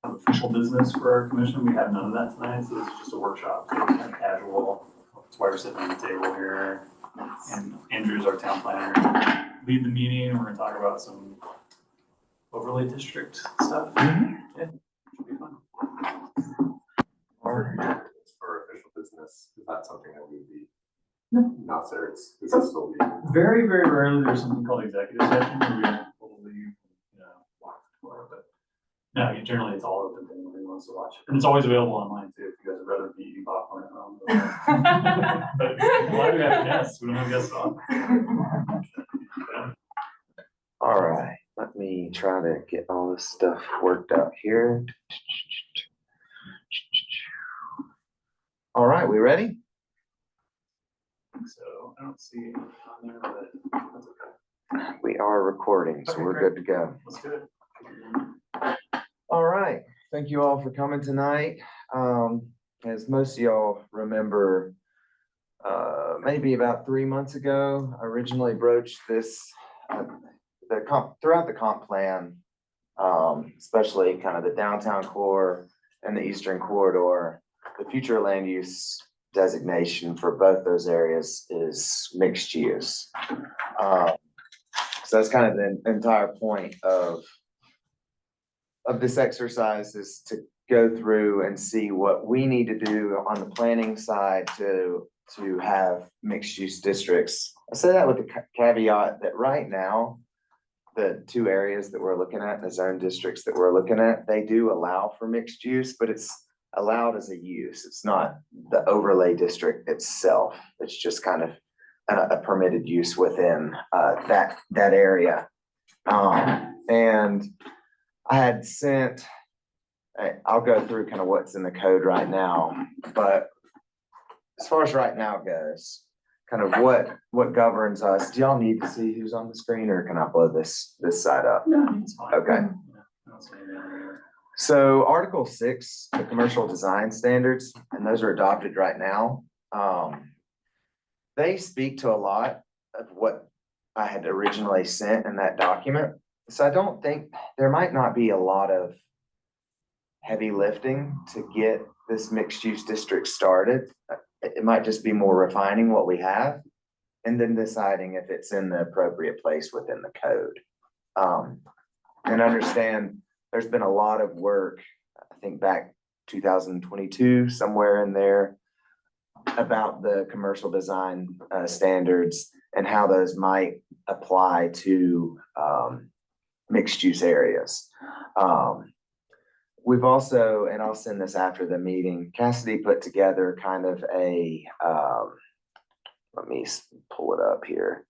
kind of official business for our commission. We have none of that tonight, so this is just a workshop. So it's kind of casual. That's why we're sitting on the table here. And Andrew's our town planner. Lead the meeting. We're going to talk about some overlay district stuff. Yeah, should be fun. For official business, is that something that we would be? No, sir. It's still be. Very, very rarely there's something called executive session where we don't probably, walk the floor, but no, generally it's all open to anybody who wants to watch. And it's always available online too, if you guys would rather be eating popcorn at home. But why do we have guests? We don't have guests on. All right, let me try to get all this stuff worked out here. All right, we ready? So I don't see anything on there, but that's okay. We are recording, so Okay, we're great. good to go. Let's do it. All right, thank you all for coming tonight. As most of y'all remember, maybe about 3 months ago, I originally broached this, throughout the comp plan, especially kind of the downtown core and the eastern corridor, the future land use designation for both those areas is mixed use. So that's kind of the entire point of this exercise, is to go through and see what we need to do on the planning side to have mixed use districts. I say that with the caveat that right now, the two areas that we're looking at, the zone districts that we're looking at, they do allow for mixed use, but it's allowed as a use. It's not the overlay district itself. It's just kind of a permitted use within that area. And I had sent, I'll go through kind of what's in the code right now, but as far as right now goes, kind of what governs us. Do y'all need to see who's on the screen, or can I blow this side up? No, it's fine. Okay. Yeah, I don't see anything there. So Article 6, the commercial design standards, and those are adopted right now. They speak to a lot of what I had originally sent in that document. So I don't think, there might not be a lot of heavy lifting to get this mixed use district started. It might just be more refining what we have and then deciding if it's in the appropriate place within the code. And understand there's been a lot of work, I think back 2022, somewhere in there, about the commercial design standards and how those might apply to mixed use areas. We've also, and I'll send this after the meeting, Cassidy put together kind of a, let me pull it up here.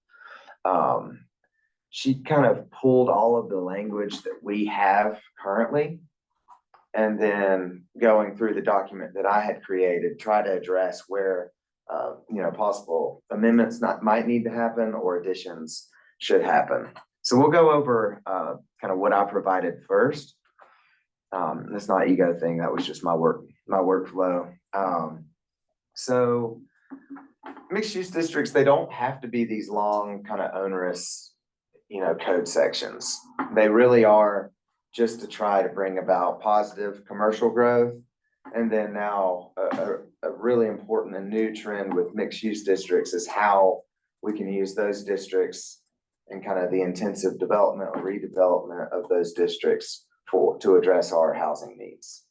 She kind of pulled all of the language that we have currently, and then going through the document that I had created, try to address where, possible amendments might need to happen or additions should happen. So we'll go over kind of what I provided first. That's not an ego thing. That was just my workflow. So mixed use districts, they don't have to be these long kind of onerous, code sections. They really are just to try to bring about positive commercial growth. And then now a really important and new trend with mixed use districts is how we can use those districts and kind of the intensive development or redevelopment of those districts to address our housing needs.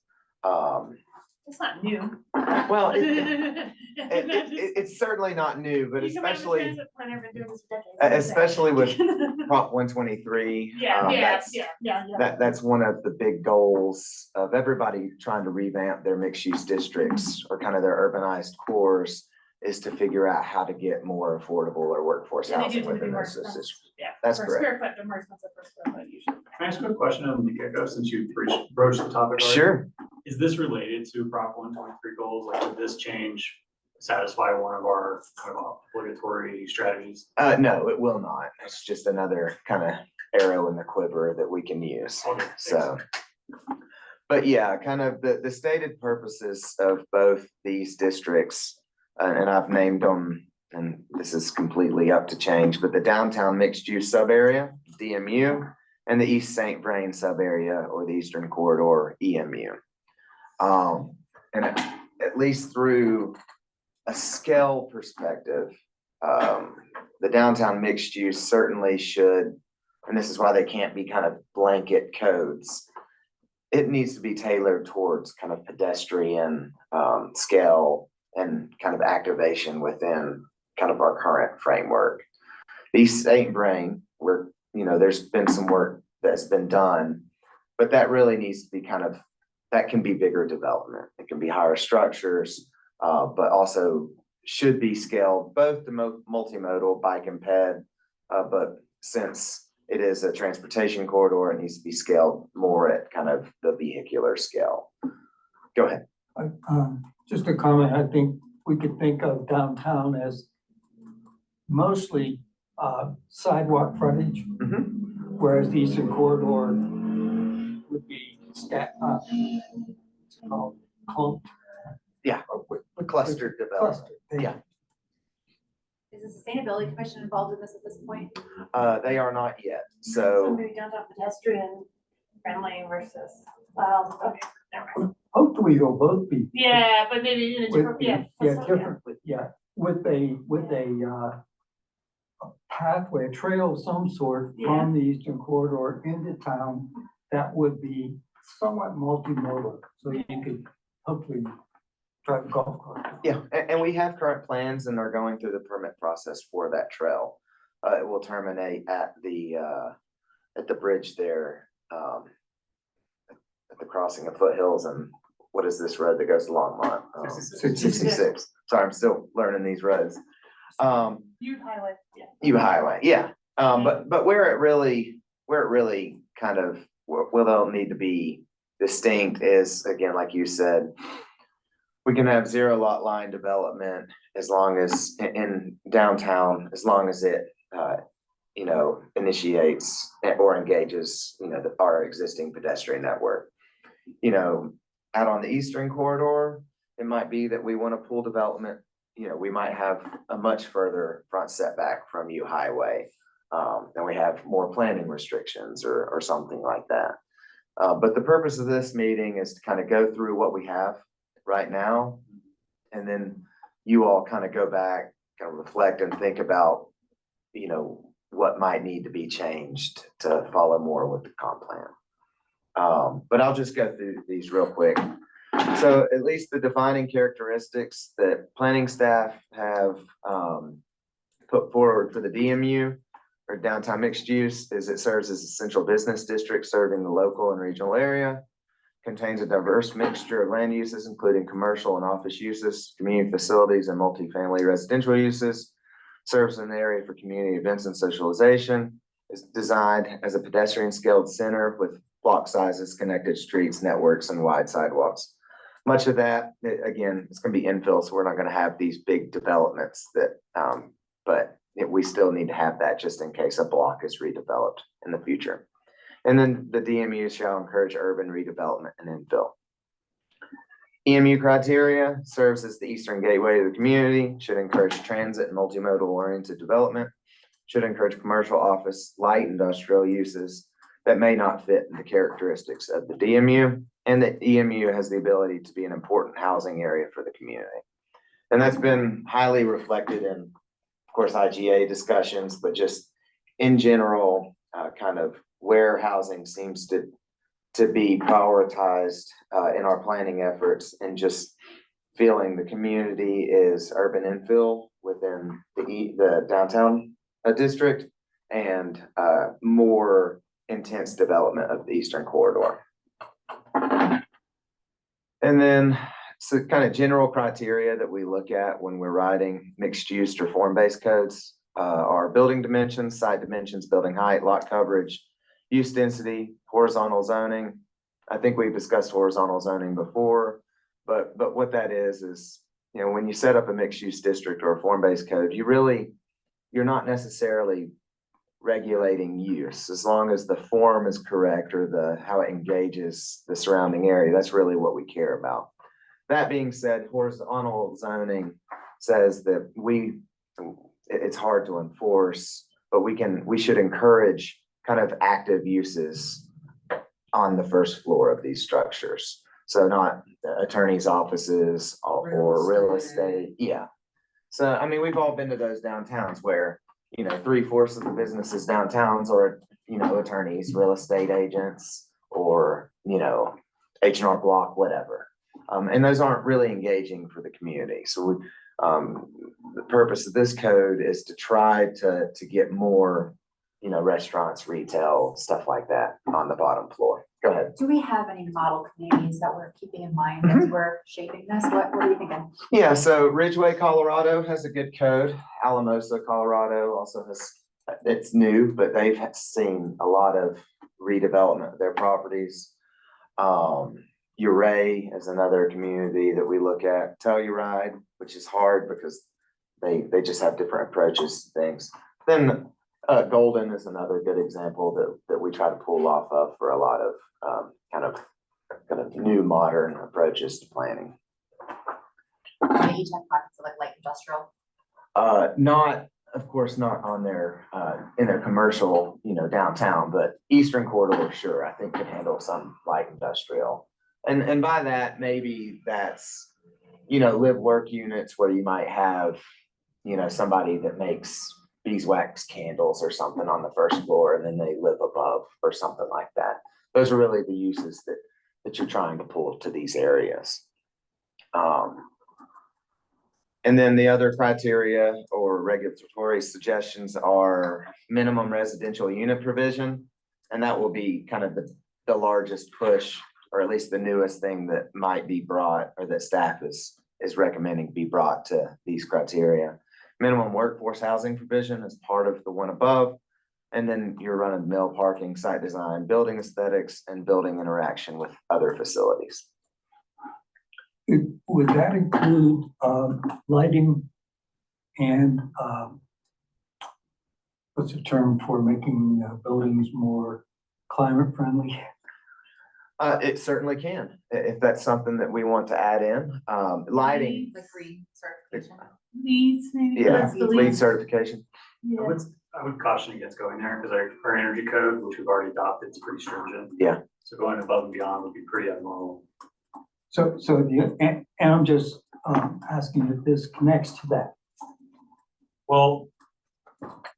It's not new. Well, it's certainly not new, but especially with Prop 123. That's one of the big goals of everybody trying to revamp their mixed use districts or kind of their urbanized cores, is to figure out how to get more affordable or workforce housing within those districts. Yeah, that's per correct. square foot, they're more expensive per square foot usually. Can I ask a quick question on the get-go, since you broached the topic already? Sure. Is this related to Prop 123 goals? Like, did this change satisfy one of our kind of obligatory strategies? No, it will not. It's just another kind of arrow in the quiver that we can use. Okay, So, but yeah, kind of the stated purposes of both these districts, and I've named them, and this is completely up to change, but the downtown mixed use sub area, DMU, and the East St. Vrain sub-area or the Eastern Corridor EMU. And at least through a scale perspective, the downtown mixed use certainly should, and this is why they can't be kind of blanket codes. It needs to be tailored towards kind of pedestrian scale and kind of activation within kind of our current framework. East St. Vrain, where, there's been some work that's been done, but that really needs to be that can be bigger development. It can be higher structures, but also should be scaled both to multimodal, bike and ped, but since it is a transportation corridor, it needs to be scaled more at kind of the vehicular scale. Go ahead. Just a comment, I think we could think of downtown as mostly sidewalk frontage, whereas the Eastern Corridor would be clumped. Yeah, clustered development. Clustered. Yeah. Is the Sustainability Commission involved in this at this point? They are not yet, so. Maybe downtown pedestrian friendly versus, okay, never mind. Hopefully you'll both be. Yeah, but maybe in a different, Yeah, differently, with a pathway, a trail of some sort from the Eastern Corridor into town that would be somewhat multimodal, so you could hopefully drive a golf cart. Yeah, and we have current plans and are going through the permit process for that trail. It will terminate at the bridge there, at the crossing of Foothills, and what is this road that goes to Longmont? 66. Sorry, I'm still learning these roads. Youth highway, yeah. U Highway, yeah. But where it really kind of, well, they'll need to be distinct is, again, like you said, we can have zero lot line development as long as in downtown, as long as it, initiates or engages, our existing pedestrian network. Out on the Eastern Corridor, it might be that we want to pull development. We might have a much further front setback from U Highway, and we have more planning restrictions or something like that. But the purpose of this meeting is to kind of go through what we have right now, and then you all kind of go back, kind of reflect and think about, what might need to be changed to follow more with the comp plan. But I'll just go through these real quick. So at least the defining characteristics that planning staff have put forward for the DMU or downtown mixed use is it serves as a central business district serving the local and regional area, contains a diverse mixture of land uses, including commercial and office uses, community facilities and multifamily residential uses, serves an area for community events and socialization, is designed as a pedestrian scaled center with block sizes, connected streets, networks, and wide sidewalks. Much of that, again, it's going to be infill, so we're not going to have these big developments that, but we still need to have that just in case a block is redeveloped in the future. And then the DMU shall encourage urban redevelopment and infill. EMU criteria serves as the eastern gateway to the community, should encourage transit and multimodal oriented development, should encourage commercial, office, light industrial uses that may not fit the characteristics of the DMU, and that EMU has the ability to be an important housing area for the community. And that's been highly reflected in, of course, IGA discussions, but just in general, kind of where housing seems to be prioritized in our planning efforts, and just feeling the community is urban infill within the downtown district and more intense development of the Eastern Corridor. And then so kind of general criteria that we look at when we're writing mixed use or form-based codes are building dimensions, site dimensions, building height, lot coverage, use density, horizontal zoning. I think we've discussed horizontal zoning before, but what that is, when you set up a mixed use district or a form-based code, you're not necessarily regulating use as long as the form is correct or how it engages the surrounding area. That's really what we care about. That being said, horizontal zoning says that it's hard to enforce, but we should encourage kind of active uses on the first floor of these structures. So not attorneys' offices or real estate, yeah. So, I mean, we've all been to those downtowns where, 3/4 of the businesses downtowns are, attorneys, real estate agents, or, H&R Block, whatever. And those aren't really engaging for the community. So the purpose of this code is to try to get more, restaurants, retail, stuff like that on the bottom floor. Go ahead. Do we have any model communities that we're keeping in mind as we're shaping this? What are you thinking? Yeah, so Ridgeway, Colorado has a good code. Alamosa, Colorado also has, it's new, but they've seen a lot of redevelopment of their properties. Uray is another community that we look at. Telluride, which is hard because they just have different approaches to things. Then Golden is another good example that we try to pull off of for a lot of kind of new modern approaches to planning. Do they each have pockets of like light industrial? Not, of course, not on their in their commercial, downtown, but Eastern Corridor, sure, I think could handle some light industrial. And by that, maybe that's, live work units where you might have, somebody that makes beeswax candles or something on the first floor, and then they live above or something like that. Those are really the uses that you're trying to pull to these areas. And then the other criteria or regulatory suggestions are minimum residential unit provision. And that will be kind of the largest push, or at least the newest thing that might be brought, or that staff is recommending be brought to these criteria. Minimum workforce housing provision is part of the one above. And then you're running mill parking, site design, building aesthetics, and building interaction with other facilities. Would that include lighting and what's the term for making buildings more climate friendly? It certainly can, if that's something that we want to add in. Lighting, Like green certification? Leads, maybe. yeah, That's the LEED leads. certification. I would, I would caution against going there because our energy code, which we've already adopted, is pretty stringent. Yeah. So going above and beyond would be pretty abnormal. And I'm just asking if this connects to that, Well,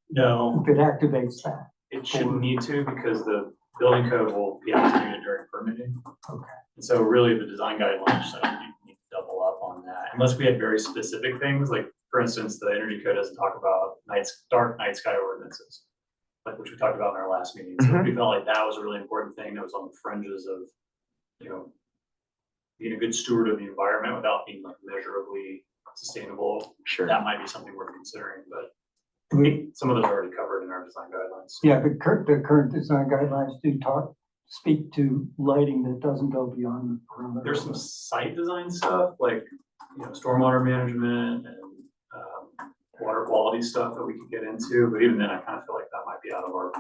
no, if it activates that. it shouldn't need to because the building code will be activated during permitting. Okay. And so really the design guidelines, so you need to double up on that, unless we had very specific things, like, for instance, the energy code doesn't talk about dark night sky ordinances, like, which we talked about in our last meeting. So we felt like that was a really important thing that was on the fringes of, being a good steward of the environment without being like measurably sustainable. Sure. That might be something worth considering, but I Mm-hmm. think some of those are already covered in our design guidelines. Yeah, the current design guidelines do speak to lighting that doesn't go beyond the perimeter. There's some site design stuff, like, stormwater management and water quality stuff that we could get into, but even then, I kind of feel like that might be out of our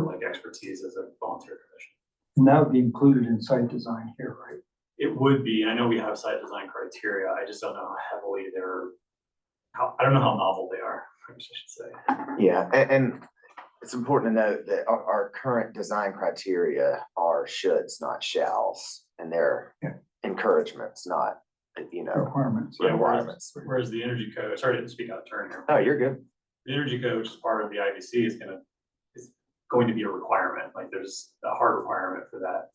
like expertise as a volunteer commission. And that would be included in site design here, right? It would be, and I know we have site design criteria, I just don't know how heavily I don't know how novel they are, I should say. Yeah, and it's important to note that our current design criteria are shoulds, not shalls, and they're encouragements, not, Requirements. Yeah, requirements. Whereas the energy code, sorry to speak out of turn here. Oh, you're good. The energy code, which is part of the IBC, is going to be a requirement, like there's a hard requirement for that.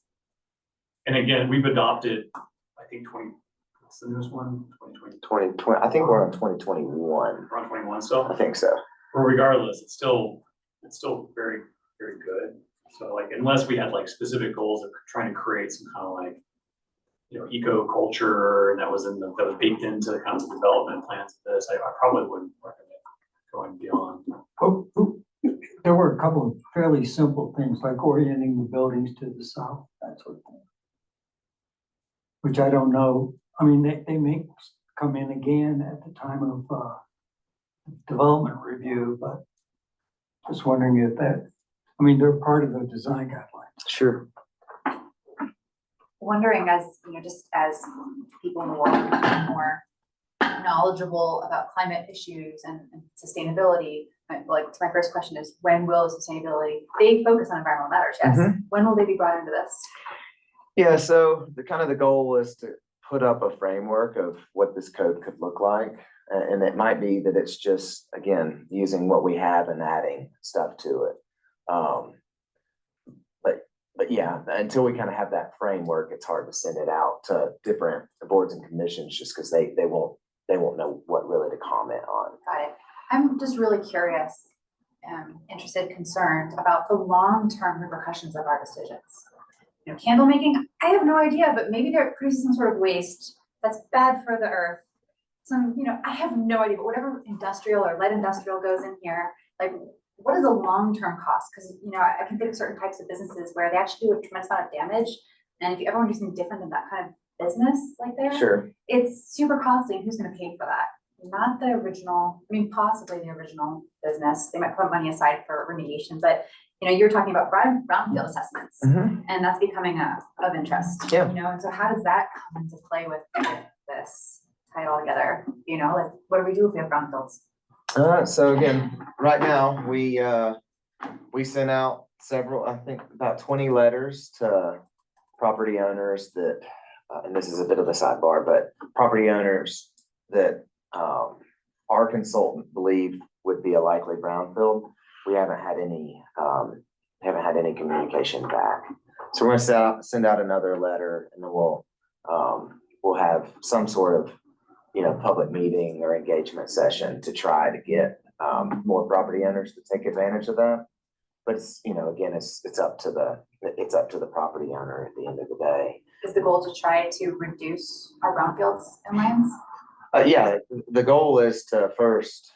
And again, we've adopted, I think what's the newest one? 2020. 2020, I think we're on 2021. We're on 21 still? I think so. But regardless, it's still very, very good. So like, unless we had like specific goals of trying to create some kind of like, eco culture, and that was baked into kind of the development plans of this, I probably wouldn't recommend going beyond. There were a couple of fairly simple things like orienting the buildings to the south, that sort of thing. Which I don't know, I mean, they may come in again at the time of development review, but just wondering if they're part of the design guidelines. Sure. Wondering just as people in the world become more knowledgeable about climate issues and sustainability, like, my first question is, when will sustainability, they focus on environmental matters, yes. When will they be brought into this? Yeah, so the goal is to put up a framework of what this code could look like. And it might be that it's just, again, using what we have and adding stuff to it. But yeah, until we kind of have that framework, it's hard to send it out to different boards and commissions just because they won't know what really to comment on. Got it. I'm just really curious, interested, concerned about the long-term repercussions of our decisions. You know, candle making, I have no idea, but maybe they're producing some sort of waste that's bad for the earth. Some, you know, I have no idea, but whatever industrial or light industrial goes in here, like, what is the long-term cost? Because, you know, I can think of certain types of businesses where they actually do a tremendous amount of damage. And if you ever want to do something different than that kind of business like there, Sure. it's super costly. And who's going to pay for that? Not the original, I mean, possibly the original business. They might put money aside for remediation, but you know, you're talking about brownfield assessments, and that's becoming of interest. Yeah. You know, and so how does that come into play with this? Tie it all together, you know, like, what do we do if we have brownfields? So again, right now, we sent out several, I think about 20 letters to property owners that, and this is a bit of a sidebar, but property owners that our consultant believed would be a likely brownfield. We haven't had any communication back. So we're gonna send out another letter, and then we'll have some sort of, you know, public meeting or engagement session to try to get more property owners to take advantage of that. But it's, you know, again, it's up to the property owner at the end of the day. Is the goal to try to reduce our brownfields and lands? Yeah, the goal is to first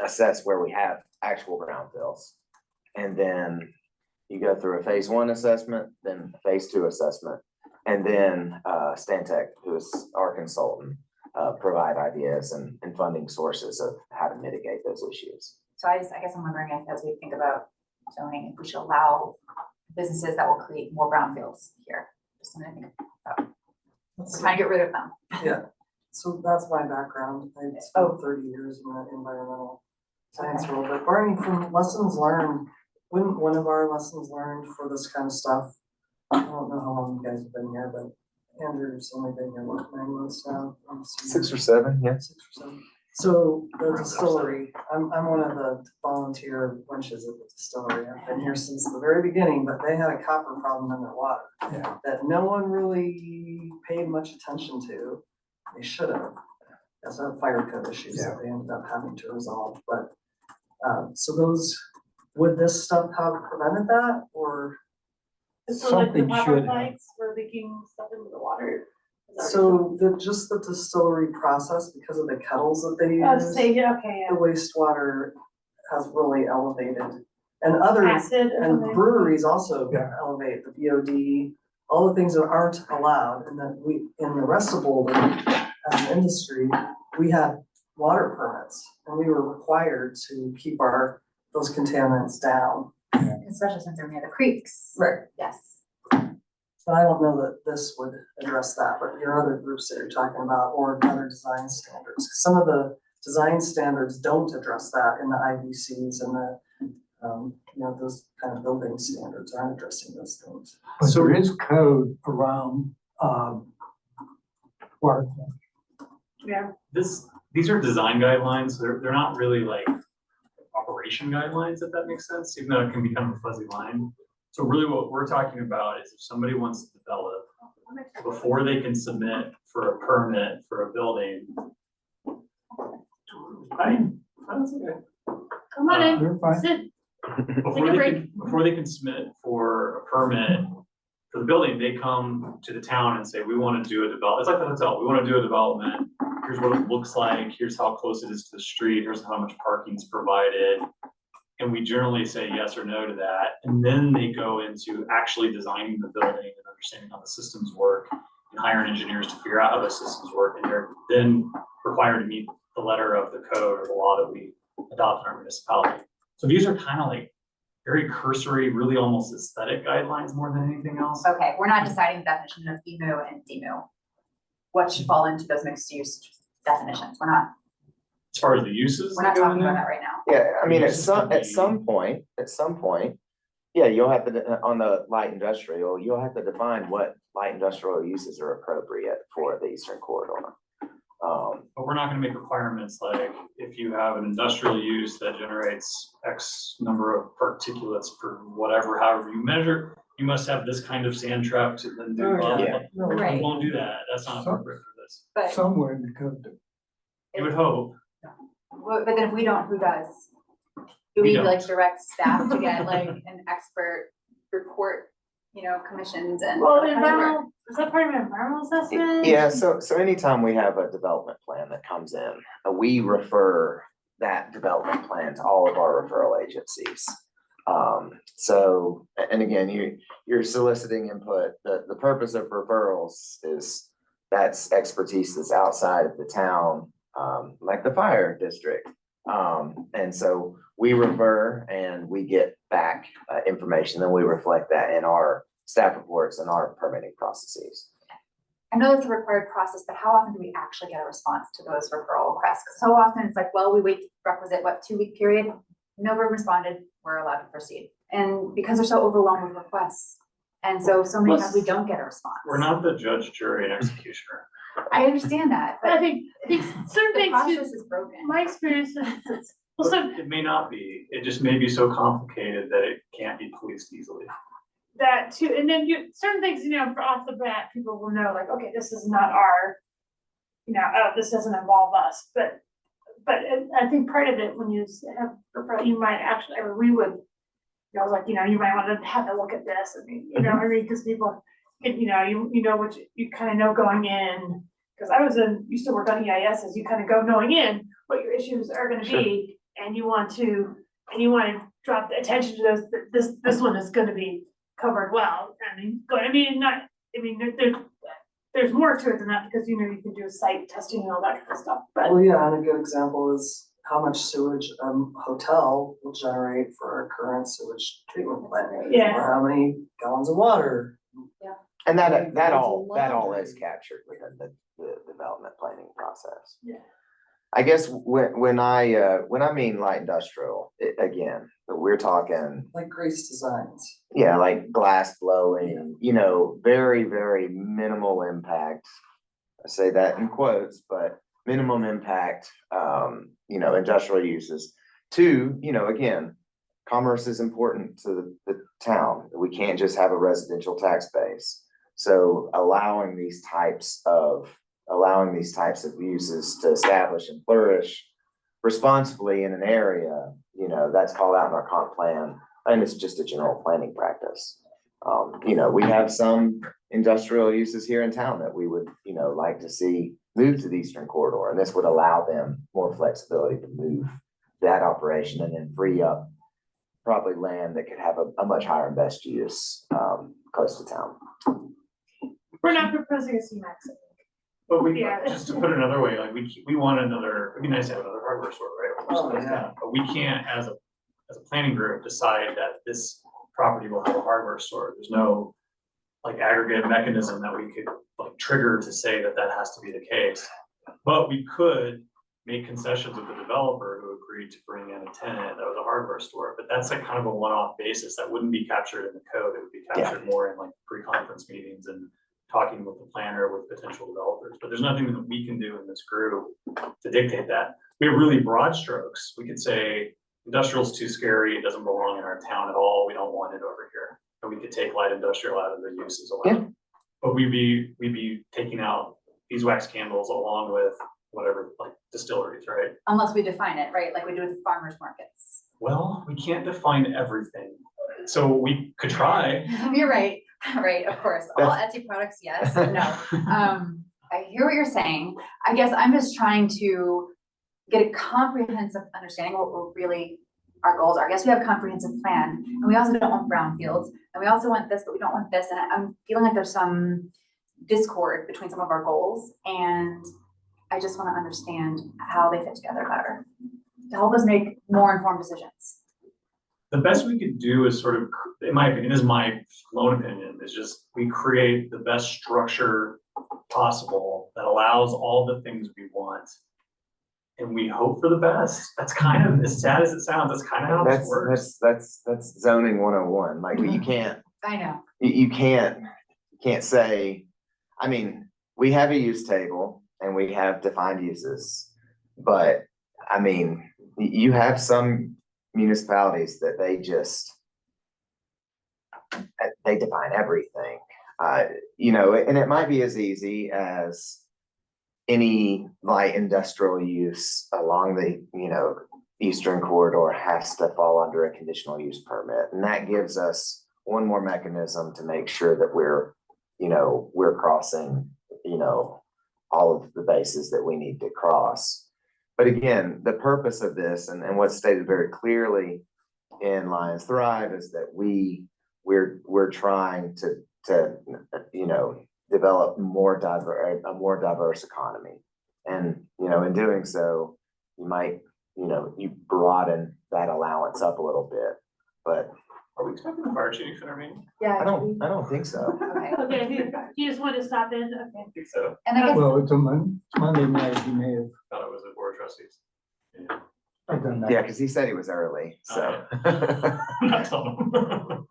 assess where we have actual brownfields. And then you go through a phase 1 assessment, then a phase 2 assessment. And then Stantec, who is our consultant, provide ideas and funding sources of how to mitigate those issues. So I guess I'm wondering if, as we think about zoning, if we should allow businesses that will create more brownfields here. Just something to think about. We're trying to get rid of them. Yeah, so that's my background. I spent 30 years in the environmental science world, but Barney, from lessons learned, wouldn't one of our lessons learned for this kind of stuff, I don't know how long you guys have been here, but Andrew's only been here, what, 9 months now? 6 or 7, yeah. 6 or 7. So the distillery, I'm one of the volunteer wenches at the distillery. I've been here since the very beginning, but they had a copper problem in their water that no one really paid much attention to. They should have. That's a fire code issues that they ended up having to resolve. But so would this stuff have prevented that, or? So like the Something copper should have. plaques were leaking stuff into the water. Is that So just the distillery process, because of the kettles that they what you're saying? use, Say, yeah, okay, the wastewater has really elevated. And other, yeah. Acid or and something. breweries also Yeah. elevate the BOD, all the things that aren't allowed, and that we, in the rest of Boulder, as an industry, we had water permits, and we were required to keep those contaminants down. Especially since they're near the creeks. Right. Yes. But I don't know that this would address that, but your other groups that you're talking about, or other design standards. Some of the design standards don't address that in the IBCs and the, you know, those kind of building standards aren't addressing those things. But So- there is code around, water. Yeah. These are design guidelines, so they're not really like operation guidelines, if that makes sense, even though it can be kind of a fuzzy line. So really what we're talking about is if somebody wants to develop, before they can submit for a permit for a building. That's okay. Come on in, You're fine. sit. Before they can submit for a permit for the building, they come to the town and say, we want to do a development. It's like the hotel. We want to do a development. Here's what it looks like. Here's how close it is to the street. Here's how much parking is provided. And we generally say yes or no to that. And then they go into actually designing the building and understanding how the systems work and hiring engineers to figure out how those systems work. And they're then required to meet the letter of the code or the law that we adopt in our municipality. So these are kind of like very cursory, really almost aesthetic guidelines more than anything else. Okay, we're not deciding the definition of EMU and DEMU. What should fall into those mixed use definitions? We're not. As far as the uses We're that not go in talking about there, that right now. Yeah, I mean, Uses could at be- some point, yeah, you'll have to, on the light industrial, you'll have to define what light industrial uses are appropriate for the eastern corridor. but we're not gonna make requirements like if you have an industrial use that generates X number of particulates per whatever, however you measure, you must have this kind of sand trap to then do. Oh, blah, blah, yeah. blah. No, We Right. won't do that. That's not appropriate for this. But, somewhere in the code. You would hope. but then if we don't, who does? Do We we don't. like direct staff to get like an expert report, commissions and? Well, how does it work? environmental, is that part of an environmental assessment? Yeah, so anytime we have a development plan that comes in, we refer that development plan to all of our referral agencies. And again, you're soliciting input. The purpose of referrals is that's expertise that's outside of the town, like the fire district. And so we refer and we get back information, then we reflect that in our staff reports and our permitting processes. I know it's a required process, but how often do we actually get a response to those referral requests? Because so often it's like, well, we wait requisite, 2-week period? Nobody responded, we're allowed to proceed. And because they're so overwhelmed with requests. And so many times we don't get a response. We're not the judge, jury, and executioner. I understand that, But I but think certain the things, process is broken. my experience is, well, But so it may not be. It just may be so complicated that it can't be policed easily. that too, and then certain things, off the bat, people will know, like, okay, this is not our, oh, this doesn't involve us, but I think part of it, when you have, you might actually, we would, I was like, you might want to have a look at this, because people, what you kind of know going in, because used to work on EIS, you kind of go knowing in what your issues are gonna be, and you want to drop the attention to those, this one is gonna be covered well, there's more to it than that, because, you can do site testing and all that kind of stuff, but. Well, yeah, and a good example is how much sewage a hotel will generate for our current sewage treatment plant. Yeah. Or how many gallons of water. And There's that a all lot. is captured within the development planning process. Yeah. I guess when I mean light industrial, again, we're talking, Like Grace Designs. yeah, like glass blowing, very, very minimal impact. I say that in quotes, but minimum impact, industrial uses. Two, again, commerce is important to the town. We can't just have a residential tax base. So allowing these types of uses to establish and flourish responsibly in an area, that's called out in our comp plan, and it's just a general planning practice. We have some industrial uses here in town that we would, like to see move to the eastern corridor, and this would allow them more flexibility to move that operation and then free up probably land that could have a much higher and best use, close to town. We're not proposing a C-Max. But we, Yeah. just to put it another way, like we want it'd be nice to have another hardware store, right? Oh, yeah. But we can't, as a planning group, decide that this property will have a hardware store. There's no like aggregate mechanism that we could like trigger to say that has to be the case. But we could make concessions with the developer who agreed to bring in a tenant that was a hardware store, but that's like kind of a one-off basis that wouldn't be captured in the code. It would be captured more in like pre-conference meetings and talking with the planner, with potential developers, but there's nothing that we can do in this group to dictate that. We have really broad strokes. We could say industrial's too scary, it doesn't belong in our town at all, we don't want it over here. And we could take light industrial out of the uses allowed. But we'd be taking out beeswax candles along with whatever, like distilleries, right? Unless we define it, right, like we do with the farmers markets. Well, we can't define everything. So we could try. You're right, of course, all Etsy products, yes, no. I hear what you're saying. I guess I'm just trying to get a comprehensive understanding of what really our goals are. I guess we have a comprehensive plan, and we also don't want brownfields, and we also want this, but we don't want this, and I'm feeling like there's some discord between some of our goals, and I just wanna understand how they fit together better, to help us make more informed decisions. The best we could do is sort of, in my opinion, this is my lone opinion, is just we create the best structure possible that allows all the things we want and we hope for the best. That's kind of, as sad as it sounds, that's kind of how this works. That's zoning 101. Like, you can't, I know. you can't say, I mean, we have a use table and we have defined uses. But, I mean, you have some municipalities that they define everything. You know, and it might be as easy as any light industrial use along the, you know, eastern corridor has to fall under a conditional use permit. And that gives us one more mechanism to make sure that we're crossing, you know, all of the bases that we need to cross. But again, the purpose of this and what's stated very clearly in Lions Thrive is that we're trying to you know, develop a more diverse economy. And, you know, in doing so, you broaden that allowance up a little bit, but Are we expecting the fire chief in our meeting? Yeah. I don't think so. Okay. Okay, you just want to stop in, okay. I think so. And I guess, Well, it's a Monday night, he may have Thought it was the board of trustees. Yeah. done that. Yeah, because he said he was early, so. Not telling him.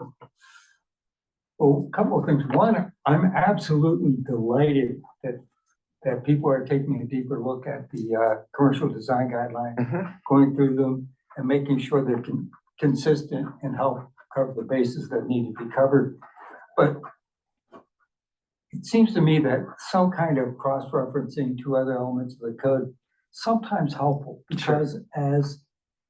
Well, a couple of things. One, I'm absolutely delighted that people are taking a deeper look at the commercial design guidelines, Mhm. going through them and making sure they're consistent and help cover the bases that need to be covered. But it seems to me that some kind of cross-referencing to other elements of the code sometimes helpful, because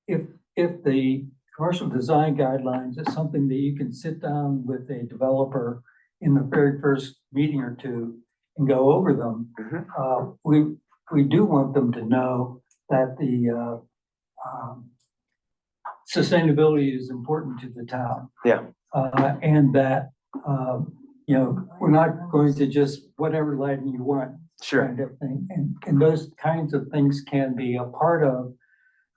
if the commercial design guidelines is something that you can sit down with a developer in the very first meeting or two and go over them. We do want them to know that the sustainability is important to the town. Yeah. And that, you know, we're not going to just whatever lighting you want Sure. kind of thing. And those kinds of things can be a part of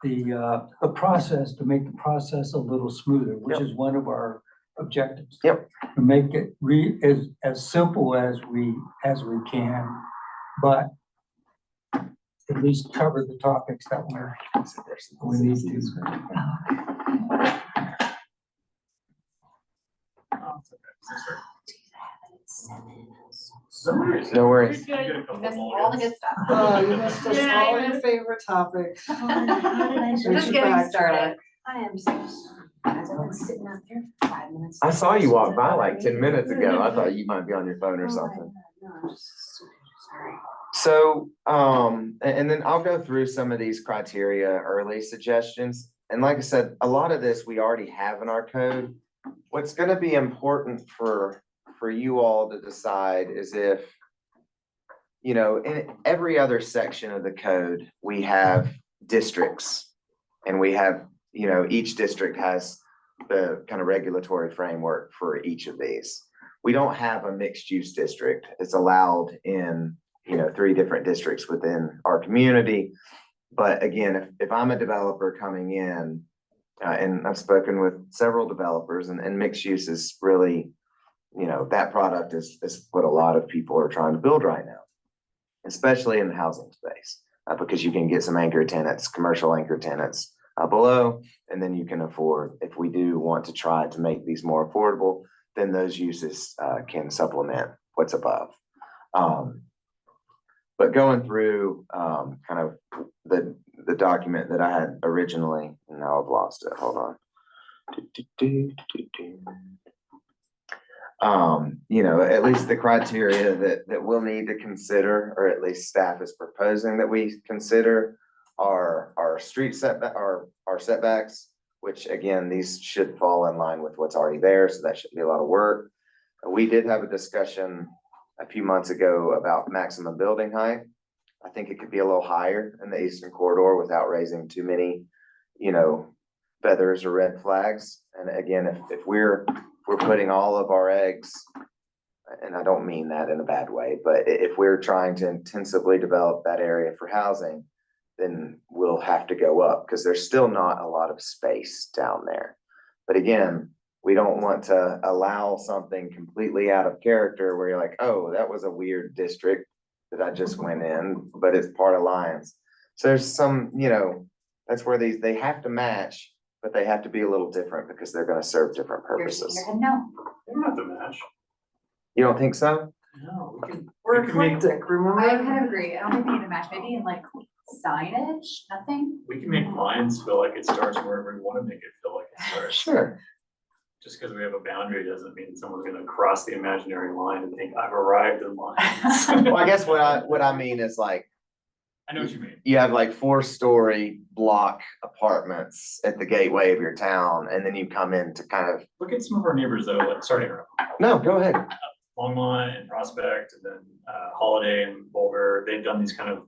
the process to make the process a little smoother, which is one of our objectives. Yep. To make it as simple as we can, but at least cover the topics that we need to. No worries. No worries. You're You good. get a couple you missed more all the minutes. good stuff. Oh, you missed us Yeah, all I your missed- favorite topics. We're just getting started. I am so sorry. Guys, I've been sitting out there for 5 minutes. I saw you walk by like 10 minutes ago. I thought you might be on your phone or something. No, I'm just sorry. So, and then I'll go through some of these criteria early suggestions. And like I said, a lot of this we already have in our code. What's gonna be important for you all to decide is if, you know, in every other section of the code, we have districts. And we have, you know, each district has the kind of regulatory framework for each of these. We don't have a mixed use district. It's allowed in, you know, 3 different districts within our community. But again, if I'm a developer coming in, and I've spoken with several developers and mixed use is really, you know, that product is what a lot of people are trying to build right now, especially in the housing space, because you can get some anchor tenants, commercial anchor tenants below, and then you can afford, if we do want to try to make these more affordable, then those uses can supplement what's above. But going through kind of the document that I had originally, and now I've lost it, hold on. You know, at least the criteria that we'll need to consider, or at least staff is proposing that we consider are our street setback, our setbacks, which again, these should fall in line with what's already there, so that shouldn't be a lot of work. We did have a discussion a few months ago about maximum building height. I think it could be a little higher in the eastern corridor without raising too many, you know, feathers or red flags. And again, if we're putting all of our eggs, and I don't mean that in a bad way, but if we're trying to intensively develop that area for housing, then we'll have to go up because there's still not a lot of space down there. But again, we don't want to allow something completely out of character where you're like, oh, that was a weird district that I just went in, but it's part of Lions. So there's some, you know, that's where they have to match, but they have to be a little different because they're gonna serve different You're shaking purposes. your head no. They don't have to match. You don't think so? No, we can. We're we can make- eclectic, I remember? kind of agree. I don't think we need to match, maybe in like signage, nothing. We can make lines feel like it starts wherever we wanna make it feel like it starts. Sure. Just because we have a boundary doesn't mean someone's gonna cross the imaginary line and think, I've arrived in lines. Well, I guess what I mean is like, I know what you mean. you have like 4-story block apartments at the gateway of your town, and then you come in to kind of, Look at some of our neighbors though, like, sorry to interrupt. no, go ahead. Longmont and Prospect, and then Holiday and Boulder, they've done these kind of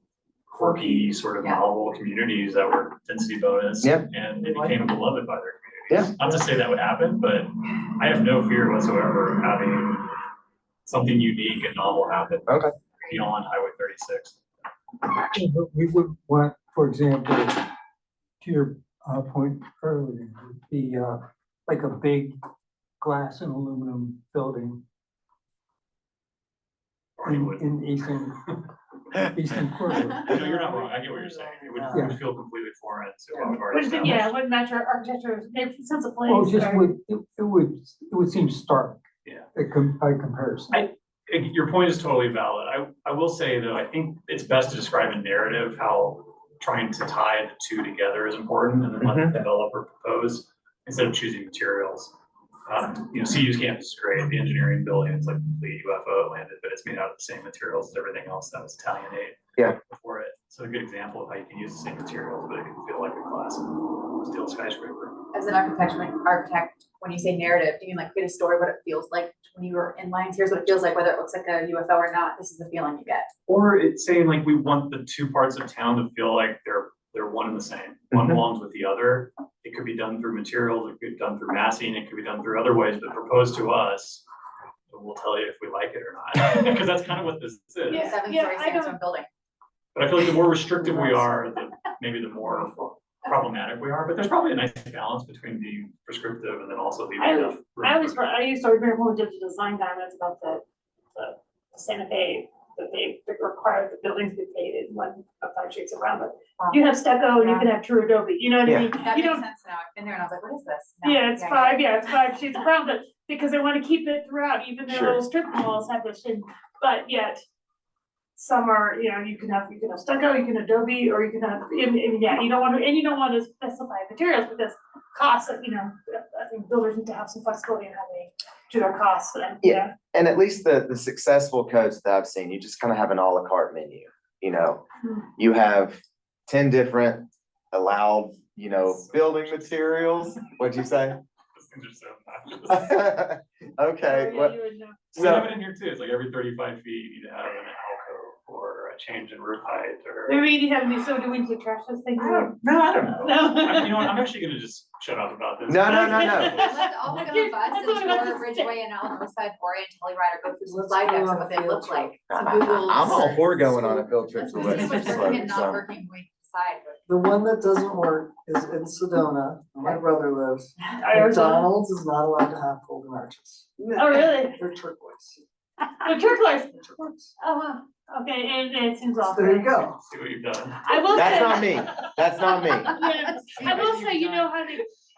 quirky, sort of Yeah. novel communities that were density bonus. Yep. And they became beloved by their communities. Not to say that would happen, but I have no fear whatsoever of having something unique and novel happen. Okay. Beyond Highway 36. But we would want, for example, to your point earlier, the like a big glass and aluminum building Or you would. in Eastern Corridor. No, you're not wrong. I get what you're saying. It would feel completely foreign to what we've already Which, yeah, established. it wouldn't match our architecture, their sense of place. Well, it just or- would, it would seem stark. Yeah. By comparison. Your point is totally valid. I will say though, I think it's best to describe in narrative how trying to tie the two together is important and then let the developer propose instead of choosing materials. CU's campus is great. The engineering building, it's like complete UFO landed, but it's made out of the same materials as everything else that was Italianate. Yeah. Before it. So a good example of how you can use the same materials, but it can feel like a glass and steel skyscraper. As an architect, when you say narrative, do you mean like create a story, what it feels like when you were in lines? Here's what it feels like, whether it looks like a UFO or not, this is the feeling you get. Or it's saying like, we want the two parts of town to feel like they're one and the same. One Mhm. belongs with the other. It could be done through materials, it could be done through massing, it could be done through other ways, but proposed to us. We'll tell you if we like it or not, because that's kind of what this is. Yeah. 7-story I sandstone building. But I feel like the more restrictive we are, maybe the more problematic we are, but there's probably a nice balance between being prescriptive and then also leaving I- enough room. I used to remember when we did the design guidelines about the Santa Fe, that they require the buildings be painted one of 5 shades around it. You have stucco and you can have true adobe, you know what I Yeah. mean? That You makes don't, sense now. I've been there and I was like, what is this? No, yeah, it's exactly. 5 shades around, but because they want to keep it throughout, even though Sure. those strip malls have this shade, but yet some are, you can have stucco, you can adobe, or you can have, and yeah, you don't want to specify materials because costs, I think builders need to have some flexibility in how they do their costs and, Yeah. And at least the successful codes that I've seen, you just kind of have an à la carte menu, you have 10 different allowed, building materials. What'd you say? Those things are so obnoxious. Okay, Yeah, well, you would know. We have so, it in here too. It's like every 35 feet, you need to have an alcove or a change in roof height or. Maybe you have me, so do we need to trash this thing? I don't know. No. You know what? I'm actually gonna just shut up about this. No. Let's all get on the bus That's and what I was tour gonna Ridgeway and Alamo Side Quarry and Telluride or go through some Let's slide go decks on of a what they field look trip. like. Some I'm Google. all for going on a field trip Let's to see West what's Slope, working and not so. working, we decide. The one that doesn't work is in Sedona, where my brother lives. I was on- McDonald's is not allowed to have golden arches. Oh, really? They're turquoise. The turquoise. They're turquoise. Oh, wow. Okay, and it seems awful. There you go. See what you've done. I will say. That's not me. That's not me. Yeah, I will say, how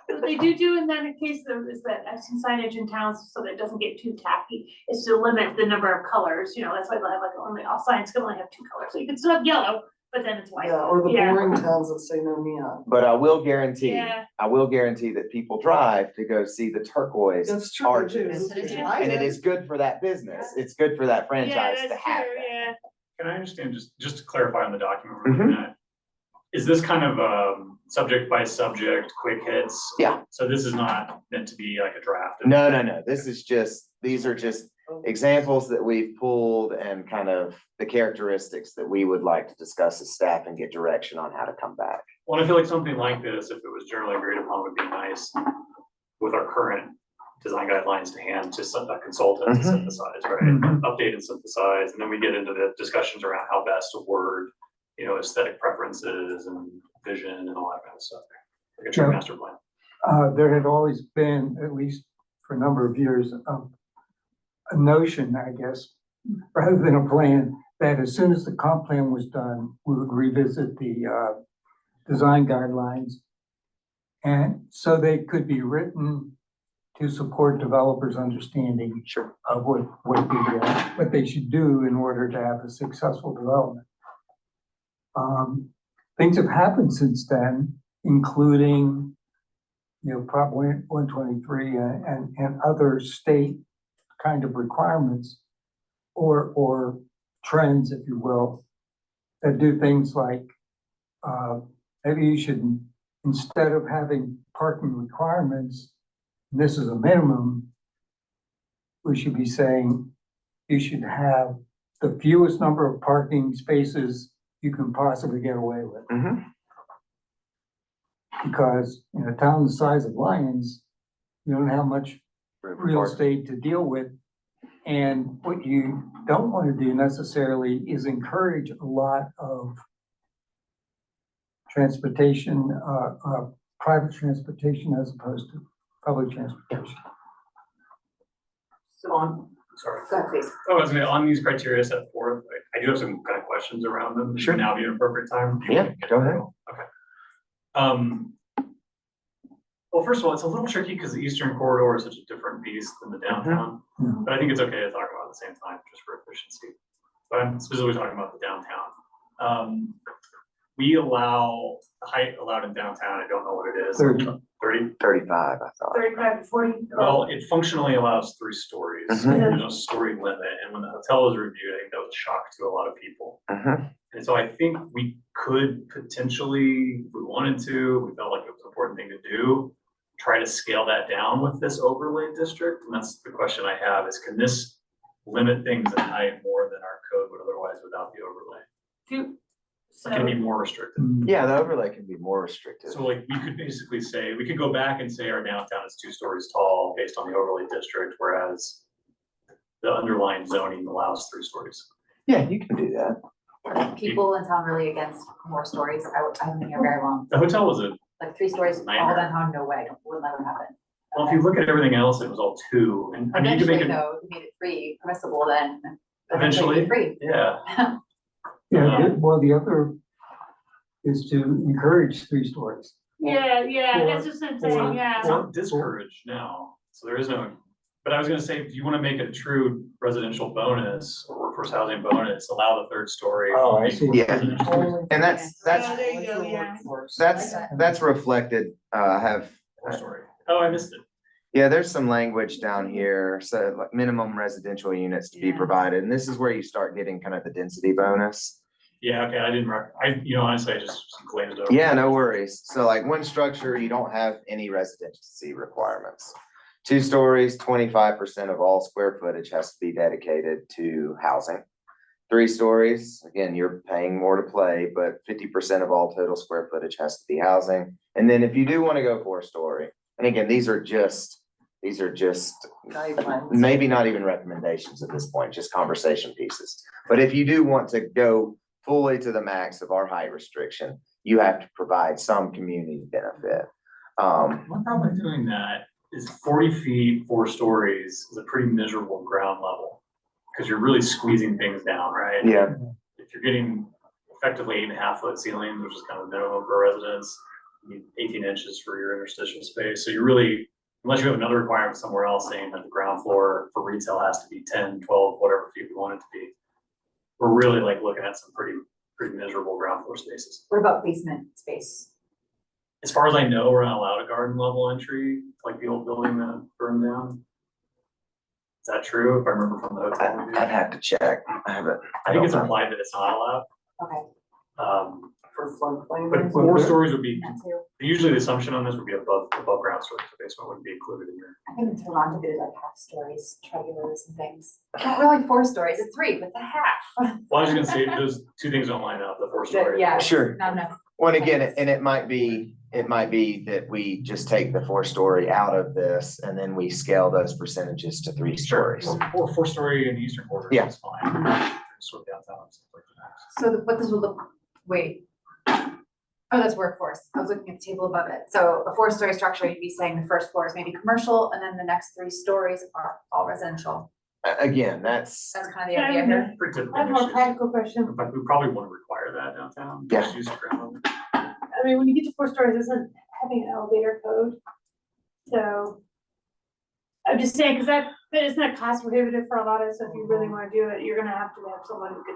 what they do in that case though, is that I've seen signage in towns so that it doesn't get too tacky, is to limit the number of colors, that's why they'll have like only, all signs can only have 2 colors, so you can still have yellow, but then it's white. Yeah, or the Yeah. boring towns that say no neon. But I will guarantee Yeah. that people drive to go see the turquoise. That's true, they do. Arches. Yeah. And it is good for that business. It's good for that Yeah, franchise to that's have true, that. yeah. Can I understand, just to clarify on the document we're looking at? Is this kind of subject by subject, quick hits? Yeah. So this is not meant to be like a draft? No. These are just examples that we've pulled and kind of the characteristics that we would like to discuss as staff and get direction on how to come back. Well, I feel like something like this, if it was generally agreed upon, would be nice with our current design guidelines to hand to a consultant to Mhm. synthesize, right? Mhm. Update and synthesize, and then we get into the discussions around how best to word, aesthetic preferences and vision and all that kind of stuff. Like a true Yeah. master plan. There had always been, at least for a number of years, a notion, I guess, rather than a plan, that as soon as the comp plan was done, we would revisit the design guidelines. And so they could be written to support developers' understanding Sure. of what they should do in order to have a successful development. Things have happened since then, including, Prop 123 and other state kind of requirements or trends, if you will, that do things like, maybe you should, instead of having parking requirements, this is a minimum, we should be saying you should have the fewest number of parking spaces you can possibly get away with. Mhm. Because in a town the size of Lyons, you don't have much real estate to deal with. And what you don't want to do necessarily is encourage a lot of transportation, private transportation as opposed to public transportation. So sorry. Go ahead, please. Oh, I was gonna, on these criteria set forth, I do have some kind of questions around them. Sure. Now be an appropriate time. Yeah, go ahead. Okay. Well, first of all, it's a little tricky because the Eastern Corridor is such a different beast than the downtown. Mhm. But I think it's okay to talk about at the same time, just for efficiency. But I'm specifically talking about the downtown. We allow, the height allowed in downtown, I don't know what it is. 30. 30? 35, I thought. 35 to 40. Well, it functionally allows 3 stories. Mhm. There's no story limit. And when the hotel was reviewed, I think that was a shock to a lot of people. Mhm. And so I think we could potentially, if we wanted to, we felt like it was an important thing to do, try to scale that down with this overlay district. And that's the question I have is, can this limit things in height more than our code would otherwise without the overlay? So, Can it be more restrictive? Yeah, the overlay can be more restrictive. So like, we could basically say, we could go back and say our downtown is 2 stories tall based on the overlay district, whereas the underlying zoning allows 3 stories. Yeah, you can do that. Are people in town really against more stories? I haven't been here very long. The hotel was Like 3 stories, all Nightmare. downtown, no way, would never happen. well, if you look at everything else, it was all 2. And I mean, you could Eventually make it, though, if you made it 3 permissible, then Eventually. it'd be 3. yeah. Yeah, well, the other is to encourage 3 stories. yeah, that's just what I'm saying, yeah. It's not discouraged now, so there is no, but I was gonna say, if you wanna make it a true residential bonus or workforce housing bonus, allow the 3rd story. Oh, I see. Yeah. Only- And that's, Oh, there you go, yeah. that's reflected, I have, 4-story. Oh, I missed it. yeah, there's some language down here, so like minimum residential units to be Yeah. provided, and this is where you start getting kind of the density bonus. Yeah, okay, I didn't, honestly, I just glazed over. Yeah, no worries. So like one structure, you don't have any residency requirements. 2 stories, 25% of all square footage has to be dedicated to housing. 3 stories, again, you're paying more to play, but 50% of all total square footage has to be housing. And then if you do want to go 4-story, and again, these are just Guidelines. maybe not even recommendations at this point, just conversation pieces. But if you do want to go fully to the max of our height restriction, you have to provide some community benefit. One problem with doing that is 40 feet, 4 stories is a pretty miserable ground level. Cause you're really squeezing things down, right? Yeah, If you're getting effectively 8.5-foot ceilings, which is kind of minimum for residents, you need 18 inches for your interstitial space. So you're really, unless you have another requirement somewhere else saying that the ground floor for retail has to be 10, 12, whatever feet we want it to be. We're really like looking at some pretty miserable ground floor spaces. What about basement space? As far as I know, we're not allowed a garden level entry, like the old building that burned down. Is that true? If I remember from the hotel. we did? I'd have to check. I haven't. I think it's implied that it's not allowed. Okay, For floodplain. But reasons. 4 stories would be, that too. usually the assumption on this would be above ground storage, so basement wouldn't be included in your. I think in Toronto, they did like half stories, trailers and things. Not really 4 stories, it's 3, but the half. Well, I was gonna say, those 2 things don't line up, the 4 story. Yeah. Sure. No. Well, and again, and it might be that we just take the 4-story out of this and then we scale those percentages to 3 Sure, stories. or 4-story in the eastern quarter Yeah. is fine. Sort of downtown, stuff like that. So what this would look, wait. Oh, that's workforce. I was looking at the table above it. So a 4-story structure, you'd be saying the first floor is maybe commercial and then the next 3 stories are all residential. Again, that's, That's kind of the idea here. Pretty typical I have a more mixed use. practical question. In fact, we probably want to require that downtown. Yeah. Mixed use around. I mean, when you get to 4 stories, isn't having an elevator code? So. I'm just saying, cause but isn't that cost prohibitive for a lot of, so if you really wanna do it, you're gonna have to have someone who could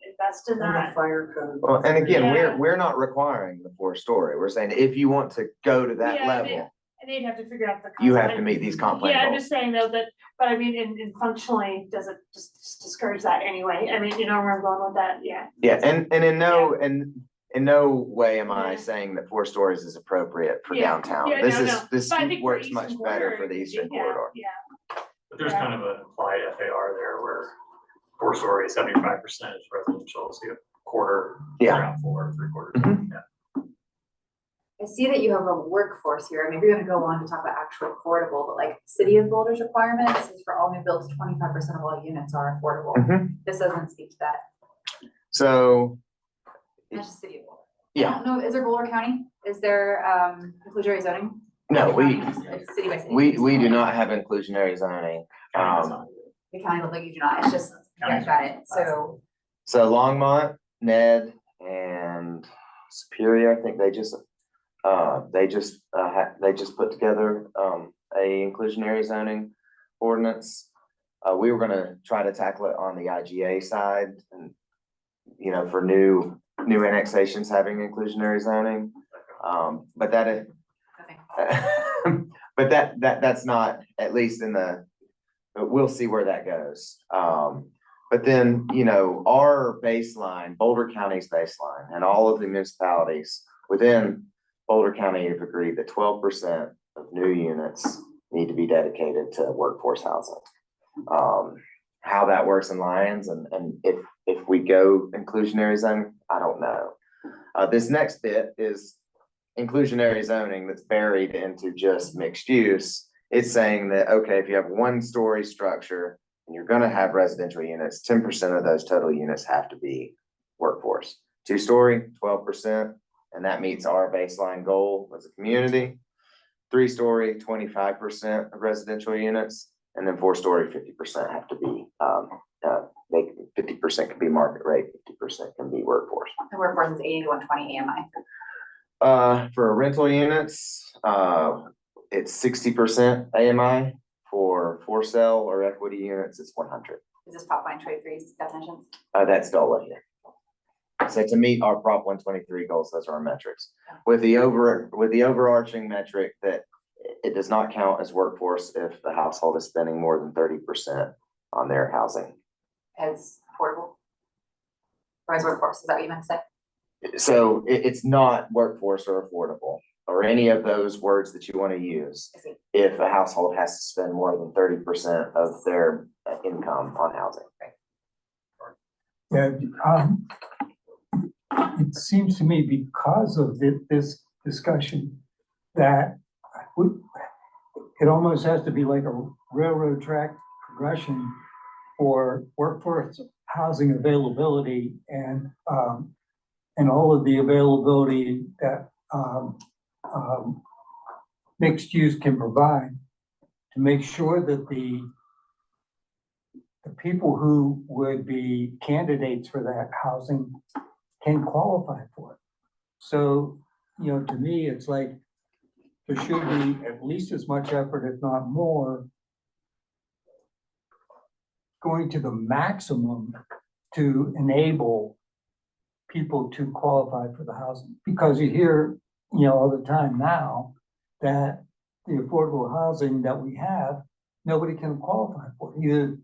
invest in And a that. fire code. well, and again, Yeah. we're not requiring the 4-story. We're saying if you want to go to that Yeah, level, And they'd have to figure out the. you cost. have to meet these comp plan Yeah, I'm goals. just saying though that, but I mean, in functionally, does it just discourage that anyway? I mean, you know where I'm going with that, yeah. Yeah, and in no way am I Yeah. saying that 4 stories is appropriate for Yeah. downtown. Yeah, This no, is, no. this But I think for works Eastern much better Corridor, for the Eastern yeah, Corridor. Yeah, But there's Yeah. kind of an implied FAR there where 4 story, 75% is residential, so you have quarter, Yeah. ground floor, 3/4. Mhm. Yeah. I see that you have a workforce here. Maybe you're gonna go on to talk about actual affordable, but like City of Boulder's requirements is for all new builds, 25% of all units are affordable. Mhm. This doesn't speak to that. So, That's just City of Boulder. yeah, I don't know, is there Boulder County? Is there inclusionary zoning? no, we, It's city by city. we do not have inclusionary zoning. The county level, you do not. It's just, yeah, got it. So So Longmont, Ned, and Superior, I think they just put together, a inclusionary zoning ordinance. We were gonna try to tackle it on the IGA side and, you know, for new annexations having inclusionary zoning. But that, nothing. but that's not, at least in the, but we'll see where that goes. But then, you know, our baseline, Boulder County's baseline, and all of the municipalities within Boulder County have agreed that 12% of new units need to be dedicated to workforce housing. How that works in Lyons and if we go inclusionary zone, I don't know. This next bit is inclusionary zoning that's buried into just mixed use. It's saying that, okay, if you have 1-story structure and you're gonna have residential units, 10% of those total units have to be workforce. 2-story, 12%, and that meets our baseline goal as a community. 3-story, 25% of residential units, and then 4-story, 50% have to be, 50% can be market rate, 50% can be workforce. The workforce is 80 to 120 AMI. For rental units, it's 60% AMI. For sale or equity units, it's 100. Is this top line trade threes definitions? That's DOLA here. So to meet our Prop 123 goals, those are our metrics. With the overarching metric that it does not count as workforce if the household is spending more than 30% on their housing. As affordable? Or as workforce, is that what you meant to say? So it's not workforce or affordable, or any of those words that you want to use. I see. If a household has to spend more than 30% of their income on housing. Yeah, it seems to me because of this discussion that it almost has to be like a railroad track progression for workforce housing availability and all of the availability that mixed use can provide to make sure that the people who would be candidates for that housing can qualify for it. So, you know, to me, it's like there should be at least as much effort, if not more, going to the maximum to enable people to qualify for the housing. Because you hear, you know, all the time now that the affordable housing that we have, nobody can qualify for. Either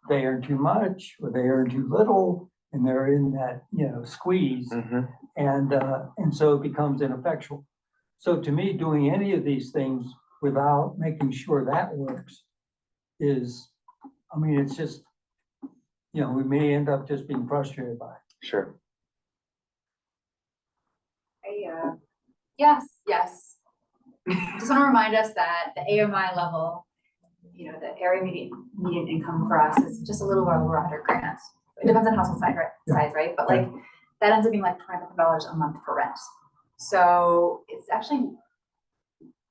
they earn too much or they earn too little and they're in that, you know, squeeze. And so it becomes ineffectual. So to me, doing any of these things without making sure that works is, I mean, it's just, you know, we may end up just being frustrated by it. Sure. Yes. Just want to remind us that the AMI level, you know, the area median income for us is just a little over 100 grand. It depends on household size, right? But like, that ends up being like $25 a month for rent. So it's actually,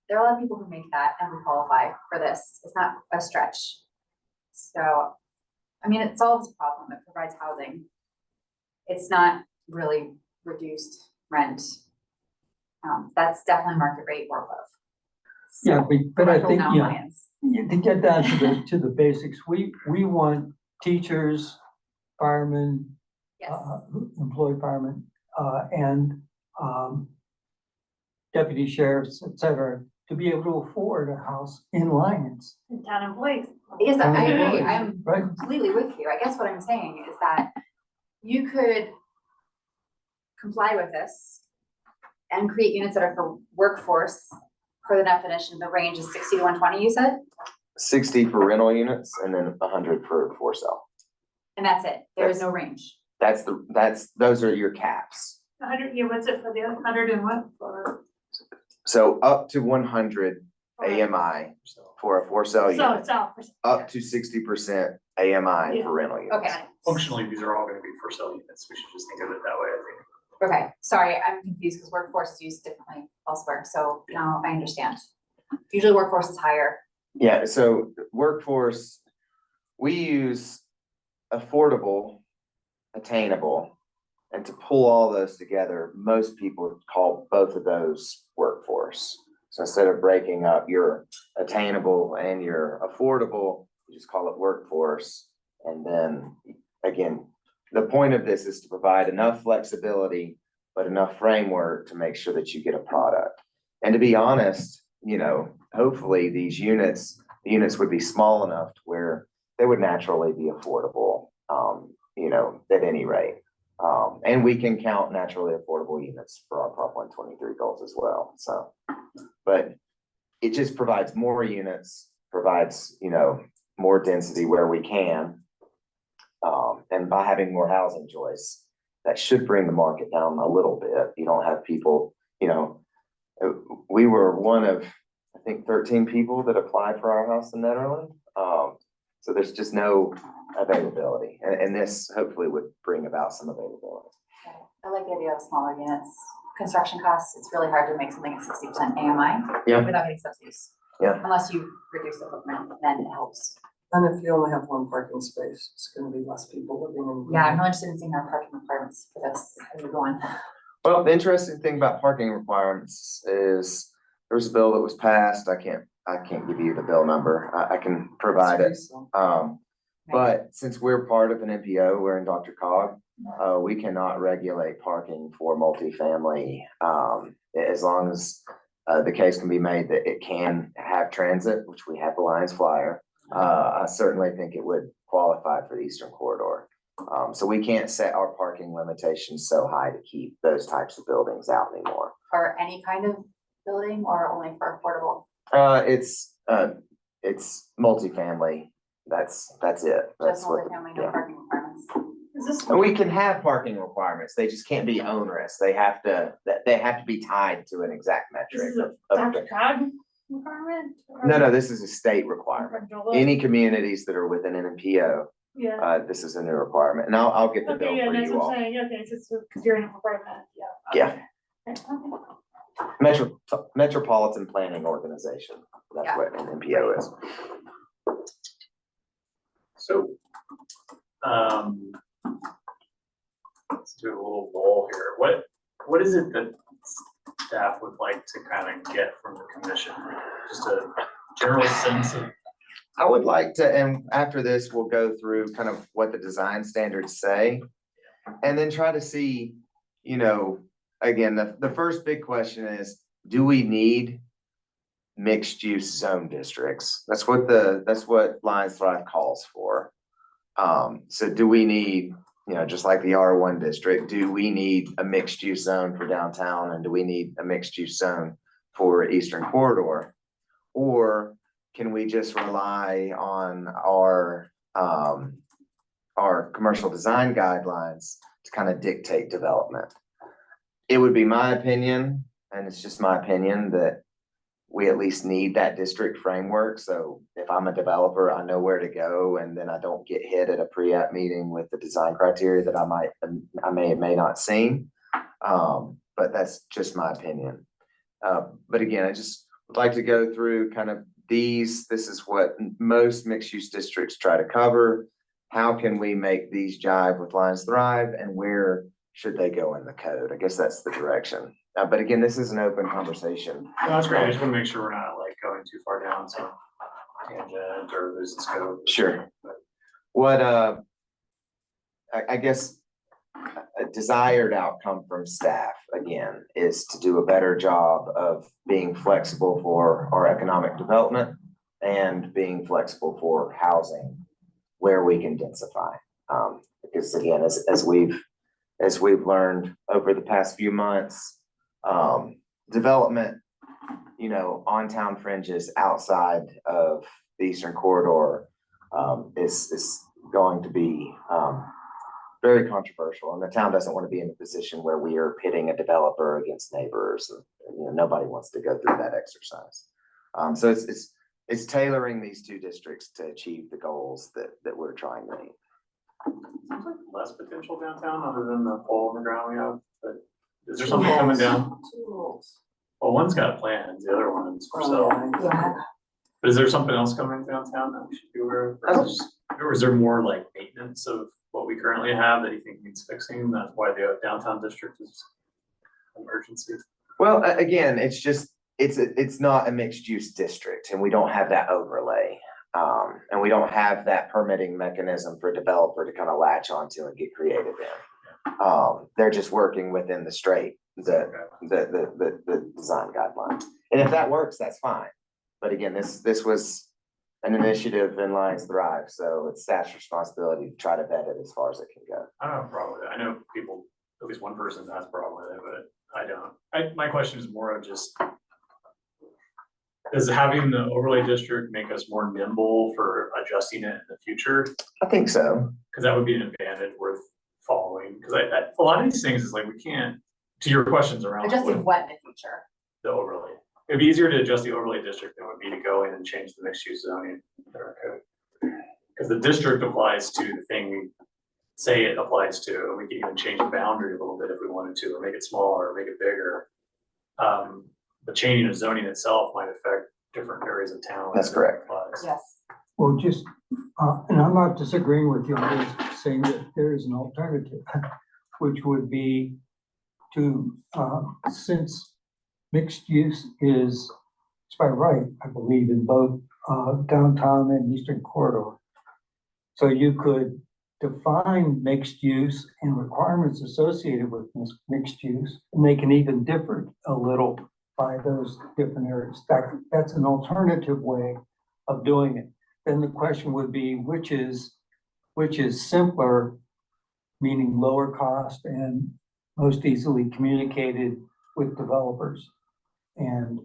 there are a lot of people who make that and who qualify for this. It's not a stretch. So, I mean, it solves a problem, it provides housing. It's not really reduced rent. That's definitely market rate work of. Yeah, but I Commercial think, town yeah, plans. to get down to the basics, we want teachers, firemen, Yes, employed firemen, and, deputy sheriffs, et cetera, to be able to afford a house in Lyons. And town employees. yes, I agree, Employees, I'm right? completely with you. I guess what I'm saying is that you could comply with this and create units that are for workforce. Per the definition, the range is 60 to 120, you said, 60 for rental units and then 100 for sale. and that's it. There is no range. Those are your caps. 100, yeah, what's it for the 100 and what for? So up to 100 AMI for a for sale So unit, it's out. up to 60% AMI Yeah. for rental units. Okay, Functionally, these are all gonna be for sale units. We should just think of it that way, I think. okay, sorry, I'm confused because workforce is used differently elsewhere, so now I understand. Usually workforce is higher. Yeah, so workforce, we use affordable, attainable, and to pull all those together, most people call both of those workforce. So instead of breaking up your attainable and your affordable, you just call it workforce. And then, again, the point of this is to provide enough flexibility, but enough framework to make sure that you get a product. And to be honest, hopefully these units, the units would be small enough to where they would naturally be affordable, at any rate. And we can count naturally affordable units for our Prop 123 goals as well, so. But it just provides more units, provides, more density where we can. And by having more housing choice, that should bring the market down a little bit. You don't have people, we were one of, I think, 13 people that applied for our house in Netherland. So there's just no availability, and this hopefully would bring about some availability. I like the idea of smaller units. Construction costs, it's really hard to make something at 60% AMI. Yeah. Without getting subsidies. Yeah. Unless you reduce the footprint, then it helps. And if you only have one parking space, it's gonna be less people living in. Yeah, I'm really interested in seeing our parking requirements for this as we go on. Well, the interesting thing about parking requirements is there was a bill that was passed. I can't give you the bill number. I can provide it. But since we're part of an NPO, we're in Dr. Cog, we cannot regulate parking for multifamily. As long as the case can be made that it can have transit, which we have the Lions Flyer. I certainly think it would qualify for the Eastern Corridor. So we can't set our parking limitations so high to keep those types of buildings out anymore. For any kind of building or only for affordable? It's multifamily. That's it. That's Just what, multifamily, no yeah. parking requirements. Is this? And we can have parking requirements. They just can't be onerous. They have to be tied to an exact This metric is a of. Dr. Cog requirement? No, this is a state requirement. Any communities that are within an NPO, Yeah. this is a new requirement, and I'll get the bill Okay, yeah, for that's you what all. I'm saying. Okay, it's because you're in a department, yeah. Yeah. Okay. Metropolitan Planning Organization. That's Yeah. what an NPO is. So, let's do a little roll here. What is it that staff would like to kind of get from the commission? Just a general sense of, I would like to, and after this, we'll go through kind of what the design standards say. And then try to see, again, the first big question is, do we need mixed use zone districts? That's what Lions Thrive calls for. So do we need, just like the R1 district, do we need a mixed use zone for downtown, and do we need a mixed use zone for Eastern Corridor? Or can we just rely on our commercial design guidelines to kind of dictate development? It would be my opinion, and it's just my opinion, that we at least need that district framework. So if I'm a developer, I know where to go, and then I don't get hit at a pre-app meeting with the design criteria that I may not seen. But that's just my opinion. But again, I just would like to go through kind of this is what most mixed-use districts try to cover. How can we make these jive with Lions Thrive, and where should they go in the code? I guess that's the direction. But again, this is an open conversation. No, that's great. I just want to make sure we're not like going too far down some tangent or losing scope. Sure. What, I guess a desired outcome from staff, again, is to do a better job of being flexible for our economic development and being flexible for housing where we can densify. Because again, as we've learned over the past few months, development, on town fringes outside of the Eastern Corridor, is going to be, very controversial, and the town doesn't want to be in a position where we are pitting a developer against neighbors. And, nobody wants to go through that exercise. So it's tailoring these two districts to achieve the goals that we're trying to meet. Seems like less potential downtown other than the hole in the ground we have, but is there something coming down? Well, one's got plans, the other one's for sale. Yeah. But is there something else coming downtown that we should be aware of? Or is there more like maintenance of what we currently have that you think needs fixing? That's why the downtown district is an emergency. Well, again, it's not a mixed use district, and we don't have that overlay. And we don't have that permitting mechanism for a developer to kind of latch onto and get creative in. They're just working within the the design guidelines. And if that works, that's fine. But again, this was an initiative in Lions Thrive, so it's staff's responsibility to try to vet it as far as it can go. I don't have a problem with it. I know people, at least one person has a problem with it, but I don't. My question is more of just, does having the overlay district make us more nimble for adjusting it in the future? I think so. Because that would be an advantage worth following. Because a lot of these things is like, we can't, to your questions around Adjusting what in the future? the overlay. It'd be easier to adjust the overlay district than it would be to go in and change the mixed use zoning in our code. Because the district applies to the thing we say it applies to, and we can even change the boundary a little bit if we wanted to, or make it smaller, or make it bigger. The changing of zoning itself might affect different areas of town. That's correct. Yes. Well, just, and I'm not disagreeing with you, I'm just saying that there is an alternative, which would be to, since mixed use is, it's by right, I believe, in both downtown and Eastern Corridor. So you could define mixed use and requirements associated with mixed use, and they can even differ a little by those different areas. That's an alternative way of doing it. Then the question would be, which is simpler, meaning lower cost and most easily communicated with developers, and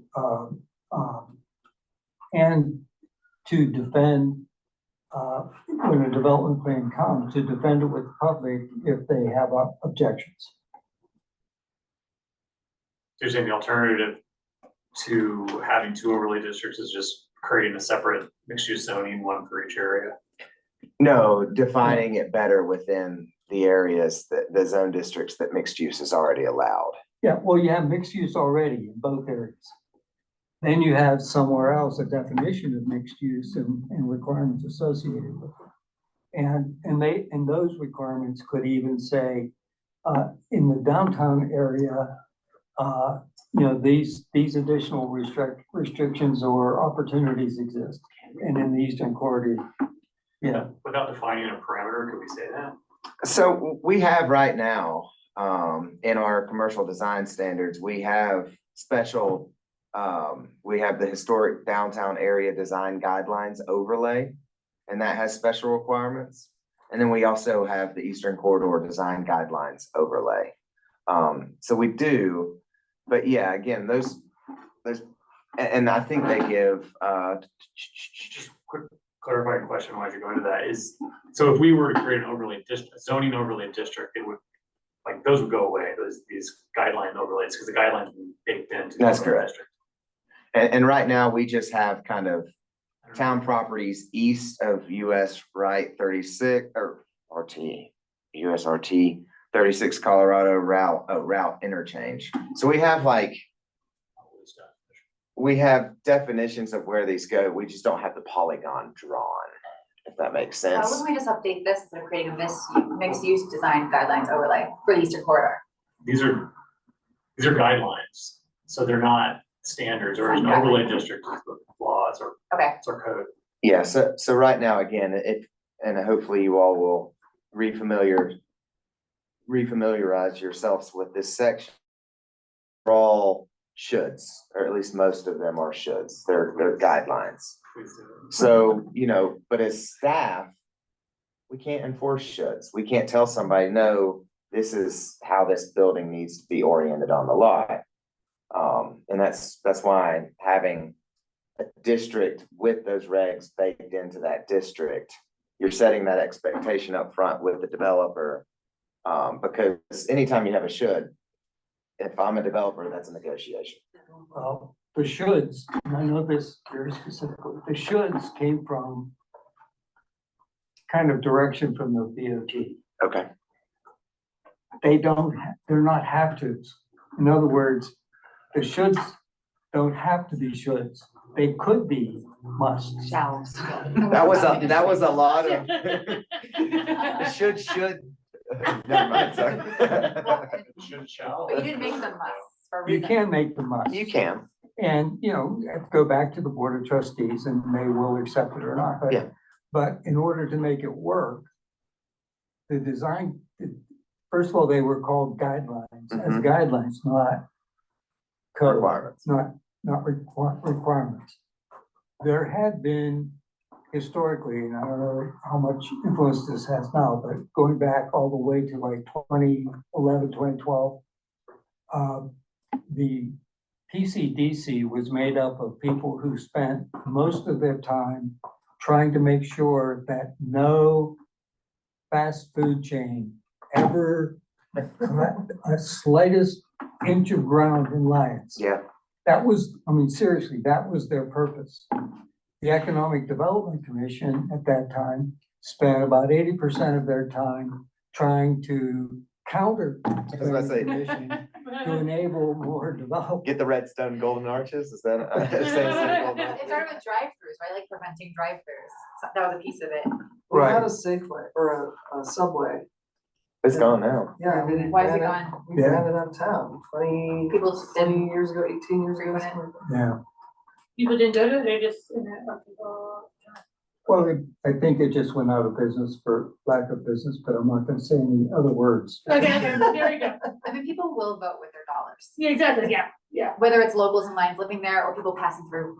to defend when a development plan comes, to defend it with the public if they have objections. You're saying the alternative to having two overlay districts is just creating a separate mixed use zoning, one for each area? No, defining it better within the areas the zone districts that mixed use is already allowed. Yeah, well, you have mixed use already in both areas. Then you have somewhere else a definition of mixed use and requirements associated with it. And those requirements could even say, in the downtown area, these additional restrictions or opportunities exist. And in the Eastern Corridor, yeah. Without defining a parameter, could we say that? So we have right now, in our commercial design standards, we have special, we have the historic downtown area design guidelines overlay, and that has special requirements. And then we also have the Eastern Corridor design guidelines overlay. So we do, but yeah, again, those, and I think they give, Just quick clarifying question while you're going to that is, so if we were to create an overlay district, zoning overlay district, it would, like, those would go away, these guideline overlays, because the guidelines would be baked into. That's the correct. district. and right now we just have kind of town properties east of US Right 36 or US RT 36 Colorado route interchange. So we have like we have definitions of where these go, we just don't have the polygon drawn, if that makes Why sense. wouldn't we just update this instead of creating a mixed use design guidelines overlay for the Eastern Corridor? These are guidelines, so they're not standards, or an overlay district is the laws or Okay, it's our code. Yeah, so right now, again, and hopefully you all will refamiliarize yourselves with this section. They're all shoulds, or at least most of them are shoulds, they're guidelines. Please do. So, but as staff, we can't enforce shoulds. We can't tell somebody, no, this is how this building needs to be oriented on the lot. And that's why having a district with those regs baked into that district, you're setting that expectation up front with the developer. Because anytime you have a should, if I'm a developer, that's a negotiation. Well, the shoulds, and I know this very specifically, the shoulds came from kind of direction from the DOT. Okay. They're not have tos. In other words, the shoulds don't have to be shoulds. They could be musts. shallows. That was a lot of should. Never mind, sorry. Should, shall. But you didn't make them musts for a You reason. can make them musts. You can. And, go back to the Board of Trustees and they will accept it or not. But- Yeah. But in order to make it work, the design, first of all, they were called guidelines, as Mhm. guidelines, not code. Requirements. Not requirements. There had been historically, and I don't know how much influence this has now, but going back all the way to like 2011, 2012, the PCDC was made up of people who spent most of their time trying to make sure that no fast food chain ever a slightest inch of ground in Lyons. Yeah. That was, seriously, that was their purpose. The Economic Development Commission at that time spent about 80% of their time trying to counter the was about to say- planning commission to enable more development. Get the redstone golden arches, is that? It started with drive-throughs, right? Like preventing drive-throughs. So that was a piece of it. We had Right. a Safeway or a Subway. It's gone now. Yeah, we Why is it ran gone? We Yeah. ran it uptown, People just 20 didn't. years ago, 18 years ago. Frequent it. something like that. Yeah, People didn't do it, they just, or people. well, I think it just went out of business for lack of business, but I'm not gonna say any other words. Okay, there we go. I mean, people will vote with their dollars, Yeah, exactly, yeah. whether it's locals in lines living there or people passing through.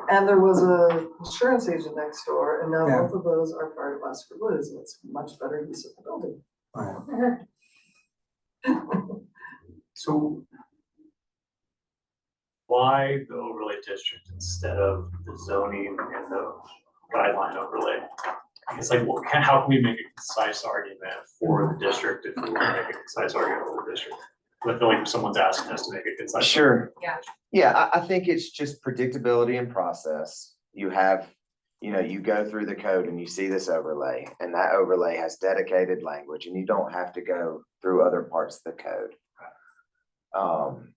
And there was a insurance agent next door, and now Yeah. both of those are part of Oxford Woods, and it's much better use of the building. Right. So why the overlay district instead of the zoning and the guideline overlay? It's like, well, how can we make a concise argument for the district if we want to make a concise argument for the district? I feel like someone's asking us to make a concise. Sure. Yeah. Yeah, I think it's just predictability and process. You have, you go through the code and you see this overlay, and that overlay has dedicated language, and you don't have to go through other parts of the code.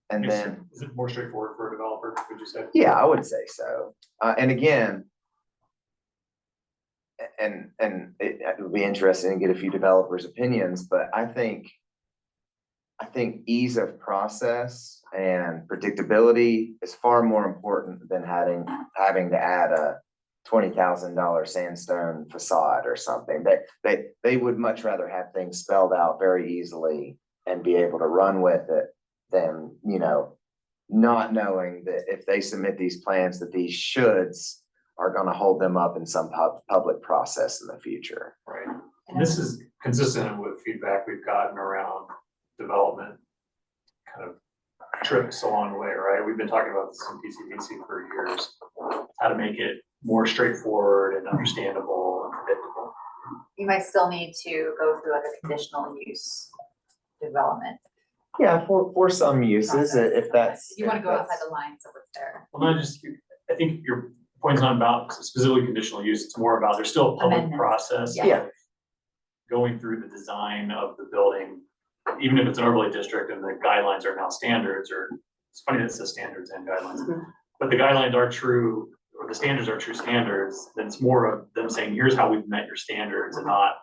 And then, Is it more straightforward for a developer, would you say? yeah, I would say so. And again, and it would be interesting to get a few developers' opinions, but I think ease of process and predictability is far more important than having to add a $20,000 sandstone facade or something. They would much rather have things spelled out very easily and be able to run with it than, not knowing that if they submit these plans, that these shoulds are gonna hold them up in some public process in the future. Right. And this is consistent with feedback we've gotten around development kind of trips along the way, right? We've been talking about this in PCDC for years, how to make it more straightforward and understandable and predictable. You might still need to go through like a conditional use development. Yeah, for some uses, process. if that's. You wanna if go outside that's- the lines of what's there. Well, not just, I think your point's not about specifically conditional use, it's more about, there's still a public Amendments. process. Yeah. of Going through the design of the building, even if it's an overlay district and the guidelines are now standards, or it's funny that it says standards and guidelines. but the guidelines are true, or the standards are true standards, then it's more of them saying, here's how we've met your standards and not,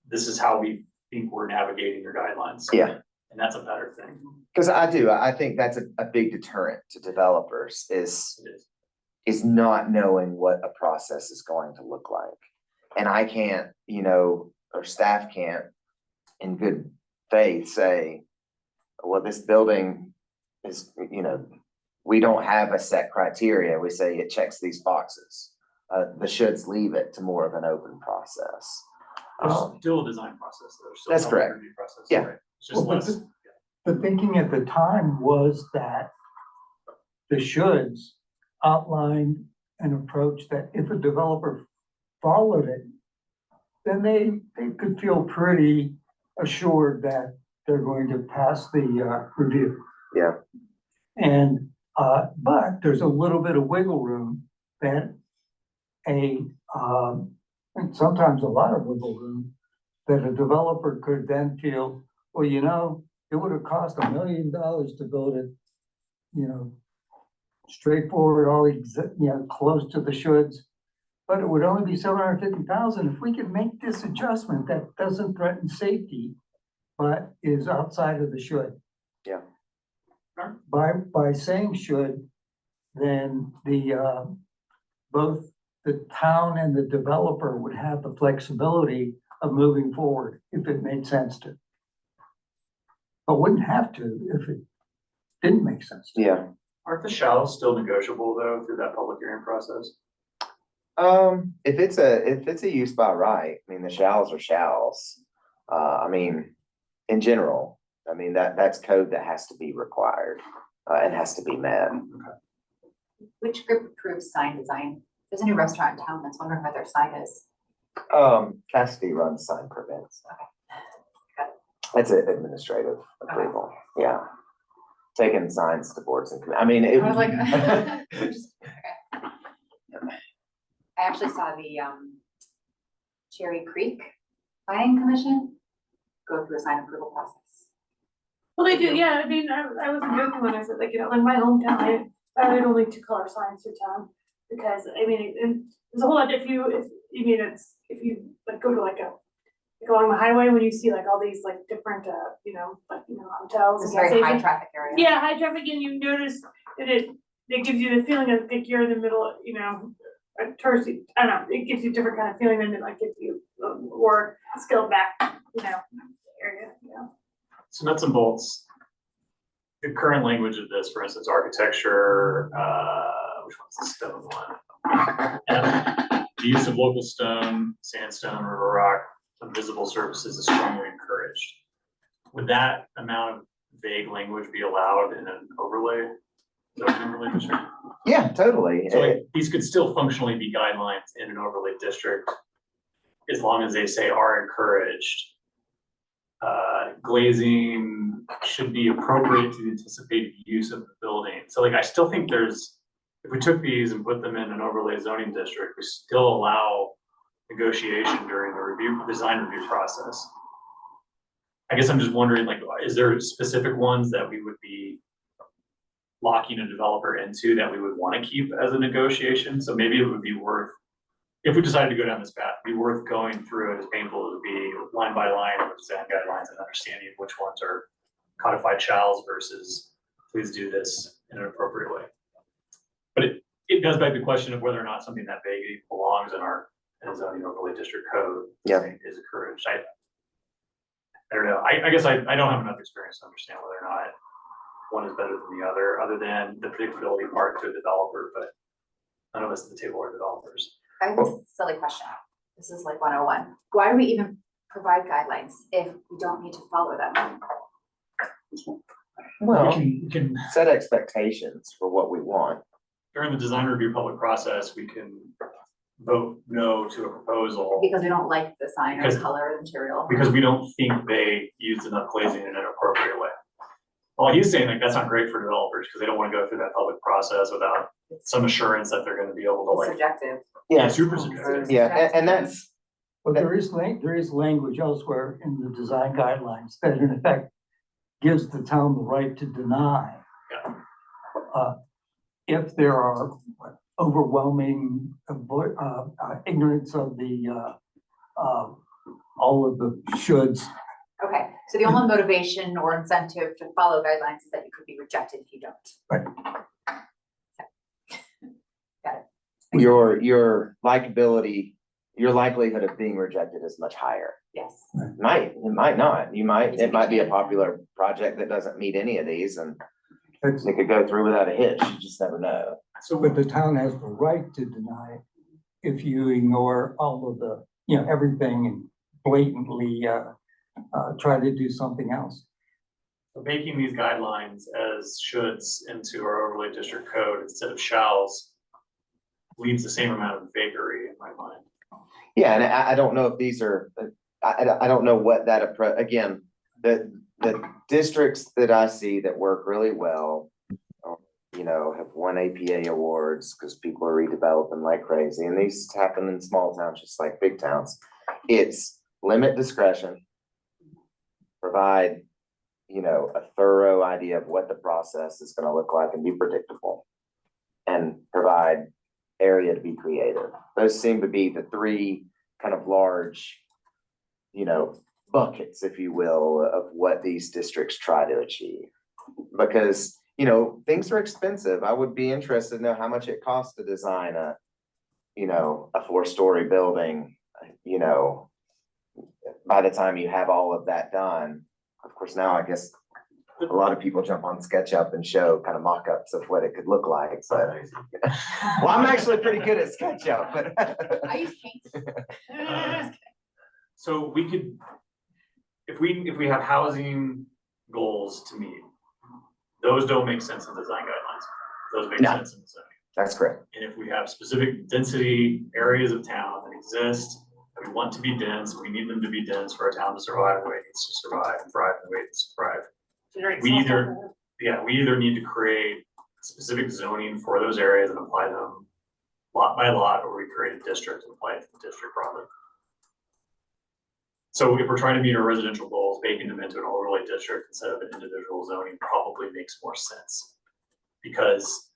this is how we think we're navigating your guidelines. Yeah. And that's a better thing. Because I think that's a big deterrent to developers is It is. not knowing what a process is going to look like. And I can't, or staff can't in good faith say, well, this building is, we don't have a set criteria. We say it checks these boxes. The shoulds leave it to more of an open process. There's still a design process though. There's still a That's public correct. review process, Yeah. right? It's just Well, but less. The thinking at the time was that the shoulds outlined an approach that if a developer followed it, then they could feel pretty assured that they're going to pass the review. Yeah. And, but there's a little bit of wiggle room that and sometimes a lot of wiggle room that a developer could then feel, well, it would have cost $1 million to build it, straightforward, all close to the shoulds. But it would only be $750,000 if we could make this adjustment that doesn't threaten safety, but is outside of the should. Yeah. By saying should, then both the town and the developer would have the flexibility of moving forward if it made sense to. But wouldn't have to if it didn't make sense to. Yeah. Aren't the shallows still negotiable though through that public hearing process? If it's a use by right, I mean, the shalls are shalls. In general, that's code that has to be required, and has to be met. Which group approves sign design? There's a new restaurant in town that's wondering what their sign is. Cassidy runs sign permits. That's an administrative approval, yeah. Taking signs to boards and, I was like, just, okay. I actually saw the Cherry Creek Planning Commission go through a sign approval process. Well, they do, yeah, I wasn't joking when I said, like my hometown, I had only 2 color signs through town. Because, there's a whole lot, if you like go to along the highway, when you see like all these like different, hotels. It's and a very gas high stations. traffic area. Yeah, high traffic, and you notice that it gives you the feeling of like you're in the middle, a touristy, I don't know, it gives you a different kind of feeling than it like gives you more scaled back, area, So nuts and bolts. The current language of this, for instance, architecture, which one's the stone one? The use of local stone, sandstone, river rock, on visible surfaces is strongly encouraged. Would that amount of vague language be allowed in an overlay? District? yeah, totally. So like, these could still functionally be guidelines in an overlay district, as long as they say are encouraged. Glazing should be appropriate to the anticipated use of the building. So like, I still think if we took these and put them in an overlay zoning district, we still allow negotiation during the design review process. I guess I'm just wondering, like, is there specific ones that we would be locking a developer into that we would want to keep as a negotiation? So maybe it would be worth, if we decided to go down this path, it'd be worth going through it, as painful as it would be, line by line of design guidelines and understanding which ones are codified shalls versus please do this in an appropriate way. But it does beg the question of whether or not something that vague belongs in a zoning overlay district code. Yeah. Is encouraged. I don't know. I guess I don't have enough experience to understand whether or not one is better than the other than the predictability part to a developer, but none of us at the table are developers. I have a silly question. This is like 101. Why do we even provide guidelines if we don't need to follow them? Well, We can set expectations for what we want. during the design review public process, we can vote no to a proposal Because we don't like the sign or Because- the color or the material. because we don't think they used enough glazing in an appropriate way. Well, he's saying like that's not great for developers because they don't want to go through that public process without some assurance that they're going to be able to It's like, subjective. yeah, super subjective. Yeah, and that's, But there is language elsewhere in the design guidelines that in effect gives the town the right to deny. Yeah. if there are overwhelming ignorance of all of the shoulds. Okay, so the only motivation or incentive to follow guidelines is that you could be rejected if you don't. Right. Got it. Your likability, your likelihood of being rejected is much higher. Yes. It might not. It might be a popular project that doesn't meet any of these and That's- it could go through without a hitch. You just never know. So But the town has the right to deny if you ignore all of the, everything and blatantly try to do something else. making these guidelines as shoulds into our overlay district code instead of shalls leaves the same amount of vagary in my mind. Yeah, and I don't know if these are, I don't know what that approach, again, the districts that I see that work really well, have won APA awards because people are redeveloping like crazy, and these happen in small towns just like big towns. It's limit discretion, provide, a thorough idea of what the process is gonna look like and be predictable, and provide area to be creative. Those seem to be the three kind of large, buckets, if you will, of what these districts try to achieve. Because, things are expensive. I would be interested to know how much it costs to design a 4-story building, by the time you have all of that done. Of course, now I guess a lot of people jump on SketchUp and show kind of mock-ups of what it could look like, but well, I'm actually pretty good at SketchUp, but I use paint. So we could, if we have housing goals to meet, those don't make sense in design guidelines. Those make No. sense in zoning. that's correct. And if we have specific density areas of town that exist, that we want to be dense, we need them to be dense for our town to survive the way it needs to survive and thrive the way it needs to thrive. We either need to create specific zoning for those areas and apply them lot by lot, or we create a district and apply it to the district broadly. So if we're trying to meet our residential goals, baking them into an overlay district instead of an individual zoning probably makes more sense. Because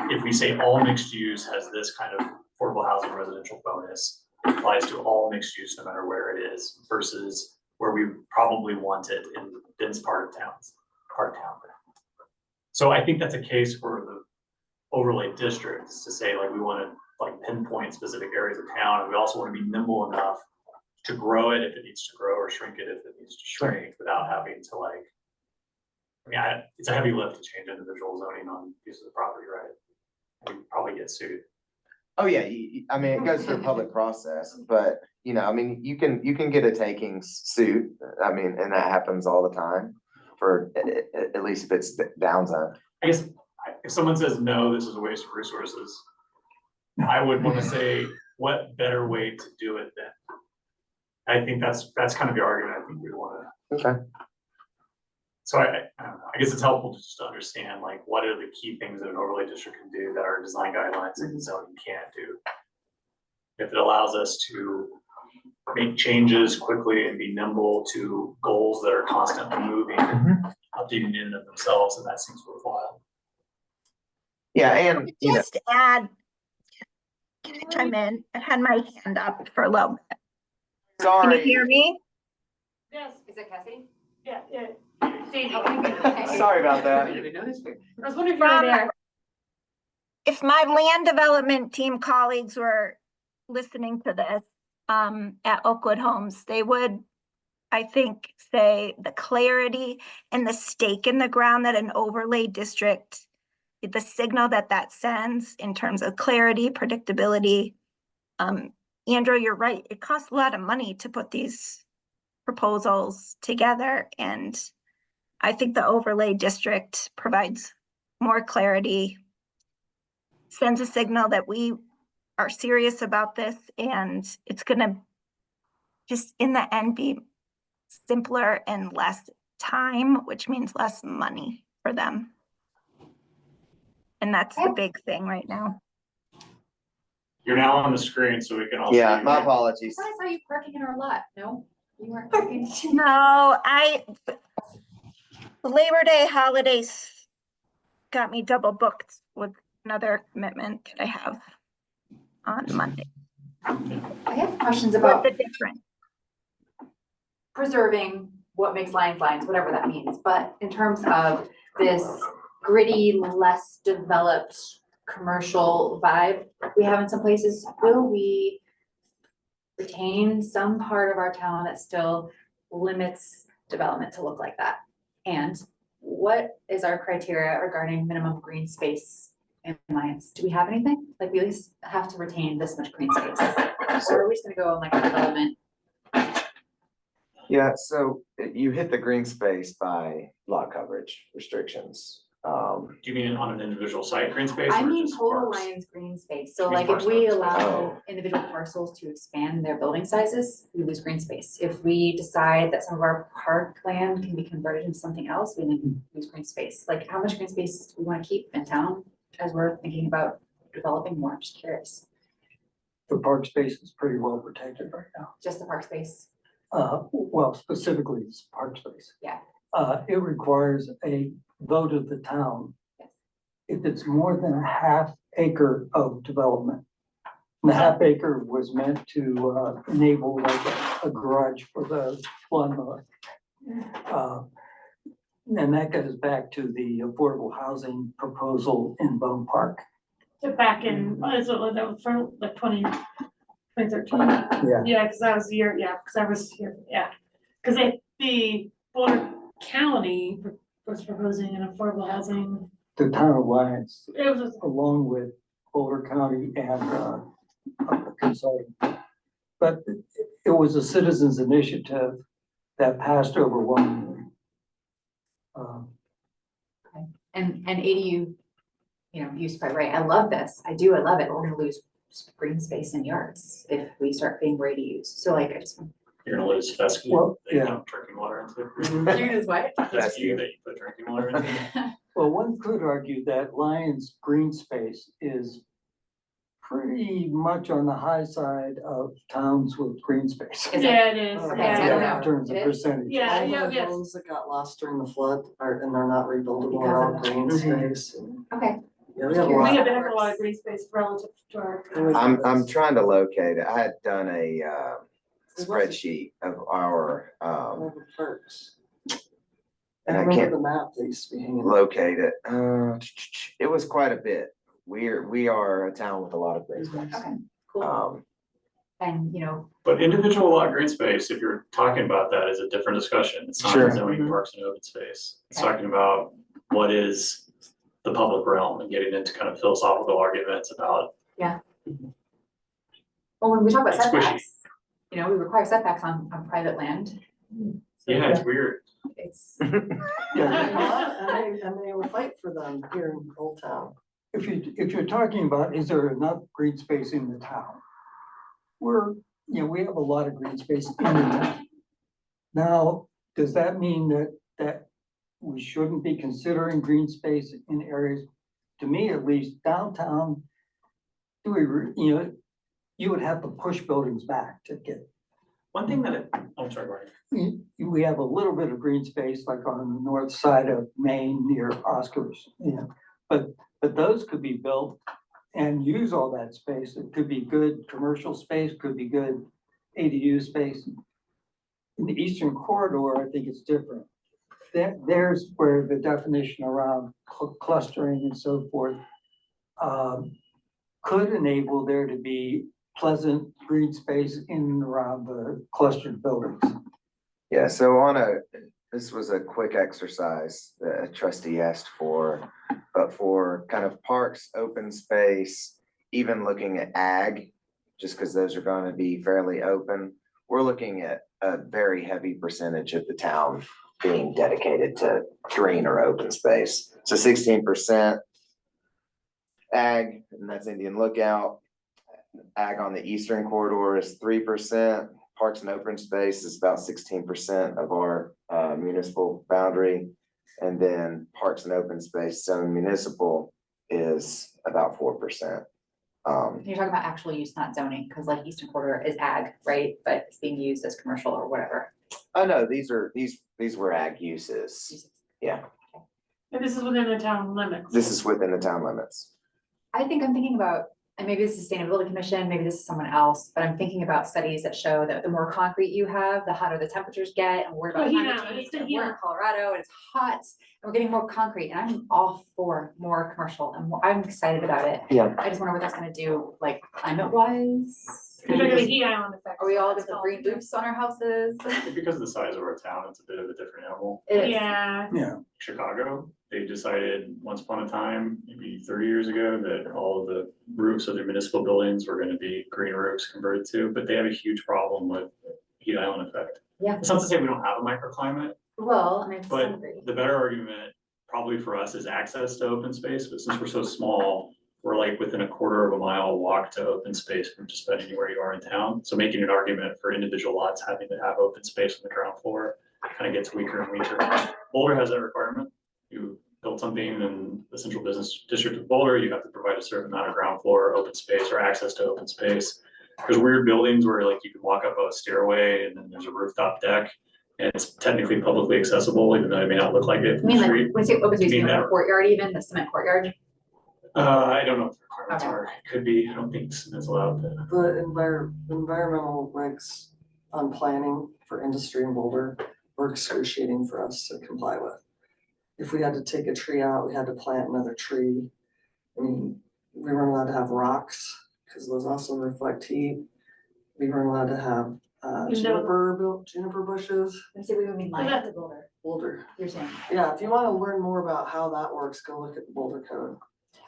if we say all mixed use has this kind of affordable housing residential bonus, it applies to all mixed use no matter where it is, versus where we probably want it in the dense part of town. So I think that's a case for the overlay districts to say, like, we want to pinpoint specific areas of town, and we also want to be nimble enough to grow it if it needs to grow, or shrink it if it needs to shrink, without having to it's a heavy lift to change individual zoning on pieces of property, right? We probably get sued. Oh, yeah, it goes through a public process, but, you can get a takings suit, and that happens all the time for, at least if it's down zone. I guess if someone says, no, this is a waste of resources, I would want to say, what better way to do it then? I think that's kind of the argument I think we want to. Okay. So I don't know, I guess it's helpful just to understand, what are the key things that an overlay district can do that our design guidelines and zoning can't do. If it allows us to make changes quickly and be nimble to goals that are constantly moving, updating in of themselves, and that seems worthwhile. Yeah, and, Just add, can I chime in? I had my hand up for a little bit. Can you sorry, hear me? Yes, Is it Cassie? yeah. sorry about that. I was wondering if you were there. If my land development team colleagues were listening to this at Oakwood Homes, they would, I think, say the clarity and the stake in the ground that an overlay district, the signal that sends in terms of clarity, predictability. Andrew, you're right. It costs a lot of money to put these proposals together, and I think the overlay district provides more clarity, sends a signal that we are serious about this, and it's gonna just in the end be simpler and less time, which means less money for them. And that's the big thing right now. You're now on the screen, so we can all. Yeah, see my you. apologies. I saw you parking in our lot. No, you weren't parking. No, the Labor Day holidays got me double booked with another commitment that I have on Monday. I have questions What's about the difference? preserving what makes Lions Lions, whatever that means, but in terms of this gritty, less developed commercial vibe we have in some places, will we retain some part of our town that still limits development to look like that? And what is our criteria regarding minimum green space in Lions? Do we have anything? Like, we at least have to retain this much green space, or are we just gonna go on like a development? Yeah, so you hit the green space by lot coverage restrictions. Do you mean on an individual site, green space, I or mean just total parks? Lions green space, so Means like if parks we and open allow space. individual parcels to expand their building sizes, we lose green space. If we decide that some of our park land can be converted into something else, we then lose green space. Like, how much green space do we wanna keep in town as we're thinking about developing more? Just curious, The park space is pretty well protected right now. just the park space. Well, specifically it's park space. Yeah. It requires a vote of the town. Yes. If it's more than a half acre of development. And the half acre was meant to, enable like a garage for the lawnmower. And that goes back to the affordable housing proposal in Bone Park. So back in, what is it, that was for like 2013? Yeah. Yeah, because I was here, yeah, because I was here, yeah. Because the Boulder County was proposing an affordable housing, The town of Lyons, it was, along with Boulder County and consulting. But it was a citizens initiative that passed overwhelmingly. And ADU, use by right. I love this. I love it. We're gonna lose green space in yards if we start paying for ADUs. So like, I just. You're gonna lose fescue Well, that you yeah. dump drinking water into. You're gonna what? Fescue that you put drinking water into. Well, one could argue that Lyons green space is pretty much on the high side of towns with green space. Is it? yeah, it is, Okay, yeah. so- Yeah, in terms of It is? percentage. Yeah, All yeah, the yes. homes that got lost during the flood are, and they're not rebuildable Because are all of green Mhm. space. Okay, Yeah, we have a We lot. have a lot of green space relative to our. I'm trying to locate it. I had done a spreadsheet of our, All the parks. and I I remember can't the map they used to be hanging. locate it. It was quite a bit. We are a town with a lot of green space. okay, cool. And, But individual lot green space, if you're talking about that, is a different discussion. It's not Sure. zoning Mhm. parks and open space. It's Okay. talking about what is the public realm and getting into kind of philosophical arguments about. well, when we talk about It's squishy. setbacks, we require setbacks on private land. Yeah, it's weird. It's, And they will fight for them here in Old Town. If you're talking about, is there enough green space in the town? We have a lot of green space in the town. Now, does that mean that we shouldn't be considering green space in areas, to me at least, downtown? You would have to push buildings back to get, One thing that, I'm sorry, Brian. we have a little bit of green space like on the north side of Maine near Oscars, but those could be built and use all that space. It could be good commercial space, could be good ADU space. In the eastern corridor, I think it's different. There's where the definition around clustering and so forth could enable there to be pleasant green space in and around the clustered buildings. Yeah, so this was a quick exercise that a trustee asked for, but for kind of parks, open space, even looking at ag, just because those are going to be fairly open, we're looking at a very heavy percentage of the town being dedicated to green or open space. So 16% ag, and that's Indian Lookout. Ag on the eastern corridor is 3%. Parks and open space is about 16% of our municipal boundary. And then parks and open space zone municipal is about 4%. you're talking about actual use, not zoning, because like eastern corridor is ag, right? But it's being used as commercial or whatever. Oh, no, these were ag uses. Yeah, And this is within the town limits. this is within the town limits. I think I'm thinking about, and maybe this is Sustainability Commission, maybe this is someone else, but I'm thinking about studies that show that the more concrete you have, the hotter the temperatures get, and we're about Oh, heat climate island, change, it's the and heat we're in island. Colorado, and it's hot, and we're getting more concrete, and I'm all for more commercial, and I'm excited about it. Yeah. I just wonder what that's gonna do, like climate wise. You're talking about heat island effect. Are we all That's gonna called. green roofs on our houses? Because of the size of our town, it's a bit of a different animal. It is. Yeah, Yeah, Chicago, they decided once upon a time, maybe 30 years ago, that all of the roofs of their municipal buildings were gonna be green roofs converted to, but they have a huge problem with heat island effect. Yeah, It's not to say we don't have a microclimate, well, I mean, it's but hungry. the better argument probably for us is access to open space, but since we're so small, we're like within a quarter of a mile walk to open space from just about anywhere you are in town. So making an argument for individual lots having to have open space on the ground floor kind of gets weaker and weaker. Boulder has that requirement. You build something in the central business district of Boulder, you have to provide a certain amount of ground floor, open space, or access to open space. There's weird buildings where like you can walk up a stairway and then there's a rooftop deck. And it's technically publicly accessible, even though it may not look like it I from mean, the like, street. when you say open space, You you mean know, that- a courtyard even, the cement courtyard? I don't know what the requirements Okay. are. It could be, I don't think it's allowed to. The environmental regs on planning for industry in Boulder were excruciating for us to comply with. If we had to take a tree out, we had to plant another tree. I mean, we weren't allowed to have rocks, because those also reflect heat. We weren't allowed to have juniper bushes, Let's see, we would mean Well, like that's- the Boulder, Boulder. you're saying. Yeah, if you wanna learn more about how that works, go look at the Boulder Code.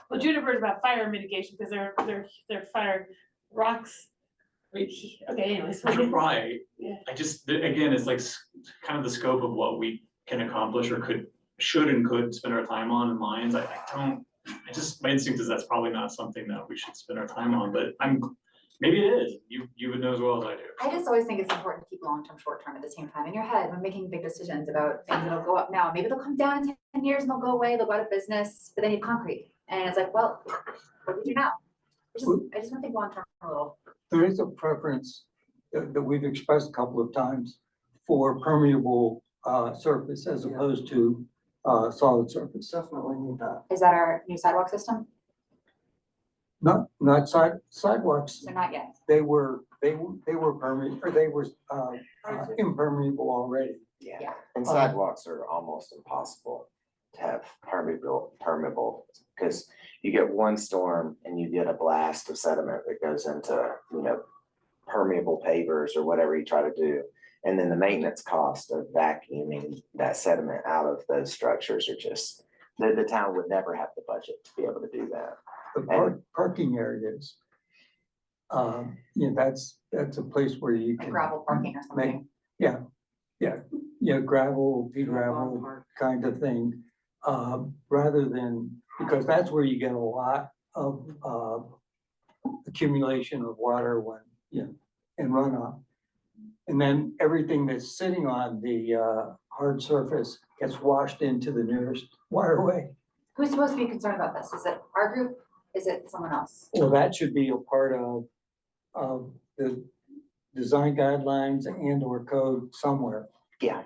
well, juniper is about fire mitigation, because they're fire rocks. Okay, anyways. You're right. Yeah. I just, again, it's like kind of the scope of what we can accomplish or should and could spend our time on in mines. I just, my instinct is that's probably not something that we should spend our time on, but maybe it is. You would know as well as I do. I just always think it's important to keep long-term, short-term at the same time in your head when making big decisions about things that'll go up now. Maybe they'll come down in 10 years and they'll go away, they'll go out of business, but they need concrete. And it's like, well, what do we do now? I just want to think long-term a little. there is a preference that we've expressed a couple of times for permeable surface as opposed to solid surface. Definitely need that. Is that our new sidewalk system? Not sidewalks, So not yet. they were permeable, or they were impermeable already. Yeah, and sidewalks are almost impossible to have permeable, because you get one storm and you get a blast of sediment that goes into, permeable pavers or whatever you try to do. And then the maintenance cost of vacuuming that sediment out of those structures are just, the town would never have the budget to be able to do that. The parking areas. That's a place where you Like can. gravel parking or something. Gravel, pea gravel Park. kind of thing. Rather than, because that's where you get a lot of accumulation of water and runoff. And then everything that's sitting on the hard surface gets washed into the nearest waterway. Who's supposed to be concerned about this? Is it our group? Is it someone else? Well, that should be a part of the design guidelines and or code somewhere. Yeah,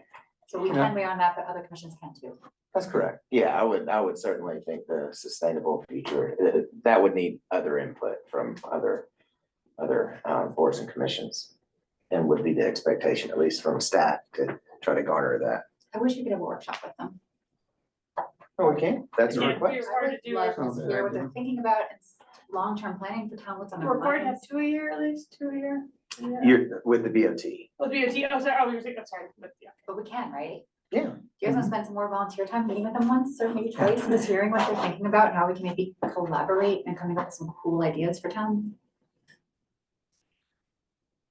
So we can weigh on that, but other commissions can too. that's correct. Yeah, I would certainly think the sustainable future, that would need other input from other boards and commissions. And would be the expectation, at least from staff, to try to garner that. I wish we could have a workshop with them. Oh, we can, that's a Yeah, request. It's hard to do Love it. Sounds to hear what good. they're thinking about. It's long-term planning for town, what's on their Report have minds. 2 a year, at least 2 a year. Yeah. You're with the BOT. Well, BOT, sorry, you're saying, I'm sorry, but yeah. But we can, right? Yeah. Do you guys want to spend some more volunteer time meeting with them once or maybe twice and just hearing what they're thinking about and how we can maybe collaborate and coming up with some cool ideas for town?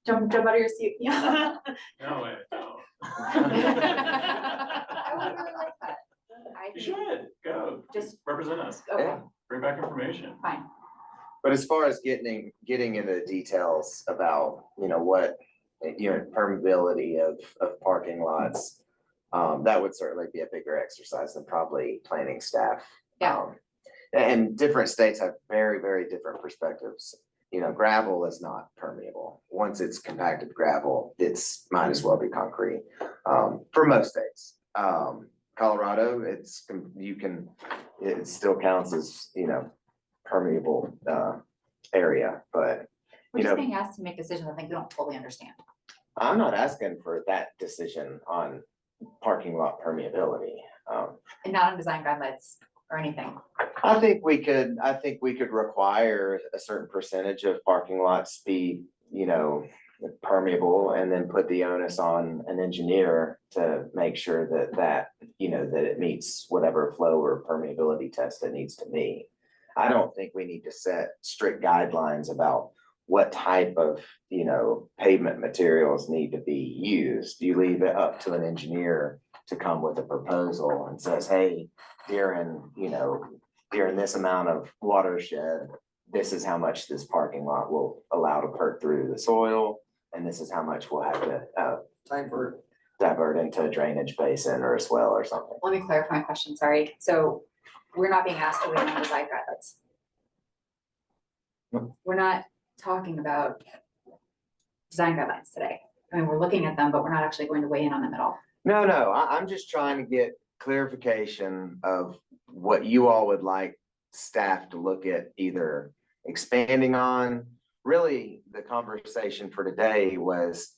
Jump out of your seat, yeah. No, I don't. I would really like that. I You think- should, go, Just, represent us, okay, Yeah. bring back information. fine. But as far as getting into the details about, what, permeability of parking lots, that would certainly be a bigger exercise than probably planning staff. Yeah. And different states have very, very different perspectives. Gravel is not permeable. Once it's compacted gravel, might as well be concrete, for most states. Colorado, it still counts as, permeable, area, but We're you just know, being asked to make decisions I think we don't fully understand. I'm not asking for that decision on parking lot permeability. And not on design guidelines or anything. I think we could require a certain percentage of parking lots be, you know, permeable and then put the onus on an engineer to make sure that, you know, that it meets whatever flow or permeability test it needs to meet. I don't think we need to set strict guidelines about what type of, you know, pavement materials need to be used. You leave it up to an engineer to come with a proposal and says, hey, during this amount of watershed, this is how much this parking lot will allow to perk through the soil, and this is how much we'll have to divert into a drainage basin or a swell or something. Let me clarify my question, sorry. So we're not being asked to wait on design guidelines. No. We're not talking about design guidelines today. I mean, we're looking at them, but we're not actually going to weigh in on them at all. No, I'm just trying to get clarification of what you all would like staff to look at, either expanding on. Really, the conversation for today was,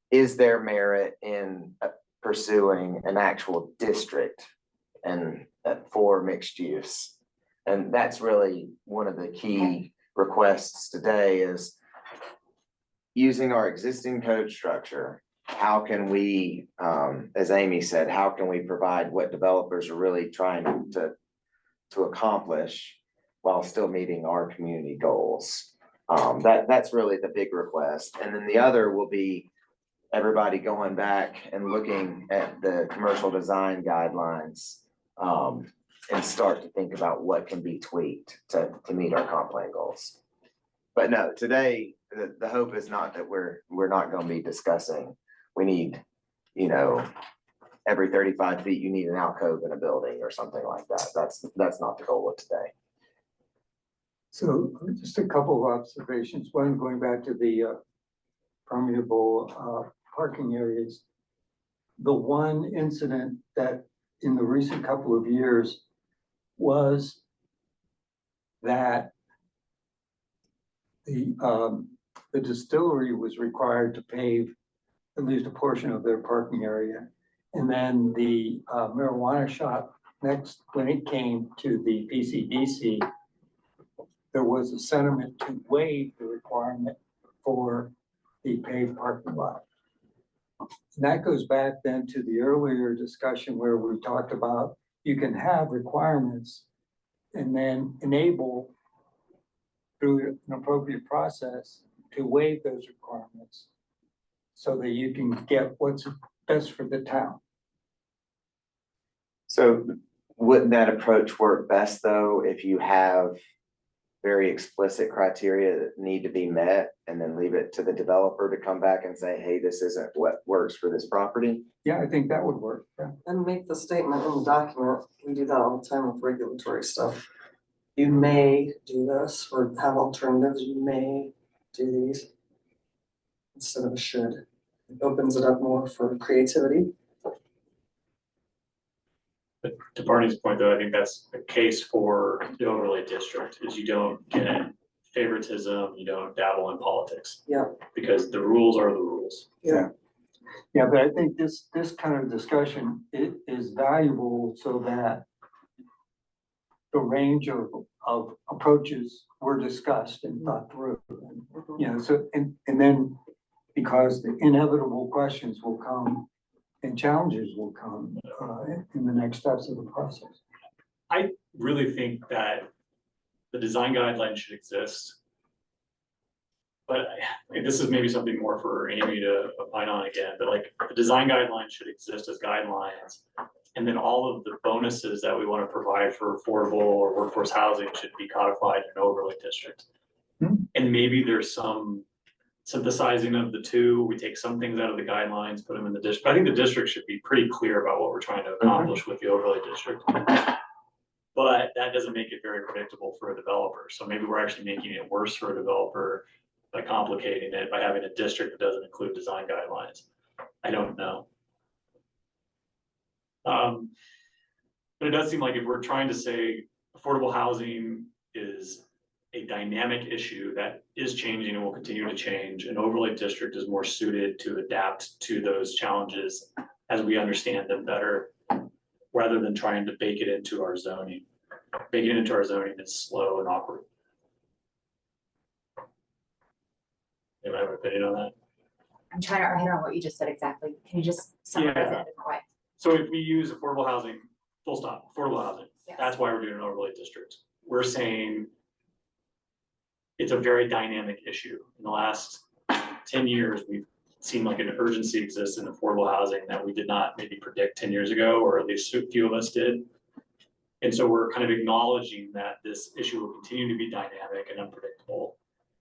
is there merit in pursuing an actual district and for mixed use? And that's really one of the key requests today, is using our existing code structure. How can we, as Amy said, how can we provide what developers are really trying to accomplish while still meeting our community goals? That's really the big request. And then the other will be everybody going back and looking at the commercial design guidelines, and start to think about what can be tweaked to meet our comp plan goals. But no, today, the hope is not that we're not gonna be discussing, we need, you know, every 35 feet, you need an alcove in a building or something like that. That's not the goal of today. So just a couple of observations. One, going back to the permeable parking areas. The one incident that in the recent couple of years was that the distillery was required to pave at least a portion of their parking area. And then the marijuana shop next, when it came to the PCDC, there was a sentiment to waive the requirement for the paved parking lot. And that goes back then to the earlier discussion where we talked about you can have requirements and then enable through an appropriate process to waive those requirements so that you can get what's best for the town. So wouldn't that approach work best though, if you have very explicit criteria that need to be met and then leave it to the developer to come back and say, hey, this isn't what works for this property? Yeah, I think that would work. Yeah. And make the statement in the document, we do that all the time with regulatory stuff. You may do this or have alternatives, you may do these instead of a should. It opens it up more for creativity. But to Barney's point, though, I think that's the case for the overlay district, is you don't get favoritism, you don't dabble in politics. Yeah. Because the rules are the rules. Yeah, but I think this kind of discussion is valuable so that the range of approaches were discussed and thought through. You know, so, and then because the inevitable questions will come and challenges will come in the next steps of the process. I really think that the design guidelines should exist. But this is maybe something more for Amy to opine on again, but like the design guidelines should exist as guidelines. And then all of the bonuses that we want to provide for affordable or workforce housing should be codified in an overlay district. And maybe there's some synthesizing of the two. We take some things out of the guidelines, put them in the district. I think the district should be pretty clear about what we're trying to accomplish with the overlay district. But that doesn't make it very predictable for a developer. So maybe we're actually making it worse for a developer by complicating it, by having a district that doesn't include design guidelines. I don't know. But it does seem like if we're trying to say affordable housing is a dynamic issue that is changing and will continue to change. An overlay district is more suited to adapt to those challenges as we understand them better, rather than trying to bake it into our zoning. Baking it into our zoning is slow and awkward. Anyone have an opinion on that? I'm trying to remember what you just said exactly. Can you just summarize it in a different way? So if we use affordable housing, full stop, affordable housing, Yes. that's why we're doing an overlay district. We're saying it's a very dynamic issue. In the last 10 years, we've seen like an urgency exists in affordable housing that we did not maybe predict 10 years ago, or at least a few of us did. And so we're kind of acknowledging that this issue will continue to be dynamic and unpredictable.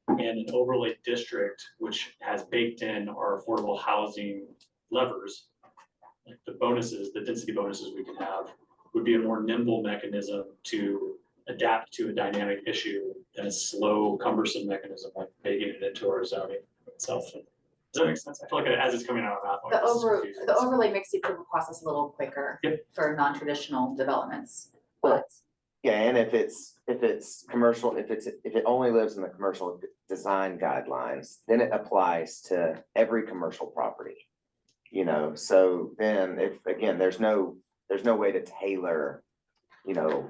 And an overlay district, which has baked in our affordable housing levers, like the bonuses, the density bonuses we can have, would be a more nimble mechanism to adapt to a dynamic issue than a slow, cumbersome mechanism like baking it into our zoning itself. Does that make sense? I feel like as it's coming out of my mouth, I'm like, this is confusing. The overlay makes the approval process a little quicker Yep. for non-traditional developments. Well, But Yeah, and if it's commercial, if it only lives in the commercial design guidelines, then it applies to every commercial property. You know, so then if, again, there's no way to tailor, you know,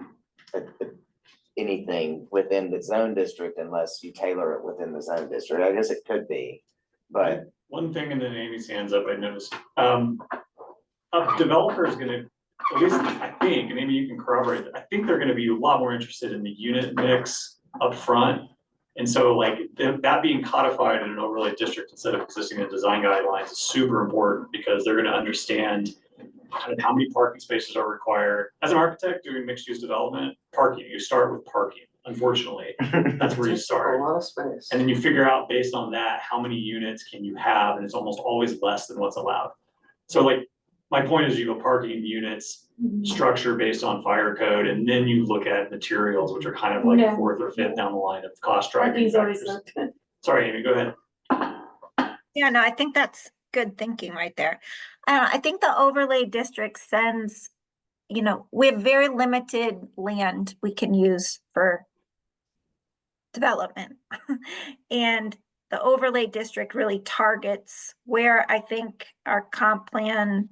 anything within the zone district unless you tailor it within the zone district. I guess it could be, but One thing, and then Amy's hands up, I noticed, a developer is gonna, at least I think, and maybe you can corroborate, I think they're gonna be a lot more interested in the unit mix up front. And so like that being codified in an overlay district instead of existing in design guidelines is super important, because they're gonna understand kind of how many parking spaces are required. As an architect doing mixed use development, parking, you start with parking, unfortunately, that's where you A start. lot of space. And then you figure out based on that, how many units can you have, and it's almost always less than what's allowed. So like, my point is you go parking units, structure based on fire code, and then you look at materials, which are kind of like Yeah. fourth or fifth down the line of cost driving Parking's always factors. looked good. Sorry, Amy, go ahead. Yeah, no, I think that's good thinking right there. I think the overlay district sends, you know, we have very limited land we can use for development. And the overlay district really targets where I think our comp plan,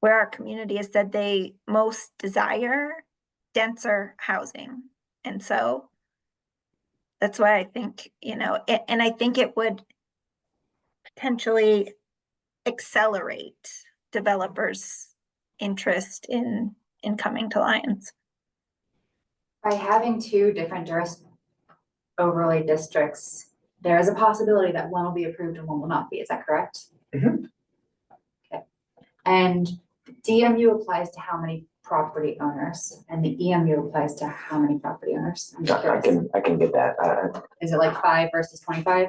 where our community has said they most desire denser housing. And so that's why I think, you know, and I think it would potentially accelerate developers' interest in coming to Lyons. by having two different overlay districts, there is a possibility that one will be approved and one will not be. Is that correct? Mhm. Okay. And DMU applies to how many property owners, and the EMU applies to how many property owners? I'm just I curious. can get that. Is it like 5 versus 25?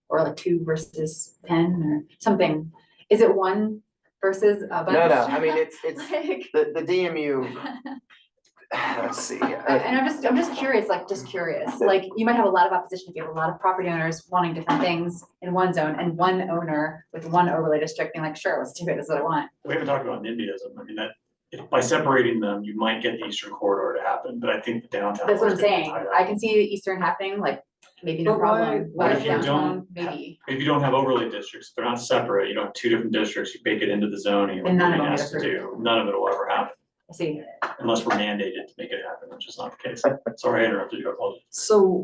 Or like 2 versus 10 or something? Is it 1 versus a bunch? No, I mean, it's Like- the DMU, let's see. And I'm just curious, like you might have a lot of opposition if you have a lot of property owners wanting different things in one zone and one owner with one overlay district being like, sure, let's do it, this is what I want. We haven't talked about NIMBYism. I mean, that, if by separating them, you might get the eastern corridor to happen, but I think the downtown. That's what I'm is gonna saying. tie up. I can see the Eastern happening, like maybe no But why- problem. why Whereas if you downtown, don't maybe. If you don't have overlay districts, if they're not separate, you don't have two different districts, you bake it into the zoning, like And none of Lee them has get to do, none of it will ever happen, I see. unless we're mandated to make it happen, which is not the case. Sorry, I interrupted you, I apologize. So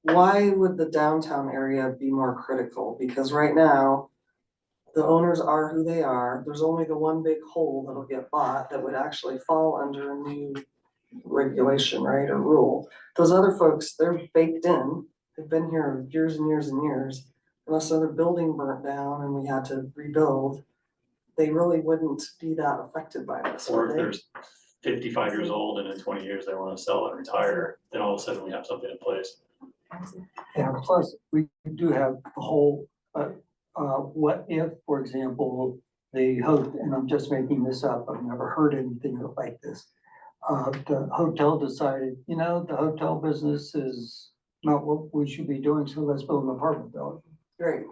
why would the downtown area be more critical? Because right now, the owners are who they are. There's only the one big hole that'll get bought that would actually fall under a new regulation, right, or rule. Those other folks, they're baked in. They've been here years and years and years. Unless another building burnt down and we had to rebuild, they really wouldn't be that affected by this. Or would if they? there's 55 years old and in 20 years they wanna sell and retire, then all of a sudden we have something in place. Yeah, plus, we do have the whole, what if, for example, and I'm just making this up, I've never heard anything like this. The hotel decided, you know, the hotel business is not what we should be doing, so let's build an apartment building. Right.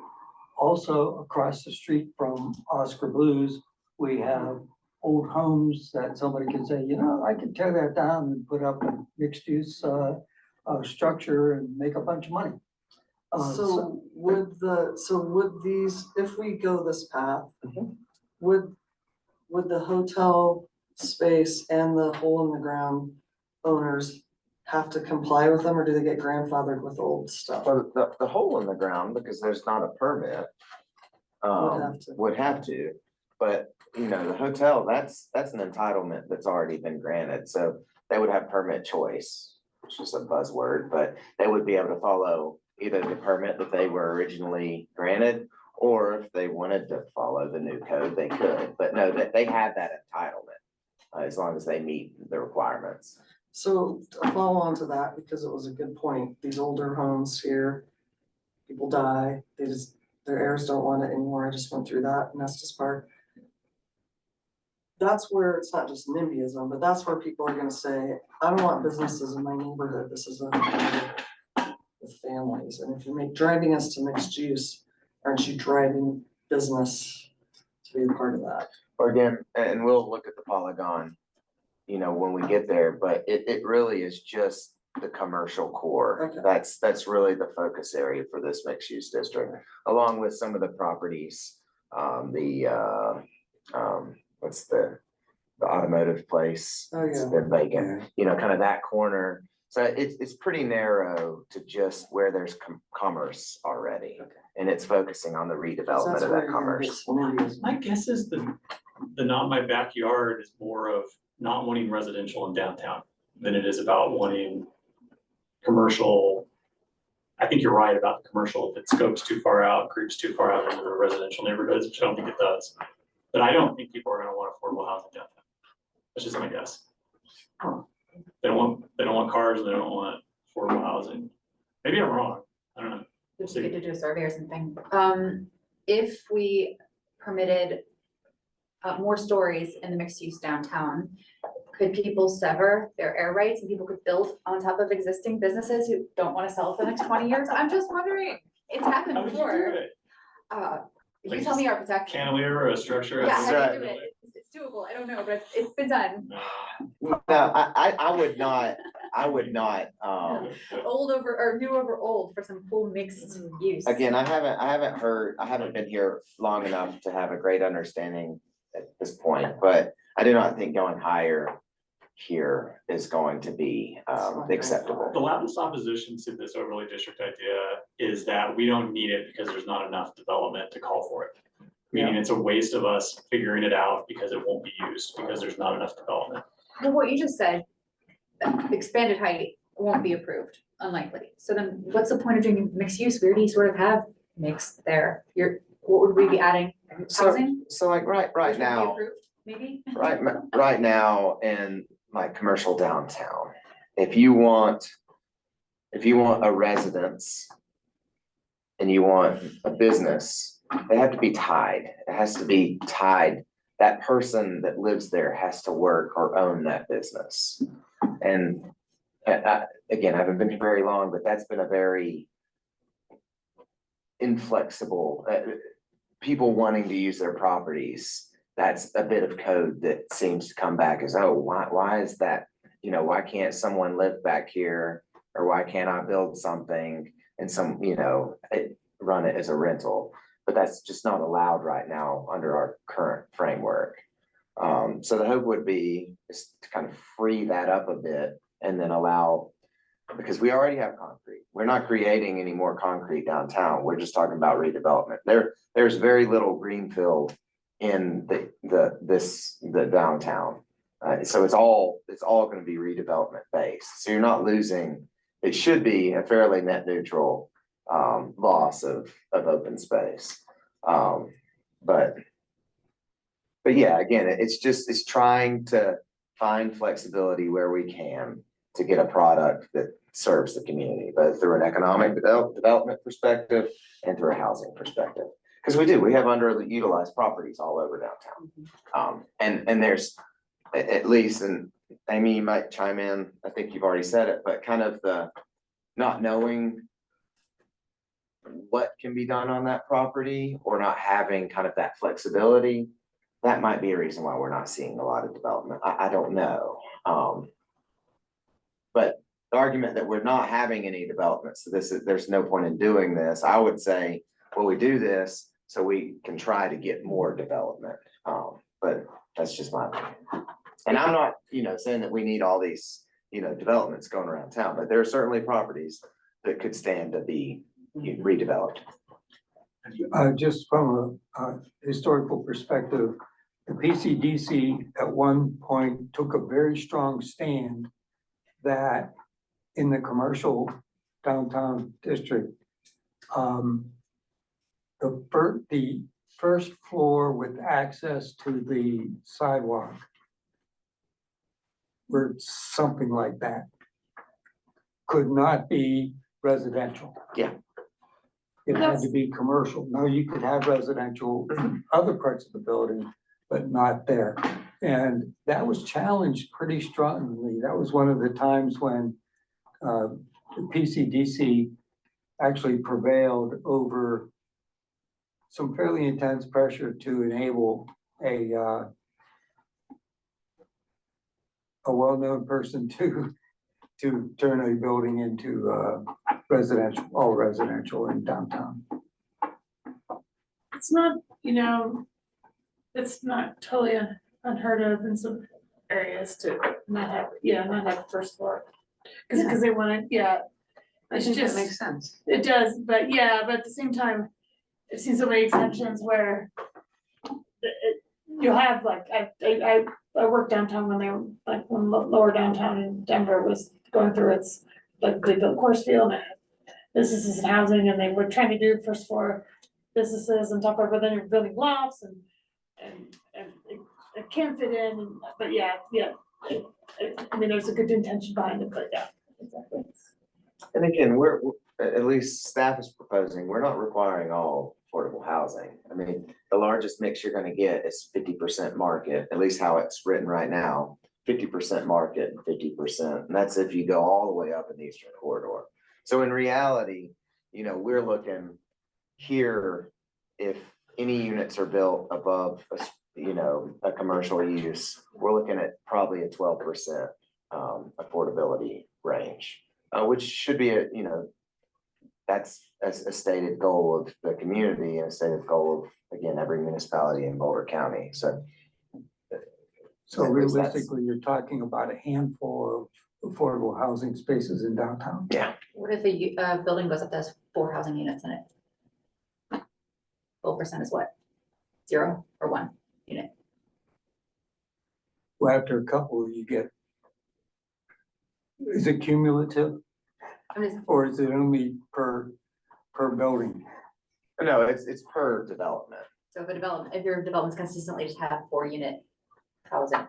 Also, across the street from Oscar Blues, we have old homes that somebody can say, you know, I can tear that down and put up a mixed use, structure and make a bunch of money. So would these, if we go this path, Mhm. would the hotel space and the hole in the ground owners have to comply with them, or do they get grandfathered with old stuff? Well, the hole in the ground, because there's not a permit. have to. Would have to, but you know, the hotel, that's an entitlement that's already been granted, so they would have permit choice. Which is a buzzword, but they would be able to follow either the permit that they were originally granted. Or if they wanted to follow the new code, they could, but no, that they have that entitlement. As long as they meet the requirements. So a follow on to that, because it was a good point, these older homes here, people die, their heirs don't want it anymore, I just went through that in Estes Park. That's where, it's not just NIMBYism, but that's where people are gonna say, I don't want businesses in my neighborhood, this is with families, and if you're driving us to mixed use, aren't you driving business to be a part of that? Or again, and we'll look at the polygon, you know, when we get there, but it really is just the commercial core. Okay. That's really the focus area for this mixed use district, along with some of the properties, what's the automotive place? Oh, It's yeah. been vacant, you know, kind of that corner. So it's pretty narrow to just where there's commerce already. Okay. And it's focusing on the redevelopment That's of where that you're gonna commerce. get NIMBYism. My guess is the not my backyard is more of not wanting residential in downtown than it is about wanting commercial. I think you're right about the commercial. If it scopes too far out, creeps too far out into the residential neighborhoods, which I don't think it does. But I don't think people are gonna want affordable housing downtown. That's just my guess. They don't want cars and they don't want affordable housing. Maybe I'm wrong. I don't know. We could do a survey or something. If we permitted more stories in the mixed use downtown, could people sever their air rights and people could build on top of existing businesses who don't want to sell for the next 20 years? I'm just wondering, it's happened How would you do before. it? You Like tell me, just architect. Cantilever or a structure? Yeah, how Right. do you do it? It's doable. I don't know, but it's been done. No, I would not, Old over, or new over old for some cool mixed use. again, I haven't been here long enough to have a great understanding at this point, but I do not think going higher here is going to be acceptable. The loudest opposition to this overlay district idea is that we don't need it because there's not enough development to call for it. Meaning it's a waste of us figuring it out because it won't be used, because there's not enough development. Well, what you just said, expanded height won't be approved, unlikely. So then what's the point of doing mixed use? We already sort of have mixed there. What would we be adding? Housing? So like right Which would be now, approved, maybe? right now in like commercial downtown, if you want a residence and you want a business, they have to be tied. It has to be tied. That person that lives there has to work or own that business. And again, I haven't been here very long, but that's been a very inflexible, people wanting to use their properties. That's a bit of code that seems to come back as, oh, why is that? You know, why can't someone live back here? Or why can't I build something and run it as a rental? But that's just not allowed right now under our current framework. So the hope would be is to kind of free that up a bit and then allow, because we already have concrete. We're not creating any more concrete downtown. We're just talking about redevelopment. There's very little greenfield in the downtown. So it's all going to be redevelopment based. So you're not losing, it should be a fairly net neutral loss of open space. But yeah, again, it's trying to find flexibility where we can to get a product that serves the community, both through an economic development perspective and through a housing perspective. Because we have underutilized properties all over downtown. And there's at least, and Amy, you might chime in, I think you've already said it, but kind of the not knowing what can be done on that property or not having kind of that flexibility, that might be a reason why we're not seeing a lot of development. I don't know. But the argument that we're not having any development, so there's no point in doing this, I would say, well, we do this so we can try to get more development. But that's just my opinion. And I'm not, saying that we need all these, developments going around town, but there are certainly properties that could stand to be redeveloped. Just from a historical perspective, the PCDC at one point took a very strong stand that in the commercial downtown district, the first floor with access to the sidewalk or something like that could not be residential. Yeah. It had to be commercial. Now, you could have residential in other parts of the building, but not there. And that was challenged pretty strongly. That was one of the times when the PCDC actually prevailed over some fairly intense pressure to enable a well-known person to turn a building into residential, all residential in downtown. It's not, it's not totally unheard of in some areas to not have first floor. Cause they wanna, I it's think that just, makes sense. it does, but at the same time, I've seen so many exceptions where you'll have like, I worked downtown when they were, like, when lower downtown in Denver was going through its, like, they built course field and businesses and housing, and they were trying to do first floor businesses and stuff, but then you're building lofts and it can't fit in, but I mean, there's a good intention behind it, but exactly. And again, we're, at least staff is proposing, we're not requiring all affordable housing. I mean, the largest mix you're gonna get is 50% market, at least how it's written right now, 50% market and 50%, and that's if you go all the way up in the Eastern Corridor. So in reality, we're looking here, if any units are built above, a commercial use, we're looking at probably a 12% affordability range, which should be that's a stated goal of the community and a stated goal of, again, every municipality in Boulder County, so. So At least that's- realistically, you're talking about a handful of affordable housing spaces in downtown. Yeah, What if a building goes up to 4 housing units in it? 12% is what? 0 or 1 unit? Well, after a couple, you get. Is it cumulative I'm just, or is it only per building? no, it's per development. so if your development's consistently just have 4 unit housing.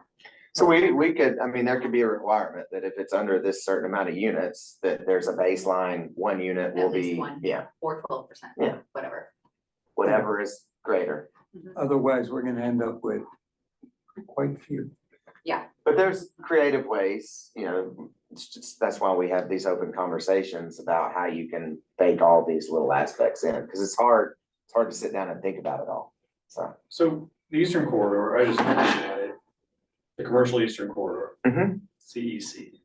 So we could, there could be a requirement that if it's under this certain amount of units, that there's a baseline, 1 unit will At least be, one. yeah, Or 12%. Yeah. Whatever. whatever is greater. Otherwise, we're gonna end up with quite a few. But there's creative ways, it's just, that's why we have these open conversations about how you can bake all these little aspects in, because it's hard to sit down and think about it all, so. So the Eastern Corridor, I just looked at it, the commercial Eastern Corridor. Mhm. CEC.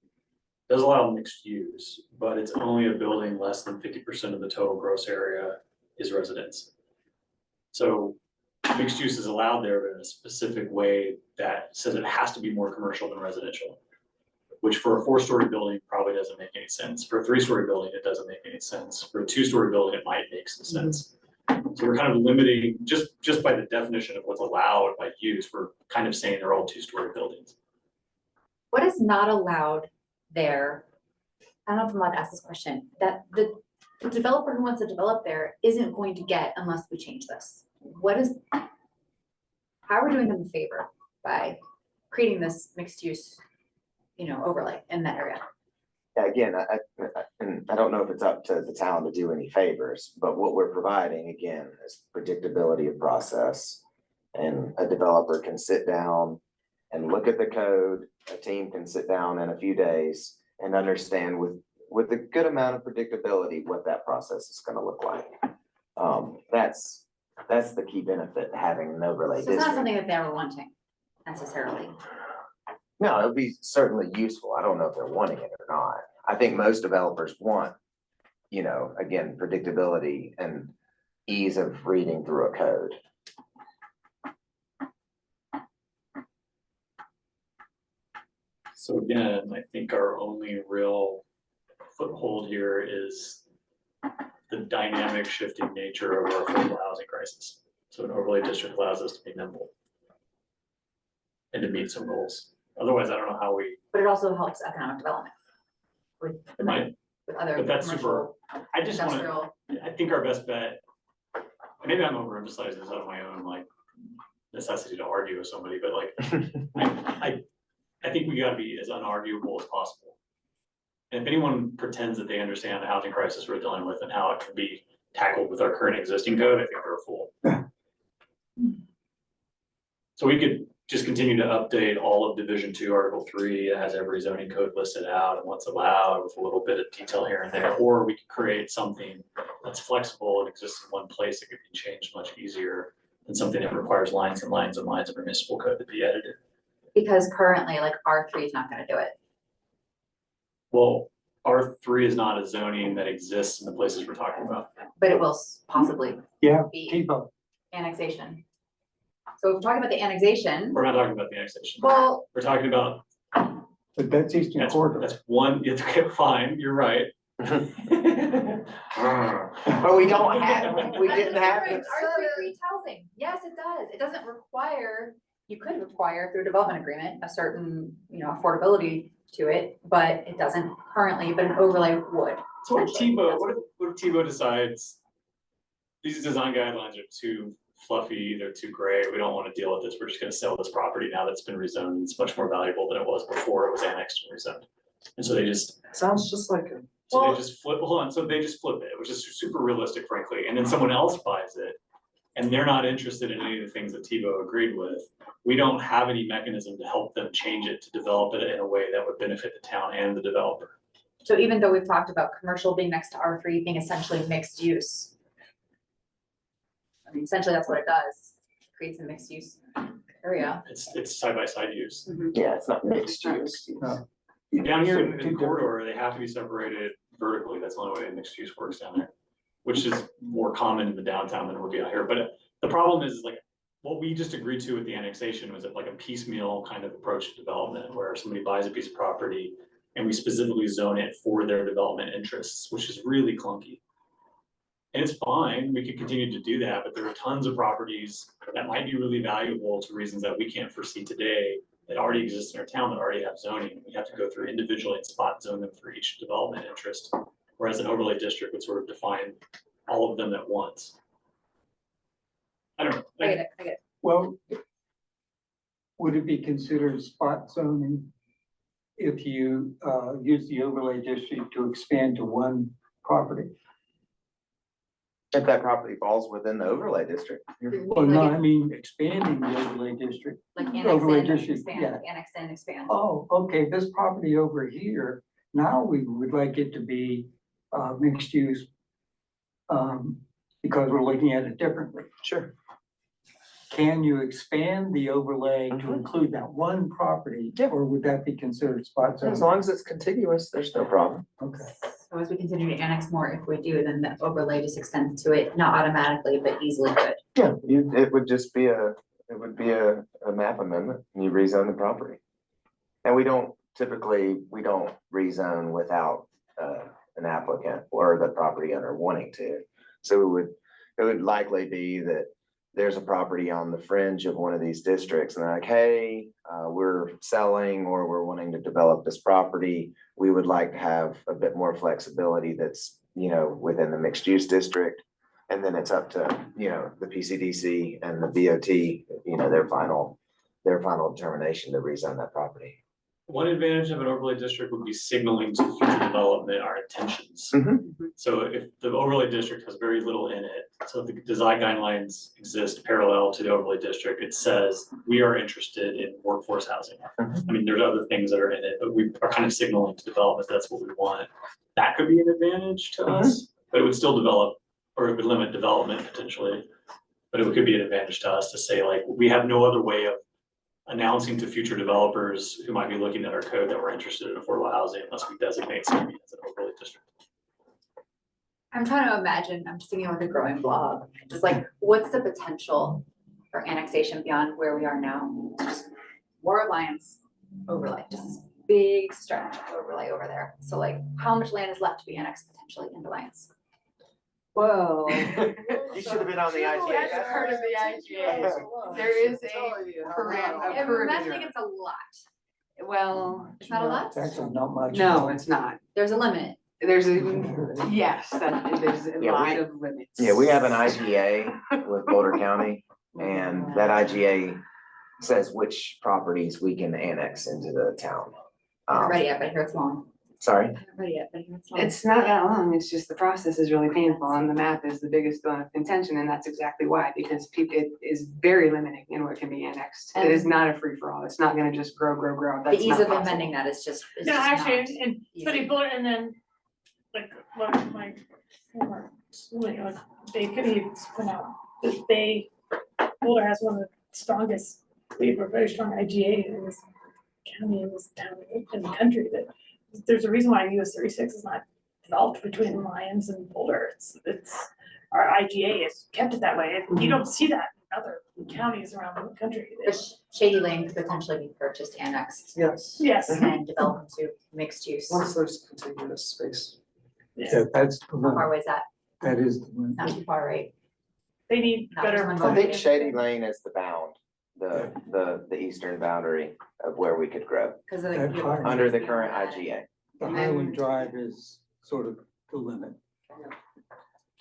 Does allow mixed use, but it's only a building less than 50% of the total gross area is residence. So mixed use is allowed there, but in a specific way that says it has to be more commercial than residential. Which for a 4-story building probably doesn't make any sense. For a 3-story building, it doesn't make any sense. For a 2-story building, it might make some sense. So we're kind of limiting, just by the definition of what's allowed by use, we're kind of saying they're all 2-story buildings. What is not allowed there? I don't know if I'm allowed to ask this question, that the developer who wants to develop there isn't going to get unless we change this. How are we doing them a favor by creating this mixed use, overlay in that area? Again, and I don't know if it's up to the town to do any favors, but what we're providing, again, is predictability of process. And a developer can sit down and look at the code, a team can sit down in a few days and understand with a good amount of predictability what that process is gonna look like. That's the key benefit to having an overlay So it's not district. something that they were wanting necessarily. No, it'll be certainly useful. I don't know if they're wanting it or not. I think most developers want, you know, again, predictability and ease of reading through a code. So again, I think our only real foothold here is the dynamic shifting nature of our affordable housing crisis. So an overlay district allows us to be nimble and to meet some goals. Otherwise, I don't know how we, But it also helps economic development. With, it might, with other but that's commercial, I just wanna, industrial, I think our best bet, maybe I'm overemphasizing this out of my own like necessity to argue with somebody, but like, I think we gotta be as unarguable as possible. And if anyone pretends that they understand the housing crisis we're dealing with and how it can be tackled with our current existing code, I think they're a fool. So we could just continue to update all of Division 2, Article 3, it has every zoning code listed out and what's allowed with a little bit of detail here and there, or we could create something that's flexible and exists in one place that could be changed much easier than something that requires lines and lines and lines of municipal code to be edited. because currently like R3 is not gonna do it. Well, R3 is not a zoning that exists in the places we're talking about. But it will possibly Yeah, be T-Bone. annexation. So if we're talking about the annexation, We're not talking about the annexation. well, We're talking about, But that's Eastern that's Corridor. one, it's okay, fine, you're right. But we don't have, we didn't have R3 it. creates housing. Yes, it does. It doesn't require, you could require through development agreement, a certain, affordability to it, but it doesn't currently, but an overlay would. So what if essentially. Tebow, what if Tebow decides these design guidelines are too fluffy, they're too gray, we don't want to deal with this, we're just gonna sell this property now that's been rezoned, it's much more valuable than it was before it was annexed and rezoned. And so they just, Sounds just like a, so they just flip, hold on, so they just flip it, which is super realistic frankly, and then someone else buys it. And they're not interested in any of the things that Tebow agreed with. We don't have any mechanism to help them change it, to develop it in a way that would benefit the town and the developer. So even though we've talked about commercial being next to R3 being essentially mixed use. I mean, essentially that's what it does, creates a mixed use area. It's side by side use. Yeah, it's not mixed use. Down here in Two the different- corridor, they have to be separated vertically, that's the only way mixed use works down there. Which is more common in the downtown than it would be out here, but the problem is like, what we just agreed to with the annexation was like a piecemeal kind of approach to development, where somebody buys a piece of property. And we specifically zone it for their development interests, which is really clunky. And it's fine, we could continue to do that, but there are tons of properties that might be really valuable to reasons that we can't foresee today. That already exist in our town that already have zoning, we have to go through individually and spot zone them for each development interest. Whereas an overlay district would sort of define all of them at once. I don't know. I get it. Well, would it be considered spot zoning if you use the overlay district to expand to one property? If that property falls within the overlay district. Well, no, I mean expanding the overlay district. Like Overlay annex in, district, expand, yeah. like annex in, expand. Oh, okay, this property over here, now we would like it to be mixed use. Because we're looking at it differently. Sure. Can you expand the overlay to Mhm. include that one property? Yeah. Or would that be considered spot As zoning? long as it's contiguous, there's no problem. Okay. So as we continue to annex more, if we do, then the overlay just extends to it, not automatically, but easily could. Yeah, it would just be a map amendment, and you rezone the property. And we don't rezone without, an applicant or the property owner wanting to. So it would likely be that there's a property on the fringe of one of these districts and they're like, hey, we're selling or we're wanting to develop this property. We would like to have a bit more flexibility that's, within the mixed use district. And then it's up to, the PCDC and the BOT, their final determination to rezone that property. One advantage of an overlay district would be signaling to future development our intentions. Mhm. So if the overlay district has very little in it, so if the design guidelines exist parallel to the overlay district, it says we are interested in workforce housing. Mhm. I mean, there's other things that are in it, but we are kind of signaling to development that's what we want. That could be an advantage to us, but it would still develop, or it would limit development potentially. But it could be an advantage to us to say like, we have no other way of announcing to future developers who might be looking at our code that we're interested in affordable housing unless we designate something as an overlay district. I'm trying to imagine, I'm just thinking of like a growing blob, just like, what's the potential for annexation beyond where we are now? Just more Alliance overlay, just this big stretch of overlay over there. So like, how much land is left to be annexed potentially in Alliance? Well. You should have been on the IGA. That's part of the IGA. There is a I'm imagining it's a lot. Well, It's not a lot? It's actually not much. no, it's not. There's a limit. There's a, yes, there's a Yeah, lot we- of limits. Yeah, we have an IGA with Boulder County, and that IGA says which properties we can annex into the town. I'm not ready yet, but I hear it's long. Sorry, I'm not ready yet, but I hear it's long. It's not that long, it's just the process is really painful and the map is the biggest bone of contention and that's exactly why, because people, it is very limiting in what can be annexed. It is not a free for all, it's not gonna just grow. The That's ease not of possible. amending that is just, it's No, just actually, not and city easy. Boulder, and then, like, one of my former, like, they could even spin out, that Boulder has one of the strongest, we have a very strong IGA in this county, in this town, in the country, that there's a reason why US 36 is not developed between Lyons and Boulder, it's, our IGA has kept it that way, and you don't see that in other counties around the country. But Shady Lane could potentially be purchased, annexed, Yes, Yes, and developed into mixed use. once there's contiguous space. Yeah, that's, the How limit. far away is that? That is the limit. Not too far, right? they need Not better. just I one think Shady Lane is the bound, the eastern boundary of where we could grow, Because of That the. hard. under the current IGA. The And then- Highland Drive is sort of the limit.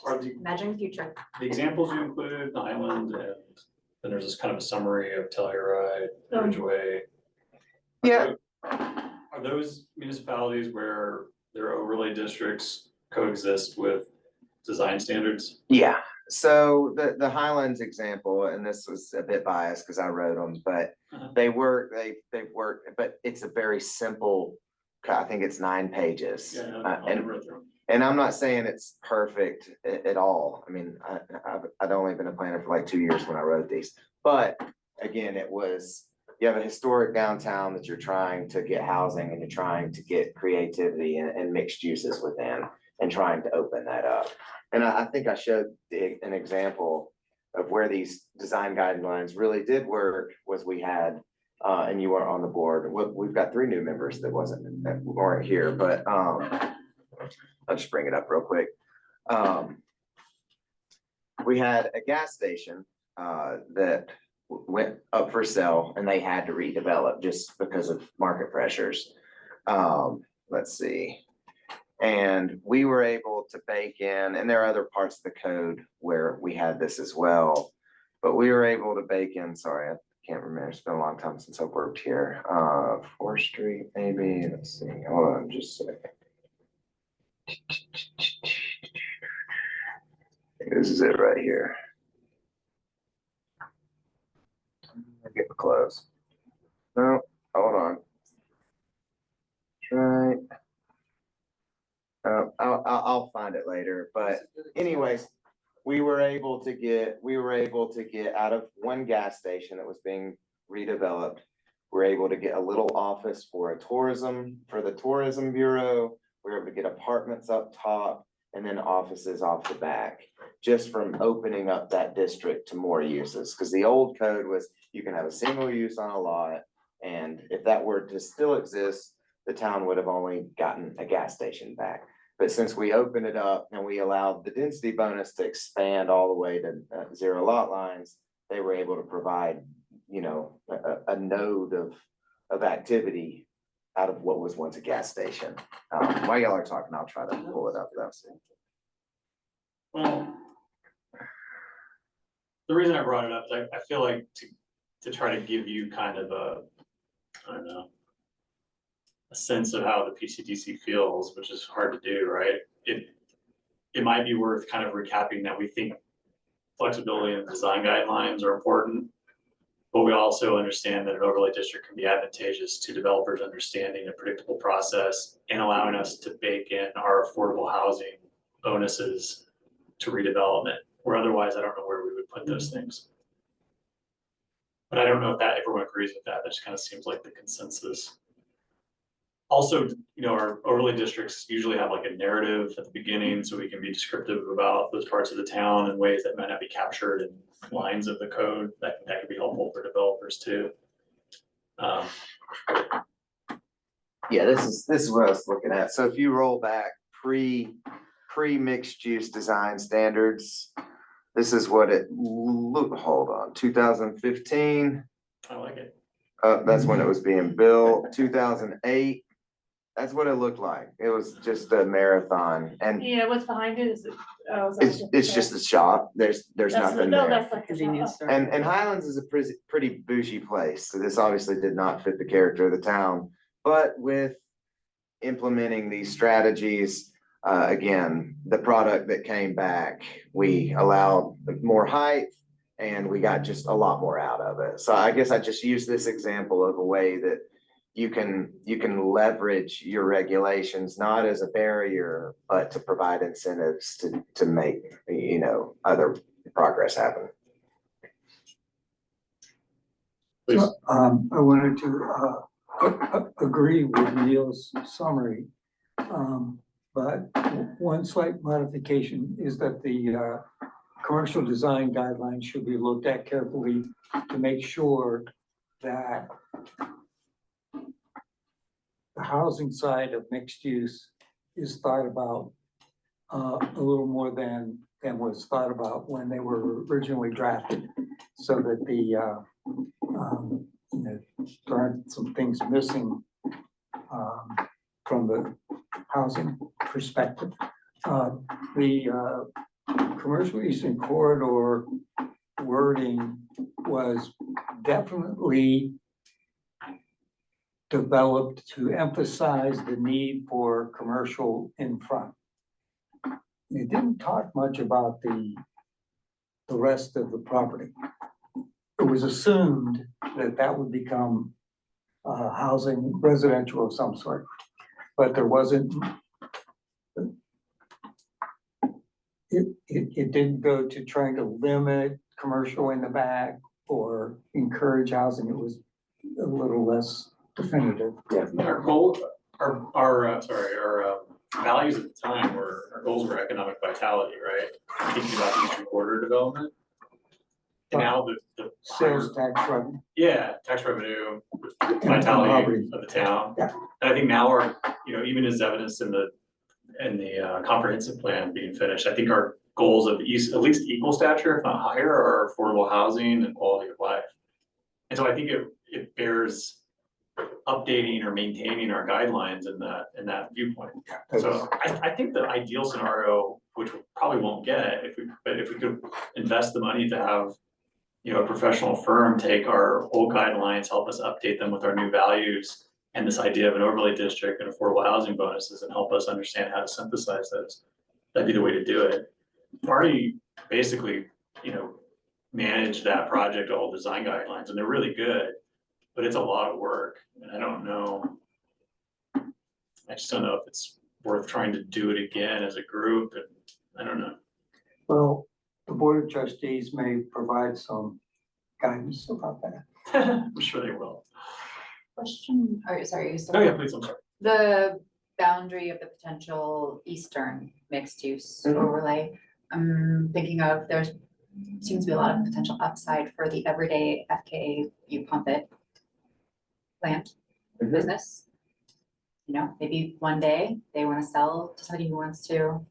Are the Imagining the future. examples you included, the island, and then there's this kind of a summary of Telluride, Ridgeway. Yeah. Are those municipalities where their overlay districts coexist with design standards? Yeah, so the Highlands example, and this was a bit biased because I wrote them, but Uh-huh. they work, they work, but it's a very simple, I think it's 9 pages. Yeah, no, Uh, I'll and never through. And I'm not saying it's perfect at all. I mean, I'd only been a planner for like 2 years when I wrote these. But again, you have a historic downtown that you're trying to get housing and you're trying to get creativity and mixed uses within and trying to open that up. And I think I showed an example of where these design guidelines really did work was we had, and you weren't on the board. We've got 3 new members that weren't here, but, I'll just bring it up real quick. We had a gas station that went up for sale and they had to redevelop just because of market pressures. Let's see. And we were able to bake in, and there are other parts of the code where we had this as well, but we were able to bake in, sorry, I can't remember, it's been a long time since I've worked here. 4th Street, maybe, let's see, hold on just a second. This is it right here. Get close. No, hold on. Right. I'll find it later, but anyways, we were able to get out of one gas station that was being redeveloped. We're able to get a little office for the tourism bureau. We were able to get apartments up top and then offices off the back, just from opening up that district to more uses. Because the old code was you can have a single use on a lot. And if that were to still exist, the town would have only gotten a gas station back. But since we opened it up and we allowed the density bonus to expand all the way to 0 lot lines, they were able to provide, a node of activity out of what was once a gas station. While y'all are talking, I'll try to pull it up though. Well, the reason I brought it up is I feel like to try to give you kind of a sense of how the PCDC feels, which is hard to do, right? It might be worth kind of recapping that we think flexibility and design guidelines are important, but we also understand that an overlay district can be advantageous to developers understanding a predictable process and allowing us to bake in our affordable housing bonuses to redevelopment, where otherwise I don't know where we would put those things. But I don't know if everyone agrees with that. That just kind of seems like the consensus. Also, our overlay districts usually have like a narrative at the beginning, so we can be descriptive about those parts of the town in ways that might not be captured in lines of the code. That could be helpful for developers too. Yeah, this is what I was looking at. So if you roll back pre-mixed use design standards, this is what hold on, 2015. I like it. That's when it was being built. 2008, that's what it looked like. It was just a marathon, and Yeah, what's behind it is, oh, is that it's just a shop. There's nothing No, there. that's like a Convenience shop. store. And Highlands is a pretty bougie place, so this obviously did not fit the character of the town. But with implementing these strategies, again, the product that came back, we allowed more height and we got just a lot more out of it. So I guess I just use this example of a way that you can leverage your regulations, not as a barrier, but to provide incentives to make, other progress happen. Please. I wanted to agree with Neil's summary. But one slight modification is that the commercial design guidelines should be looked at carefully to make sure that the housing side of mixed use is thought about a little more than was thought about when they were originally drafted, so that there aren't some things missing from the housing perspective. The commercial eastern corridor wording was definitely developed to emphasize the need for commercial in front. It didn't talk much about the rest of the property. It was assumed that would become housing, residential of some sort, but there wasn't. It didn't go to trying to limit commercial in the back or encourage housing. It was a little less definitive. Our goal, our values at the time our goals were economic vitality, right? Thinking about the eastern corridor development. And now the Sales tax revenue. Yeah, tax revenue, vitality of the town. Yeah. And I think now even as evidenced in the comprehensive plan being finished, I think our goals of at least equal stature, if not higher, are affordable housing and quality of life. And so I think it bears updating or maintaining our guidelines in that viewpoint. So I think the ideal scenario, which we probably won't get if we could invest the money to have a professional firm take our old guidelines, help us update them with our new values and this idea of an overlay district and affordable housing bonuses, and help us understand how to synthesize those. That'd be the way to do it. Party basically, manage that project, all design guidelines, and they're really good, but it's a lot of work. And I don't know. I just don't know if it's worth trying to do it again as a group. And I don't know. Well, the Board of Trustees may provide some guidance about that. I'm sure they will. Question, or sorry, Oh yeah, please, I'm sorry. the boundary of the potential eastern mixed use overlay. I'm thinking of, there's seems to be a lot of potential upside for the everyday FKA you pump it land business. Maybe one day they want to sell to somebody who wants to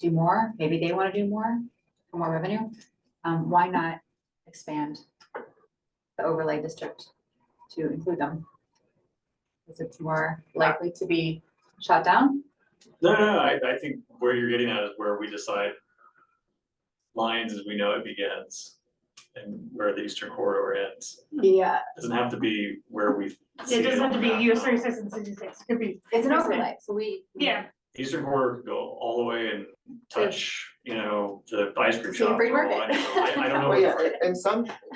do more. Maybe they want to do more for more revenue. Why not expand the overlay district to include them? Because it's more likely to be shot down. No, I think where you're getting at is where we decide lines as we know it begins and where the eastern corridor ends. Yeah. It doesn't have to be where we. It doesn't have to be US 36 and 66, it could be. It's an overlay, so we. Yeah. Eastern corridor could go all the way and touch, the ice cream See a shop. free for all market. I know. I don't know. Well, what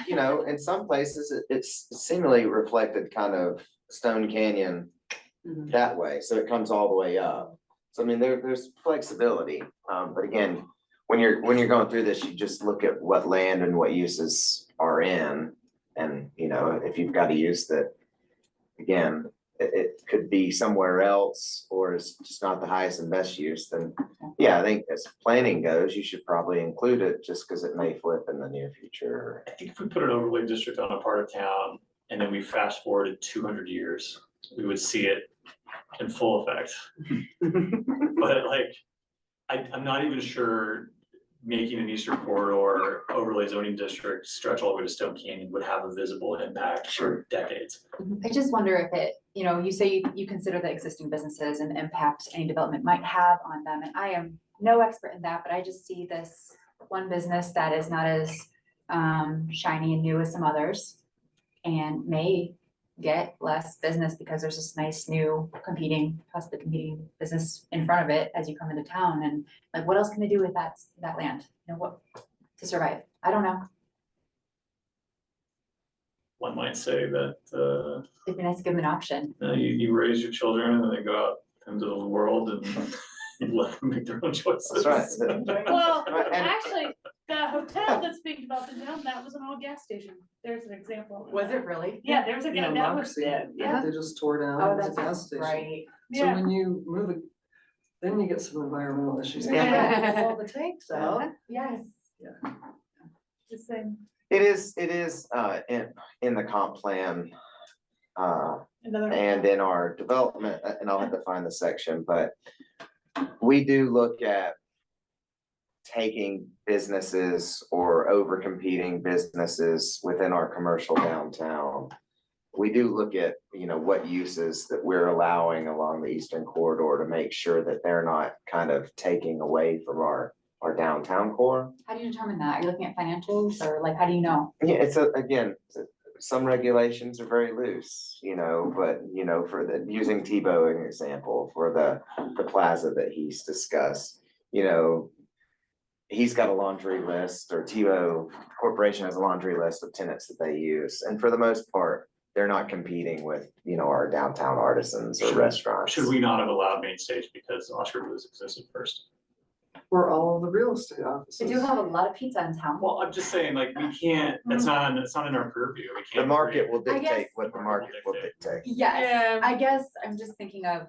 yeah, in some places, it's seemingly reflected kind of Stone Canyon Mhm. that way, so it comes all the way up. So I mean, there's flexibility, but again, when you're going through this, you just look at what land and what uses are in, And, you know, if you've got a use that, again, it could be somewhere else or is just not the highest and best use, then yeah, I think as planning goes, you should probably include it just because it may flip in the near future. I think if we put an overlay district on a part of town and then we fast forwarded 200 years, we would see it in full effect. But like, I'm not even sure making an eastern corridor overlay zoning district stretch all the way to Stone Canyon would have a visible impact for decades. I just wonder if it, you know, you say you consider the existing businesses and the impact any development might have on them, and I am no expert in that, but I just see this one business that is not as shiny and new as some others, and may get less business because there's this nice new possibly competing business in front of it as you come into town, and like, what else can they do with that land? You know, what, to survive? I don't know. One might say that It'd be nice to give them an option. you raise your children and they go out into the world and you let them make their own choices. That's right. Well, Right, and- actually, the hotel that's being developed in town, that was an old gas station. There's an example. of that. Really? Yeah, there was a, Yeah, that was, Moxie, yeah, they just tore down, Oh, it was a that's gas station. right. So yeah. when you move it, then you get some environmental issues. Yeah. All the tanks out. Yes. Just saying, It is in the comp plan, another. and in our development, and I'll have to find the section, but we do look at taking businesses or over competing businesses within our commercial downtown. We do look at, you know, what uses that we're allowing along the eastern corridor to make sure that they're not kind of taking away from our downtown core. How do you determine that? Are you looking at financials or like, how do you know? Yeah, again, some regulations are very loose, you know, but, you know, using Tebow as an example for the plaza that he's discussed, you know, he's got a laundry list, or Tebow Corporation has a laundry list of tenants that they use. And for the most part, they're not competing with, you know, our downtown artisans or restaurants. Should we not have allowed main stage because Oscar Blues existed first? For all of the real estate We offices. do have a lot of pizza in town. Well, I'm just saying, like, we can't, it's not in our purview, we can't. The market will I guess- dictate what the market will dictate. Yes, Yeah. I guess I'm just thinking of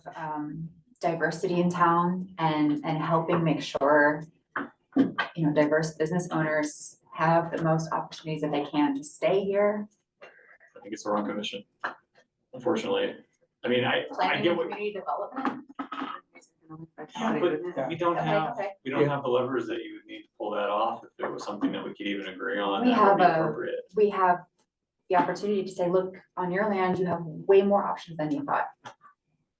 diversity in town and helping make sure, you know, diverse business owners have the most opportunities that they can to stay here. I think it's the wrong commission, unfortunately. I mean, I Planning get and what, community development. but we don't Okay, have, okay. we don't have the levers that you would need to pull that off if there was something that we could even agree on We that would have be a- appropriate. We have the opportunity to say, look, on your land, you have way more options than you thought.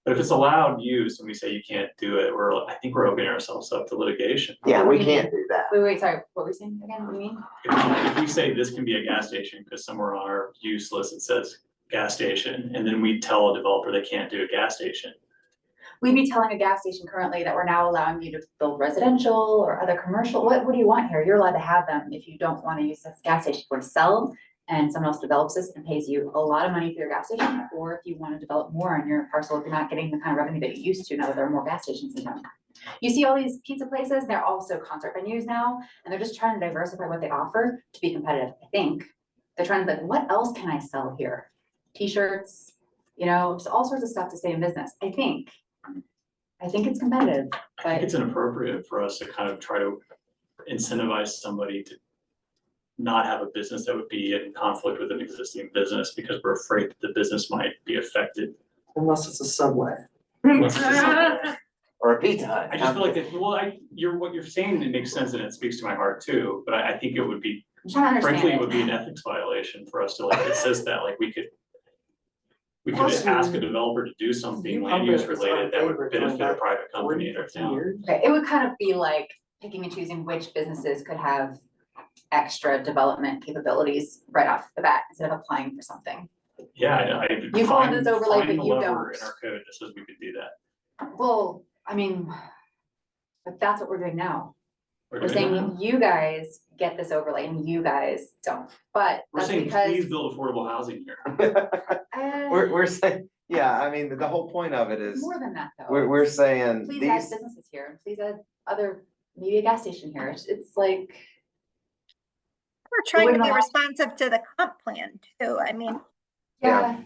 But if it's allowed use and we say you can't do it, I think we're opening ourselves up to litigation. Yeah, we can't do that. Wait, sorry, what were you saying again? What do you mean? If we say this can be a gas station, because somewhere on our use list it says gas station, and then we tell a developer they can't do a gas station. We'd be telling a gas station currently that we're now allowing you to build residential or other commercial. What do you want here? You're allowed to have them if you don't want to use this gas station for sell, and someone else develops this and pays you a lot of money for your gas station, or if you want to develop more on your parcel, if you're not getting the kind of revenue that you used to now that there are more gas stations in town. You see all these pizza places, they're also concert venues now, and they're just trying to diversify what they offer to be competitive, I think. They're trying to like, what else can I sell here? T-shirts, you know, just all sorts of stuff to stay in business, I think it's competitive, I think but it's inappropriate for us to kind of try to incentivize somebody to not have a business that would be in conflict with an existing business because we're afraid that the business might be affected. Unless it's a Subway. Unless it's a- Or a Pizza Hut. I just feel like that, well, what you're saying, it makes sense and it speaks to my heart too, but I think it would be, I'm trying to frankly, it understand would be an it. ethics violation for us to like, it says that, like, we could Plus, ask a developer to do something land use related that would benefit a private company in our town. Okay, it would kind of be like picking and choosing which businesses could have extra development capabilities right off the bat instead of applying for something. Yeah, I You fall into find this overlay, the but you lever don't. in our code that says we could do that. Well, I mean, but that's what we're doing now. We're doing saying that. you guys get this overlay and you guys don't, but We're that's saying, because. please build affordable housing here. We're saying, yeah, I mean, the whole point of it is, More than that though. we're saying Please add these, businesses here, please add other, maybe a gas station here, it's like. we're trying to be not- responsive to the comp plan too. I mean, Yeah,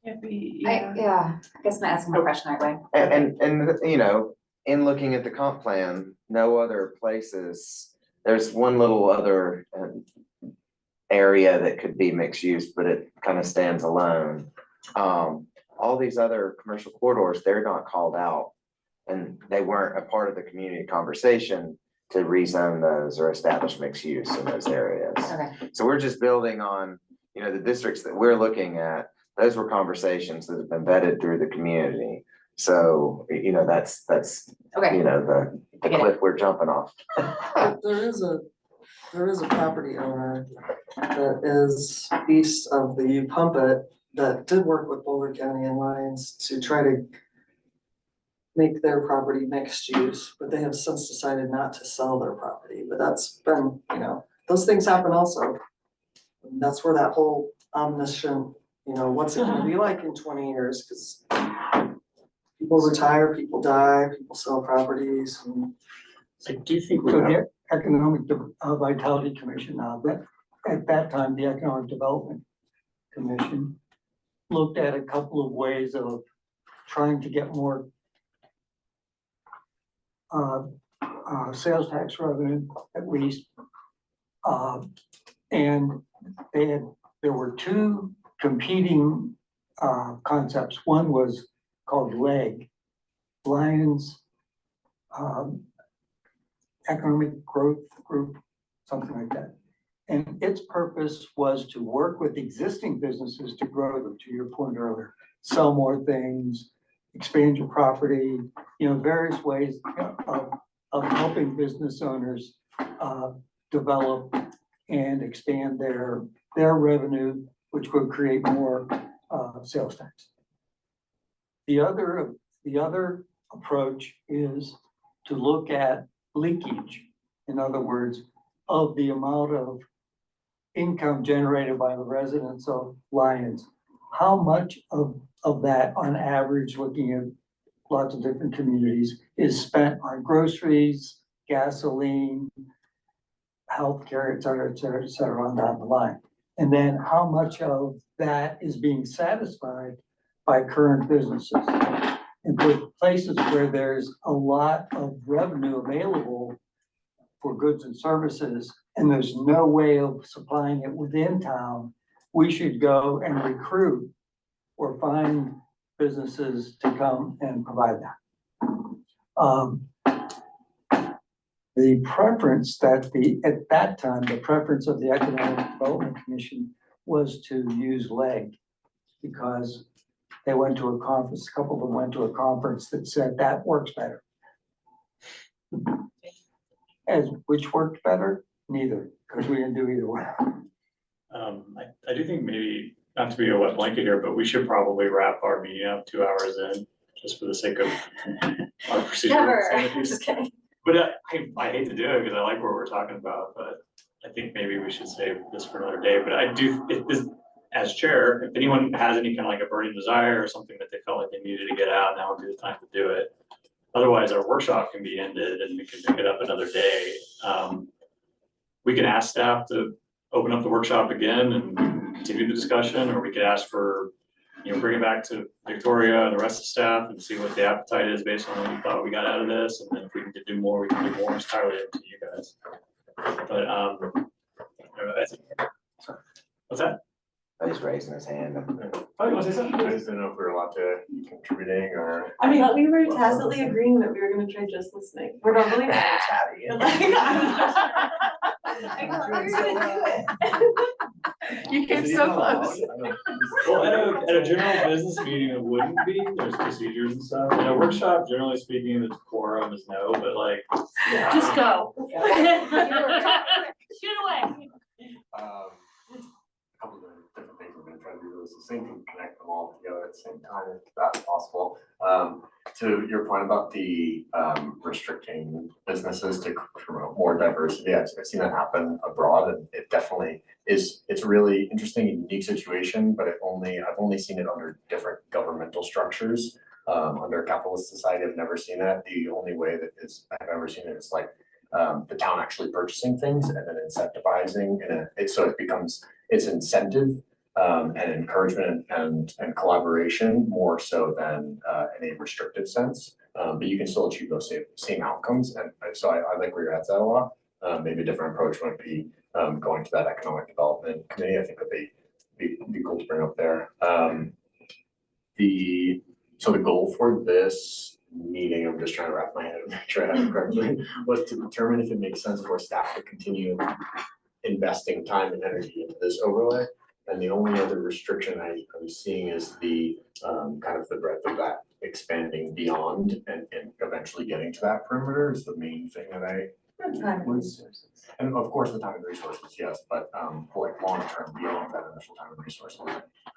It'd be, I guess I'm asking my question the right way. And, you know, in looking at the comp plan, no other places, there's one little other area that could be mixed use, but it kind of stands alone. All these other commercial corridors, they're not called out. And they weren't a part of the community conversation to rezone those or establish mixed use in those areas. Okay, So we're just building on, you know, the districts that we're looking at, those were conversations that have been vetted through the community. So, you know, that's, okay. you know, the get it. cliff we're jumping off. But there is a property owner that is east of the Pump It that did work with Boulder County and Lyons to try to make their property mixed use, but they have since decided not to sell their property, but that's been, you know, those things happen also. And that's where that whole omniscient, you know, what's it gonna be like in 20 years, cause people retire, people die, people sell properties and. I do think. So the Economic Vitality Commission now, that, at that time, the Economic Development Commission looked at a couple of ways of trying to get more sales tax revenue, at least. And there were two competing concepts. One was called LEG, Lions Economic Growth Group, something like that. And its purpose was to work with existing businesses to grow them, to your point earlier, sell more things, expand your property, you know, various ways of helping business owners develop and expand their revenue, which would create more sales tax. The other approach is to look at leakage, in other words, of the amount of income generated by the residents of Lyons. How much of that on average, looking at lots of different communities, is spent on groceries, gasoline, healthcare, et cetera, on down the line. And then how much of that is being satisfied by current businesses. And for places where there's a lot of revenue available for goods and services, and there's no way of supplying it within town, we should go and recruit or find businesses to come and provide that. The preference at that time, the preference of the Economic Development Commission was to use LEG, because they went to a conference, a couple of them went to a conference that said that works better. Which worked better? Neither, because we didn't do either one. I do think maybe, not to be a wet blanket here, but we should probably wrap our meeting up 2 hours in, just for the sake of our procedural sanity. Okay. But I hate to do it because I like what we're talking about, but I think maybe we should save this for another day. But I do, as chair, if anyone has any kind of like a burning desire or something that they felt like they needed to get out, now would be the time to do it. Otherwise, our workshop can be ended and we can pick it up another day. We can ask staff to open up the workshop again and continue the discussion, or we could ask for, you know, bring it back to Victoria and the rest of the staff and see what the appetite is based on what we thought we got out of this. And then if we can do more, we can do more. It's entirely up to you guys. But what's that? He's raising his hand. Oh, you want to say something? I just didn't know if we were allowed to be contributing or. I mean, we were tacitly agreeing that we were gonna try just listening. We're normally very chatty. And like, I thought you were gonna do it. You came so close. Well, at a general business meeting, it wouldn't be, there's procedures and stuff. In a workshop, generally speaking, the quorum is no, but like. Just go. Shoot away. A couple of different things we're gonna try to do is the same thing, connect them all together at the same time if that's possible. To your point about the restricting businesses to promote more diversity, I've seen that happen abroad, and it definitely is. It's a really interesting and unique situation, but I've only seen it under different governmental structures. Under a capitalist society, I've never seen that. The only way that I've ever seen it is like the town actually purchasing things and then incentivizing, and so it becomes, it's incentive and encouragement and collaboration more so than in a restrictive sense. But you can still achieve those same outcomes, and so I like where your head's at a lot. Maybe a different approach might be going to that economic development committee. I think would be cool to bring up there. So the goal for this meeting, I'm just trying to wrap my head and make sure I have it correctly, was to determine if it makes sense for staff to continue investing time and energy into this overlay. And the only other restriction I'm seeing is the kind of the breadth of that expanding beyond and eventually getting to that perimeter is the main thing that I was. And of course, the time and resources, yes, but for like long term beyond that initial time and resources.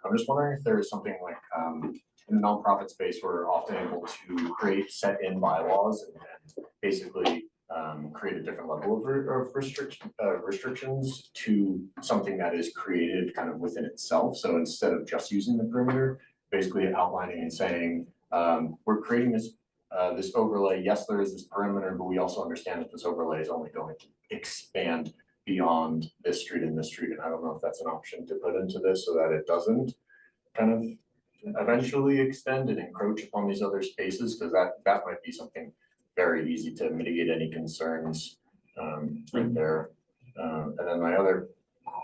I'm just wondering if there is something like in the nonprofit space, we're often able to create set in bylaws and basically create a different level of restrictions to something that is created kind of within itself. So instead of just using the perimeter, basically outlining and saying, we're creating this this overlay. Yes, there is this perimeter, but we also understand that this overlay is only going to expand beyond this street and this street. And I don't know if that's an option to put into this so that it doesn't kind of eventually extend and encroach upon these other spaces, because that might be something very easy to mitigate any concerns right there. And then my other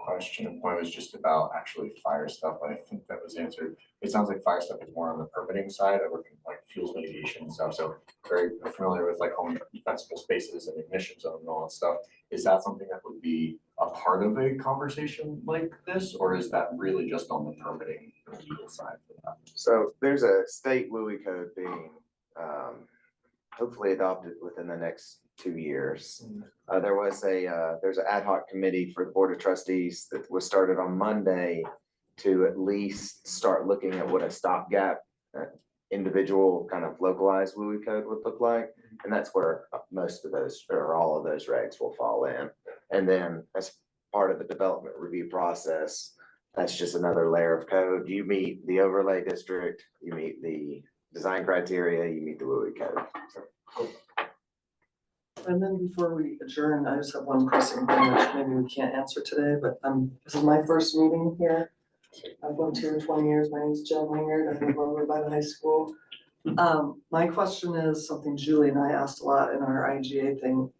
question and point was just about actually fire stuff. I think that was answered. It sounds like fire stuff is more on the permitting side. I work in like fuels mitigation and stuff, so very familiar with like home defensible spaces and ignition zone and all that stuff. Is that something that would be a part of a conversation like this, or is that really just on the permitting legal side for that? So there's a state WUI code being hopefully adopted within the next 2 years. There's an ad hoc committee for the Board of Trustees that was started on Monday to at least start looking at what a stopgap individual kind of localized WUI code would look like. And that's where most of those or all of those regs will fall in. And then as part of the development review process, that's just another layer of code. You meet the overlay district, you meet the design criteria, you meet the WUI code. So. And then before we adjourn, I just have one pressing thing which maybe we can't answer today, but this is my first meeting here. I've lived here 20 years. My name's Jen Wingard. I live over by the high school. My question is something Julie and I asked a lot in our IGA thing.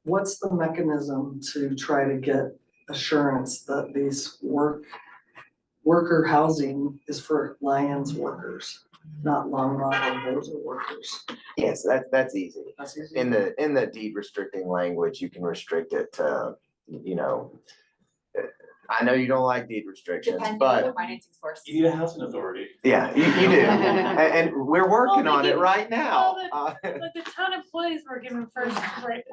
What's the mechanism to try to get assurance that these worker housing is for Lions workers, not Long Rock or Bozer workers? Yes, that's easy. That's easy. In the deed restricting language, you can restrict it to, I know you don't like deed restrictions, Depending on the but financing source. You need a housing authority. yeah, you do. And we're working Well, on it right now. But the town employees were given first right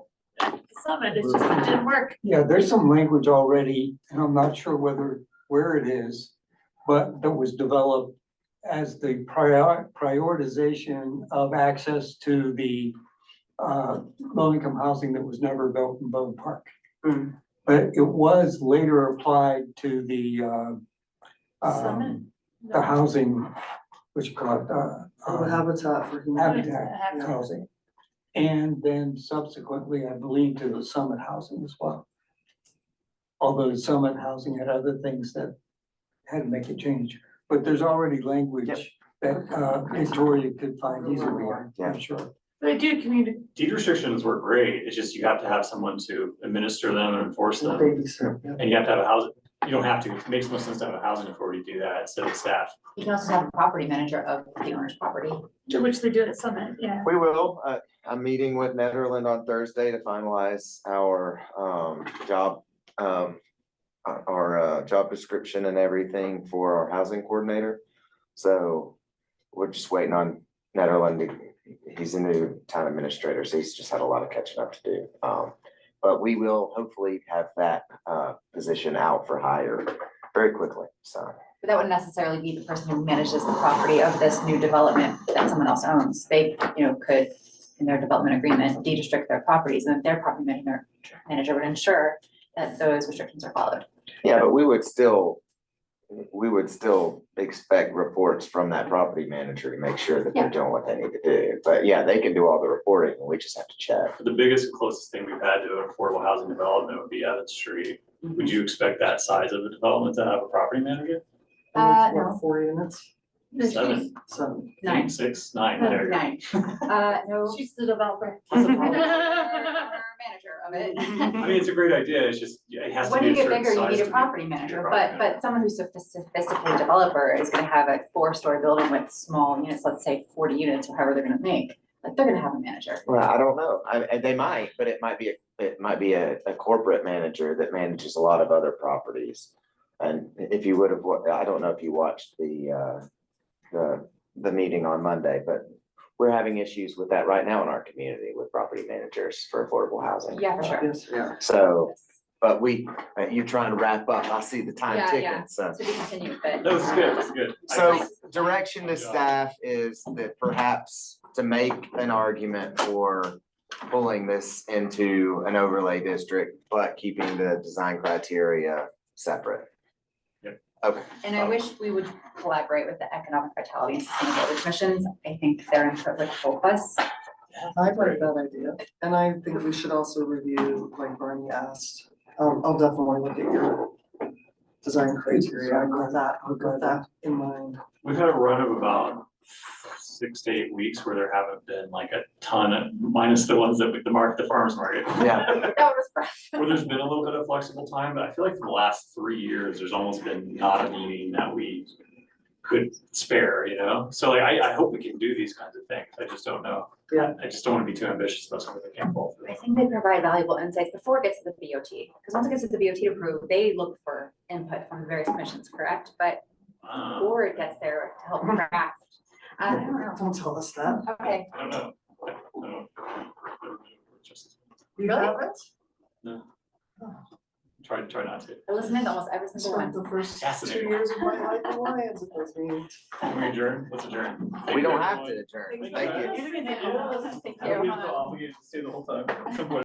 at the summit, it's just, it didn't work. Yeah, there's some language already, and I'm not sure where it is, but that was developed as the prioritization of access to the low-income housing that was never built in Bone Park. But it was later applied to the Summit? the housing, what you call it, Habitat for Humanity. habitat housing. And then subsequently, I believe, to the Summit housing as well. Although the Summit housing had other things that had to make a change, but there's already language that Victoria could find easily, I'm sure. They do community, Deed restrictions work great. It's just you have to have someone to administer them and enforce them. Babysit, yeah. And you have to have a housing, you don't have to, it makes most sense to have a housing authority do that instead of staff. You can also have a property manager of the owner's property. which they do at Summit, yeah. We will. I'm meeting with Netherland on Thursday to finalize our job description and everything for our housing coordinator. So we're just waiting on Netherland. He's a new town administrator, so he's just had a lot of catching up to do. But we will hopefully have that position out for hire very quickly, so. But that wouldn't necessarily be the person who manages the property of this new development that someone else owns. They, could, in their development agreement, deed restrict their properties, and their property manager would ensure that those restrictions are followed. Yeah, but we would still we would still expect reports from that property manager to make sure that they're doing what they need to do. But yeah, they can do all the reporting, and we just have to check. The biggest and closest thing we've had to an affordable housing development would be Evans Street. Would you expect that size of a development to have a property manager? What, No. 4 units? Seven, 7. Nine. 6, 9, there you go. Nine. No. She's the developer. Manager of it. I mean, it's a great idea, it's just, yeah, it has to When be you a get certain bigger, you size need to a be- property be a manager, property but someone who's a sophisticated developer is gonna have a 4-story building with small units, let's say 40 units or however they're gonna make. Like, they're gonna have a manager. Well, I don't know. They might, but it might be a corporate manager that manages a lot of other properties. And if you would have, I don't know if you watched the meeting on Monday, but we're having issues with that right now in our community with property managers for affordable housing. Yeah, for sure. Yes, yeah. So, but you're trying to wrap up. I see the time Yeah, ticking, yeah. so. To be continued, but. No, this is good, this is good. I So just- direction to staff is that perhaps to make an argument for pulling this into an overlay district, but keeping the design criteria separate. Yep. Okay. And I wish we would collaborate with the Economic Vitality and Sustainability Commissions. I think their input would help us. I like that idea, and I think we should also review, like Barney asked, I'll definitely look at your design criteria with that in mind. We've had a run of about 6 to 8 weeks where there haven't been like a ton of, minus the ones that the farmer's market. Yeah. That was fresh. Where there's been a little bit of flexible time, but I feel like for the last 3 years, there's almost been not a meeting that we could spare, you know? So like, I hope we can do these kinds of things, I just don't know. Yeah. I just don't wanna be too ambitious about something that can't fall through. I think they provide valuable insights before it gets to the BOT, because once it gets to the BOT to approve, they look for input from the various commissions, correct? But before it gets there to help craft, I don't know. Don't tell us that. Okay, I don't know. I don't know. Just You Really? haven't? try not to. I listened in almost every single Spent one. the first 2 Fascinating. years of my life in Lions with those meetings. Can we adjourn? Let's adjourn. We don't have to adjourn. Thank you. Thank I don't you. feel obligated to stay the whole time.